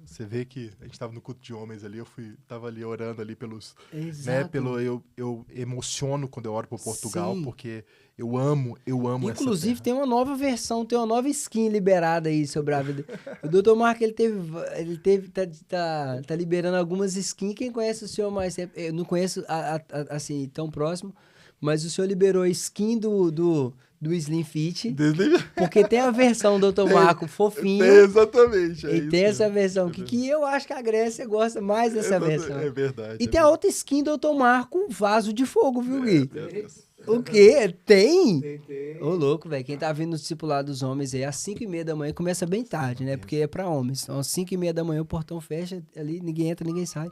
B: você vê que a gente tava no culto de homens ali, tava ali orando ali pelos...
A: Exato.
B: Né, eu emociono quando eu oro por Portugal, porque eu amo essa terra.
A: Inclusive, tem uma nova versão, tem uma nova skin liberada aí sobre a vida. O doutor Marco, tá liberando algumas skins. Quem conhece o senhor mais tempo, eu não conheço assim, tão próximo, mas o senhor liberou a skin do Slim Fit, porque tem a versão do Dr. Marco fofinho.
B: Exatamente.
A: E tem essa versão que eu acho que a Grécia gosta mais dessa versão.
B: É verdade.
A: E tem a outra skin do Dr. Marco, vaso de fogo, viu, Gui? O quê? Tem? Ô, louco, velho. Quem tá vindo no discipulado dos homens aí, às 5h30 da manhã, começa bem tarde, né? Porque é pra homens. Então, às 5h30 da manhã, o portão fecha ali, ninguém entra, ninguém sai.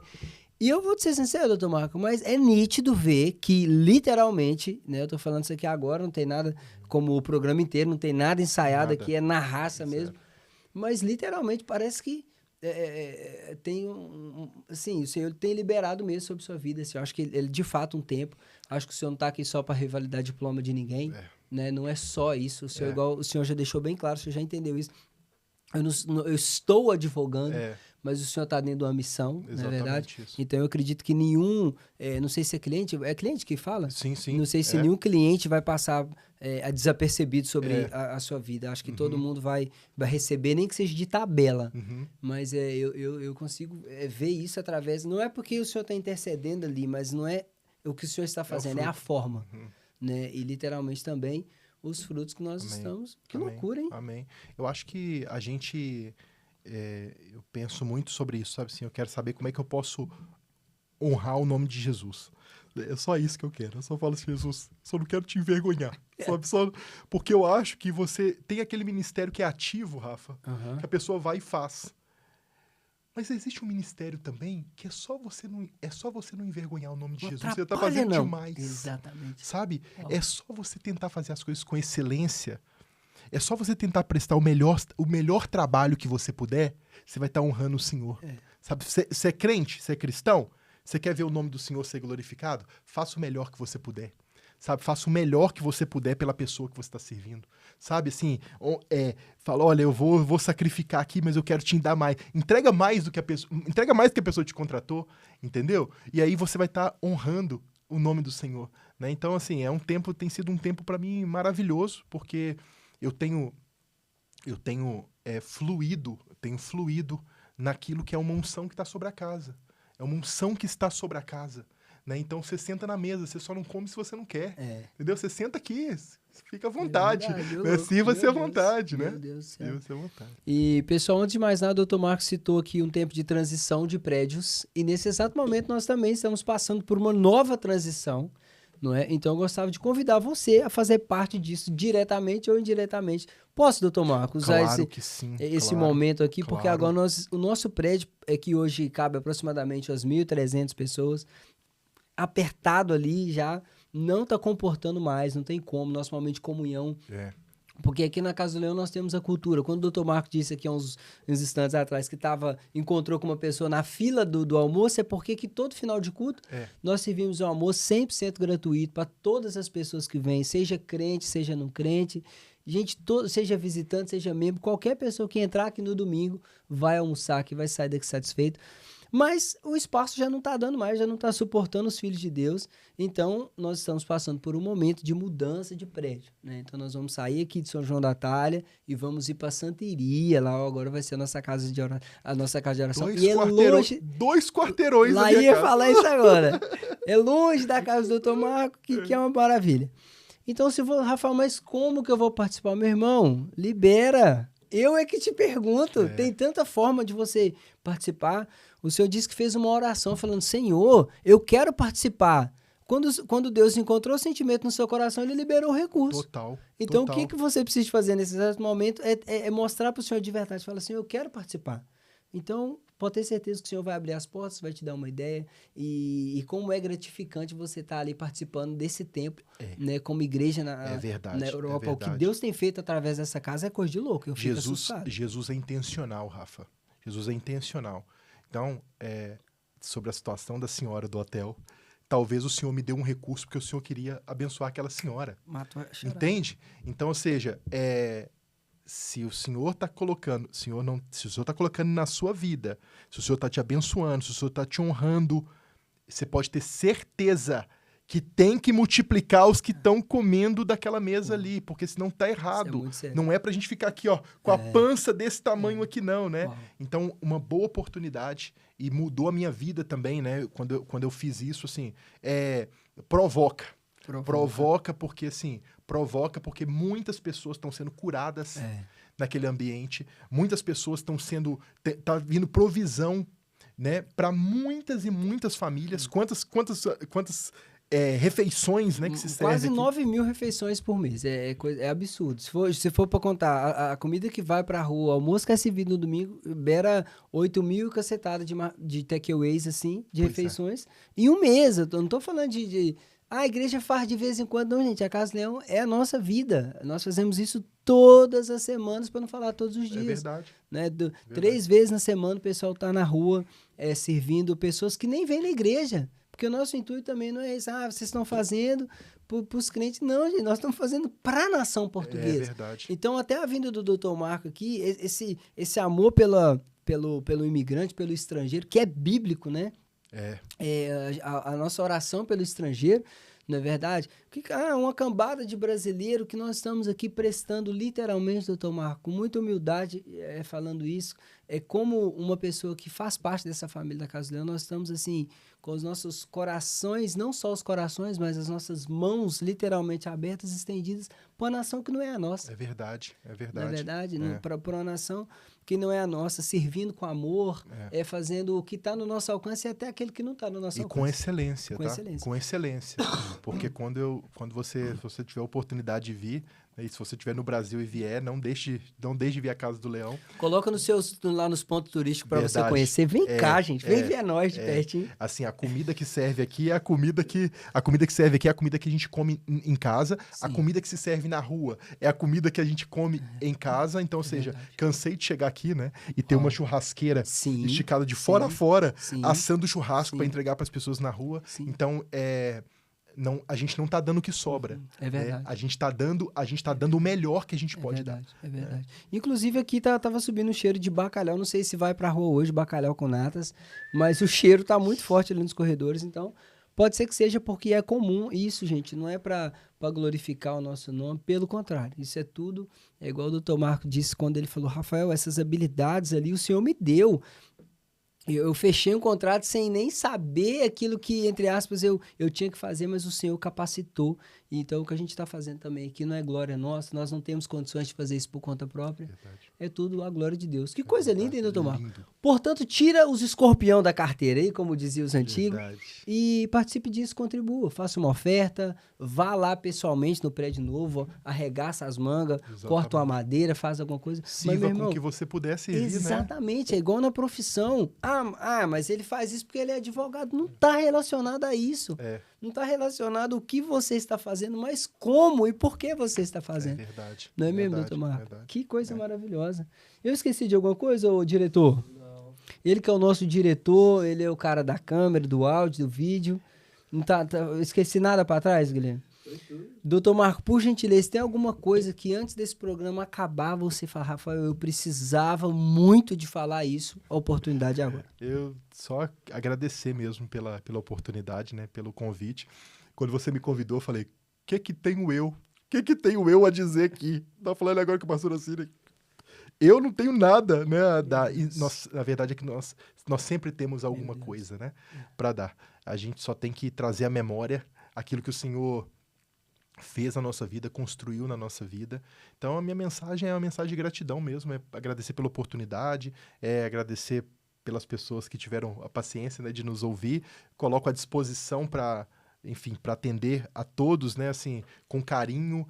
A: E eu vou te ser sincero, doutor Marco, mas é nítido ver que, literalmente, né, eu tô falando isso aqui agora, não tem nada, como o programa inteiro, não tem nada ensaiado aqui, é na raça mesmo, mas literalmente parece que tem assim, o Senhor tem liberado mesmo sobre sua vida, assim, eu acho que ele, de fato, um tempo, acho que o Senhor não tá aqui só para revalidar diploma de ninguém, né, não é só isso, o Senhor, igual o Senhor já deixou bem claro, o Senhor já entendeu isso, eu estou advogando, mas o senhor está dentro de uma missão, não é verdade? Isso. Então, eu acredito que nenhum... não sei se é cliente que fala?
B: Sim.
A: Não sei se nenhum cliente vai passar desapercebido sobre a sua vida. Acho que todo mundo vai receber, nem que seja de tabela. Mas eu consigo ver isso através... Não é porque o senhor está intercedendo ali, mas não é o que o senhor está fazendo, é a forma. Né? E, literalmente, também... os frutos que nós
B: Amém.
A: estamos. Que
B: Amém.
A: loucura, hein?
B: Amém. Eu acho que a gente... eu penso muito sobre isso, sabe? Assim, eu quero saber como é que eu posso honrar o nome de Jesus. É só isso que eu quero. Eu só falo assim, Jesus, só não quero te envergonhar. Sabe? Porque eu acho que você tem aquele ministério que é ativo, Rafa,
A: Aham.
B: que a pessoa vai e faz. Mas existe um ministério também que é só você não envergonhar o nome de
A: Não
B: Jesus. Você está
A: atrapalha,
B: fazendo
A: não.
B: demais.
A: Exatamente.
B: Sabe?
A: Ó.
B: É só você tentar fazer as coisas com excelência. É só você tentar prestar o melhor trabalho que você puder, você vai estar honrando o Senhor. Sabe? Você é crente, você é cristão, você quer ver o nome do Senhor ser glorificado? Faça o melhor que você puder. Sabe? Faça o melhor que você puder pela pessoa que você está servindo. Sabe? Assim, fala, olha, eu vou sacrificar aqui, mas eu quero te dar mais. Entrega mais do que a pessoa te contratou, entendeu? E aí você vai estar honrando o nome do Senhor, né? Então, assim, tem sido um tempo para mim maravilhoso, porque eu tenho fluído naquilo que é uma unção que está sobre a casa. É uma unção que está sobre a casa. Né? Então você senta na mesa, você só não come se você não quer. Entendeu? Você senta aqui, fica à vontade. Né? Sirva-se à vontade, né?
A: Meu Deus do céu.
B: Sirva-se à vontade.
A: E, pessoal, antes de mais nada, o Dr. Marcos citou aqui um tempo de transição de prédios. E nesse exato momento nós também estamos passando por uma nova transição. Não é? Então eu gostava de convidar você a fazer parte disso, diretamente ou indiretamente. Posso, Dr. Marcos, usar
B: Claro que sim,
A: esse
B: claro,
A: momento aqui, porque
B: claro.
A: agora o nosso prédio, que hoje cabe aproximadamente umas 1.300 pessoas, apertado ali já, não está comportando mais, não tem como, nosso momento de comunhão. Porque aqui na Casa do Leão nós temos a cultura. Quando o Dr. Marco disse aqui há uns instantes atrás que encontrou com uma pessoa na fila do almoço, é porque que todo final de culto nós servimos um almoço 100% gratuito para todas as pessoas que vêm, seja crente, seja não crente, gente, seja visitante, seja membro, qualquer pessoa que entrar aqui no domingo vai almoçar aqui, vai sair daqui satisfeito. Mas o espaço já não está dando mais, já não está suportando os filhos de Deus. Então, nós estamos passando por um momento de mudança de prédio. Né? Então, nós vamos sair aqui de São João da Talha e vamos ir para Santeria. Lá agora vai ser a nossa casa de oração.
B: Dois quarteirões
A: lá ia falar isso agora. É longe da casa do Dr. Marco, que é uma maravilha. Então, se for, Rafael, mas como que eu vou participar? Meu irmão, libera. Eu é que te pergunto. Tem tanta forma de você participar. O Senhor disse que fez uma oração falando, Senhor, eu quero participar. Quando Deus encontrou o sentimento no seu coração, Ele liberou o recurso.
B: Total.
A: Então, o que você precisa fazer nesse exato momento é mostrar para o Senhor de verdade. Fala assim, eu quero participar. Então, pode ter certeza que o Senhor vai abrir as portas, vai te dar uma ideia. E como é gratificante você estar ali participando desse tempo, né, como igreja na Europa. O que Deus tem feito através dessa casa é coisa de louco. Eu fico assustado.
B: Jesus é intencional, Rafa. Jesus é intencional. Então, sobre a situação da senhora do hotel, talvez o Senhor me dê um recurso porque o Senhor queria abençoar aquela senhora. Entende? Então, ou seja, se o Senhor está colocando, se o Senhor está colocando na sua vida, se o Senhor está te abençoando, se o Senhor está te honrando, você pode ter certeza que tem que multiplicar os que estão comendo daquela mesa ali, porque senão tá errado. Não é pra gente ficar aqui, ó, com a pança desse tamanho aqui, não, né?
A: Uau.
B: Então, uma boa oportunidade, e mudou a minha vida também, né? Quando eu fiz isso, assim, provoca porque muitas pessoas estão sendo curadas naquele ambiente, muitas pessoas estão tá vindo provisão, né, para muitas e muitas famílias. Quantas refeições, né, que se servem
A: quase
B: aqui?
A: 9.000 refeições por mês, é absurdo. Se for para contar, a comida que vai para a rua, o almoço que é servido no domingo, beira 8.000 cacetadas de takeaways, assim, de refeições, em um mês. Eu não tô falando a igreja faz de vez em quando. Não, gente, a Casa Leão é a nossa vida. Nós fazemos isso todas as semanas, para não falar todos os dias.
B: É verdade.
A: Né? 3 vezes na semana o pessoal tá na rua servindo pessoas que nem vêm na igreja. Porque o nosso intuito também não é isso, vocês estão fazendo para os crentes. Não, gente, nós estamos fazendo para a nação portuguesa.
B: É verdade.
A: Então, até a vinda do Dr. Marco aqui, esse amor pelo imigrante, pelo estrangeiro, que é bíblico, né? A nossa oração pelo estrangeiro, não é verdade? Uma cambada de brasileiro que nós estamos aqui prestando literalmente, doutor Marco, com muita humildade, falando isso, como uma pessoa que faz parte dessa família da Casa do Leão, nós estamos assim, com os nossos corações, não só os corações, mas as nossas mãos literalmente abertas, estendidas para uma nação que não é a nossa.
B: É verdade.
A: Não é verdade? Para uma nação que não é a nossa, servindo com amor, fazendo o que está no nosso alcance e até aquele que não está no nosso alcance.
B: E com excelência,
A: com
B: tá?
A: excelência.
B: Com excelência. Porque quando você tiver a oportunidade de vir, e se você estiver no Brasil e vier, não deixe de vir a Casa do Leão.
A: Coloca lá nos pontos turísticos para você conhecer. Vem cá, gente. Vem ver nós de pertinho.
B: Assim, a comida que serve aqui é a comida que serve aqui é a comida que a gente come em casa. Sim. A comida que se serve na rua é a comida que a gente come em casa. Então, ou seja, cansei de chegar aqui, né? E ter uma churrasqueira esticada de fora a fora, assando churrasco para entregar para as pessoas na rua. Sim. Então, a gente não tá dando o que sobra.
A: É verdade.
B: A gente tá dando o melhor que a gente pode dar.
A: É verdade. Inclusive aqui tava subindo um cheiro de bacalhau, não sei se vai pra rua hoje, bacalhau com natas, mas o cheiro tá muito forte ali nos corredores, então pode ser que seja porque é comum isso, gente, não é pra glorificar o nosso nome, pelo contrário, isso é tudo, igual o doutor Marco disse quando ele falou, Rafael, essas habilidades ali o Senhor me deu. Eu fechei um contrato sem nem saber aquilo que, entre aspas, eu tinha que fazer, mas o Senhor capacitou. Então, o que a gente está fazendo também aqui não é glória nossa, nós não temos condições de fazer isso por conta própria. Verdade. É tudo a glória de Deus. Que coisa linda, hein, doutor Marco? Portanto, tira os escorpião da carteira aí, como diziam os antigos, e participe disso, contribua. Faça uma oferta, vá lá pessoalmente no prédio novo, arregaça as mangas, corta uma madeira, faz alguma coisa.
B: Sirva, mas, meu irmão, com o que você puder servir,
A: exatamente, né? É igual na profissão. Mas ele faz isso porque ele é advogado. Não está relacionado a isso. Não está relacionado o que você está fazendo, mas como e por que você está fazendo. É
B: verdade.
A: Não é mesmo, doutor Marco? Que coisa maravilhosa. Eu esqueci de alguma coisa, ô diretor? Não. Ele que é o nosso diretor, ele é o cara da câmera, do áudio, do vídeo. Não eu esqueci nada para trás, Guilherme? Doutor Marco, por gentileza, tem alguma coisa que antes desse programa acabar você fala, Rafael, eu precisava muito de falar isso, a oportunidade é agora.
B: Eu só agradecer mesmo pela oportunidade, né, pelo convite. Quando você me convidou, eu falei, o que tenho eu? O que tenho eu a dizer aqui? Tá falando agora com o pastor Assírio. Eu não tenho nada, né, a dar. E a verdade é que nós sempre temos alguma coisa, né, para dar. A gente só tem que trazer à memória aquilo que o Senhor fez na nossa vida, construiu na nossa vida. Então, a minha mensagem é uma mensagem de gratidão mesmo, é agradecer pela oportunidade, é agradecer pelas pessoas que tiveram a paciência, né, de nos ouvir. Coloco à disposição para atender a todos, né, assim, com carinho,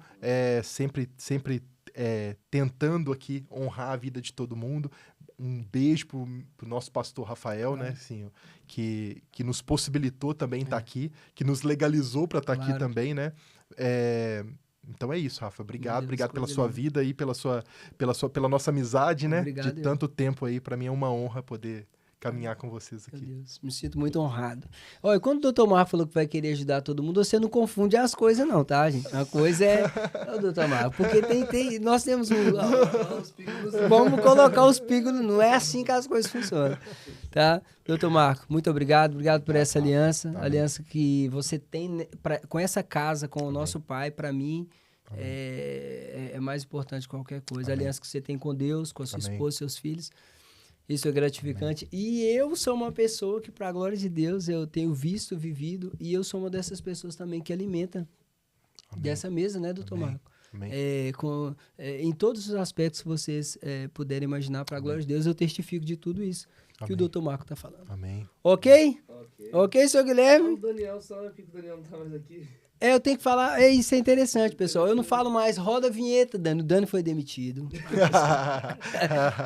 B: sempre tentando aqui honrar a vida de todo mundo. Um beijo pro nosso pastor Rafael, né, assim, que nos possibilitou também estar aqui, que nos legalizou para estar aqui também, né. Então é isso, Rafa. Obrigado pela sua vida e pela nossa amizade, né, de tanto tempo aí. Para mim é uma honra poder caminhar com vocês aqui.
A: Meu Deus, me sinto muito honrado. Olha, quando o doutor Marco falou que vai querer ajudar todo mundo, você não confunde as coisas não, tá, gente? Uma coisa é o doutor Marco, porque nós temos vamos colocar os pingos, não é assim que as coisas funcionam, tá? Doutor Marco, muito obrigado por essa aliança, aliança que você tem com essa casa, com o nosso pai, para mim, é mais importante que qualquer coisa. A aliança que você tem com Deus, com a sua esposa, seus filhos. Isso é gratificante. Amém. E eu sou uma pessoa que, para a glória de Deus, eu tenho vivido, e eu sou uma dessas pessoas também que alimenta dessa mesa, né, doutor Marco? Amém. Em todos os aspectos que vocês puderem imaginar, para a glória de Deus, eu testifico de tudo isso que o doutor Marco está falando.
B: Amém.
A: Ok? Ok, senhor Guilherme?
C: O Daniel, só porque o Daniel não está mais aqui.
A: Eu tenho que falar, isso é interessante, pessoal. Eu não falo mais, roda a vinheta, Dani. O Dani foi demitido.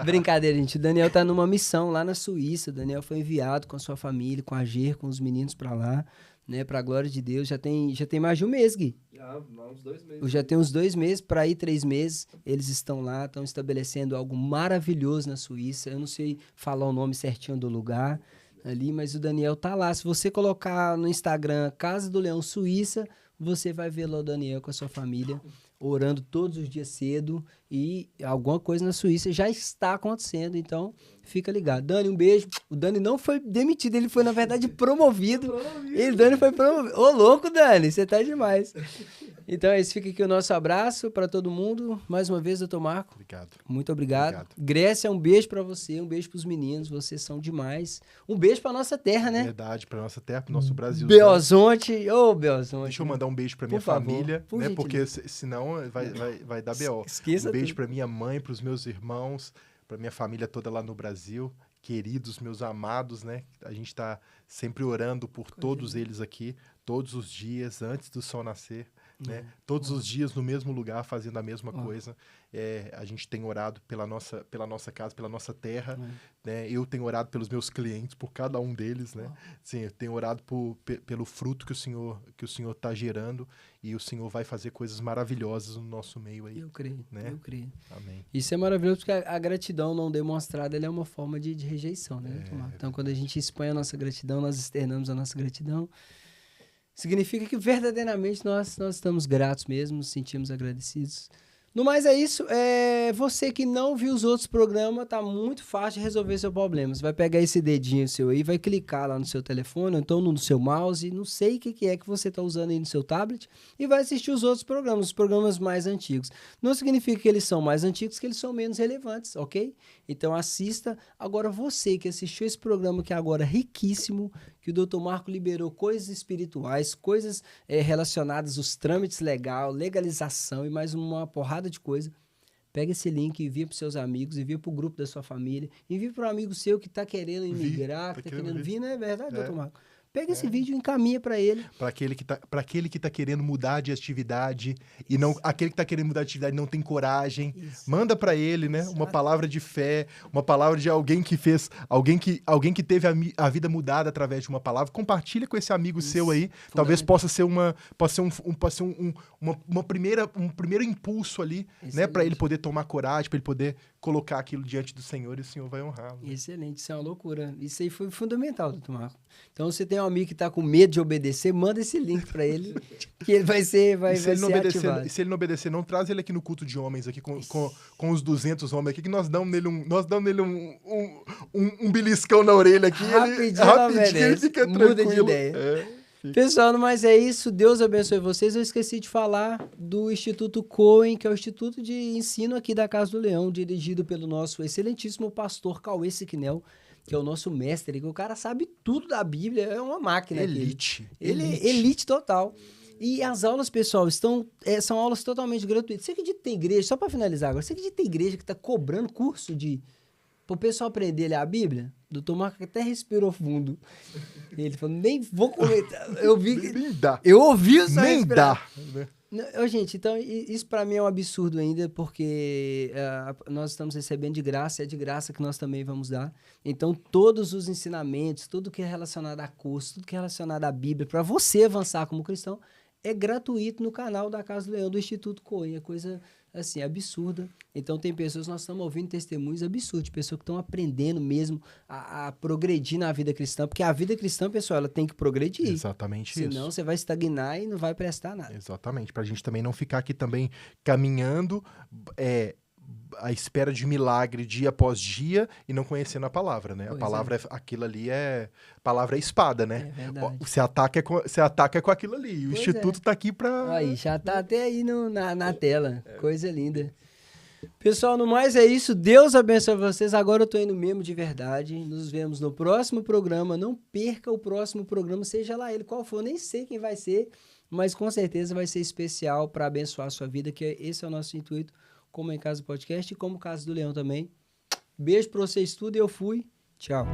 A: Brincadeira, gente. O Daniel tá numa missão lá na Suíça. O Daniel foi enviado com a sua família, com a Ger, com os meninos pra lá, né? Pra glória de Deus. Já tem mais de um mês, Gui.
C: Já, uns 2 meses.
A: Eu já tenho uns 2 meses, para ir 3 meses. Eles estão lá, estão estabelecendo algo maravilhoso na Suíça. Eu não sei falar o nome certinho do lugar ali, mas o Daniel tá lá. Se você colocar no Instagram Casa do Leão Suíça, você vai ver lá o Daniel com a sua família, orando todos os dias cedo e alguma coisa na Suíça já está acontecendo, então fica ligado. Dani, um beijo. O Dani não foi demitido, ele foi, na verdade, promovido. Dani foi promovido. Ô, louco, Dani, você tá demais. Então é isso, fica aqui o nosso abraço para todo mundo. Mais uma vez, doutor Marco.
B: Obrigado.
A: Muito obrigado. Grécia, um beijo para você, um beijo para os meninos, vocês são demais. Um beijo para nossa terra, né?
B: Verdade, para nossa terra, para o nosso Brasil.
A: Belzonte, ô Belzonte.
B: Deixa eu mandar um beijo para minha família, né? Porque senão vai dar BO.
A: Esqueça
B: um beijo para minha mãe, para os meus irmãos, para minha família toda lá no Brasil, queridos, meus amados, né? A gente está sempre orando por todos eles aqui, todos os dias, antes do sol nascer. Né? Todos os dias no mesmo lugar, fazendo a mesma coisa. A gente tem orado pela nossa casa, pela nossa terra. Né? Eu tenho orado pelos meus clientes, por cada um deles. Né? Sim, eu tenho orado pelo fruto que o Senhor está gerando, e o Senhor vai fazer coisas maravilhosas no nosso meio aí.
A: Eu creio,
B: né?
A: eu creio.
B: Amém.
A: Isso é maravilhoso, porque a gratidão não demonstrada ela é uma forma de rejeição. Né? Então, quando a gente expõe a nossa gratidão, nós externamos a nossa gratidão. Significa que verdadeiramente nós estamos gratos mesmo, nos sentimos agradecidos. No mais é isso. Você que não viu os outros programas, tá muito fácil de resolver seu problema. Você vai pegar esse dedinho seu aí, vai clicar lá no seu telefone, ou então no seu mouse, não sei o que é que você tá usando aí no seu tablet, e vai assistir os outros programas, os programas mais antigos. Não significa que eles são mais antigos, que eles são menos relevantes, ok? Então assista. Agora você que assistiu esse programa que é agora riquíssimo, que o Dr. Marco liberou coisas espirituais, coisas relacionadas aos trâmites legalização e mais uma porrada de coisa. Pega esse link, envia para seus amigos, envia para o grupo da sua família, envia para um amigo seu que está querendo imigrar, que está querendo vir, não é verdade, Dr. Marco? Pega esse vídeo e encaminha para ele.
B: Para aquele que tá querendo mudar de atividade e não aquele que tá querendo mudar de atividade não tem coragem. Isso. Manda para ele, né? Exato. Uma palavra de fé, uma palavra de alguém que fez, alguém que teve a vida mudada através de uma palavra. Compartilha com esse amigo seu aí. Talvez possa ser um primeiro impulso ali, excelente, né? Para ele poder tomar coragem, para ele poder colocar aquilo diante do Senhor, e o Senhor vai honrá-lo. Né?
A: Excelente, isso é uma loucura. Isso aí foi fundamental, doutor Marco. Então, você tem um amigo que está com medo de obedecer, manda esse link para ele, que ele vai ser ativado.
B: E se ele não obedecer, não traz ele aqui no culto de homens, aqui com os 200 homens aqui, que nós damos nele um beliscão na orelha aqui. Rapidinho ele fica tranquilo.
A: Muda de ideia. Pessoal, mas é isso. Deus abençoe vocês. Eu esqueci de falar do Instituto Cohen, que é o Instituto de Ensino aqui da Casa do Leão, dirigido pelo nosso excelentíssimo pastor Cauê Siquinel, que é o nosso mestre, que o cara sabe tudo da Bíblia, é uma máquina.
B: Elite.
A: Ele é elite total. E as aulas, pessoal, são aulas totalmente gratuitas. Você acredita que tem igreja, só para finalizar agora, você acredita que tem igreja que está cobrando curso para o pessoal aprender a ler a Bíblia? O doutor Marco até respirou fundo. Ele falou, nem vou comentar. Eu vi que...
B: Nem dá.
A: Eu ouvi o
B: Nem dá.
A: Gente, então isso para mim é um absurdo ainda, porque nós estamos recebendo de graça, é de graça que nós também vamos dar. Então, todos os ensinamentos, tudo que é relacionado a curso, tudo que é relacionado à Bíblia, para você avançar como cristão, é gratuito no canal da Casa do Leão, do Instituto Cohen. É coisa, assim, absurda. Então, tem pessoas, nós estamos ouvindo testemunhos absurdos, de pessoas que estão aprendendo mesmo a progredir na vida cristã, porque a vida cristã, pessoal, ela tem que progredir.
B: Exatamente isso.
A: Senão, você vai estagnar e não vai prestar nada.
B: Exatamente, para a gente também não ficar aqui também caminhando à espera de milagre dia após dia e não conhecendo a palavra, né? Pois a palavra aquilo ali palavra é espada, né?
A: É verdade.
B: Você ataca com aquilo ali. O Instituto tá aqui para...
A: Aí, já tá até aí na tela. Coisa linda. Pessoal, no mais é isso. Deus abençoe vocês. Agora eu tô indo mesmo de verdade. Nos vemos no próximo programa. Não perca o próximo programa, seja lá ele qual for. Eu nem sei quem vai ser, mas com certeza vai ser especial para abençoar a sua vida, que esse é o nosso intuito, como em Casa Podcast e como Casa do Leão também. Beijo para vocês tudo e eu fui. Tchau.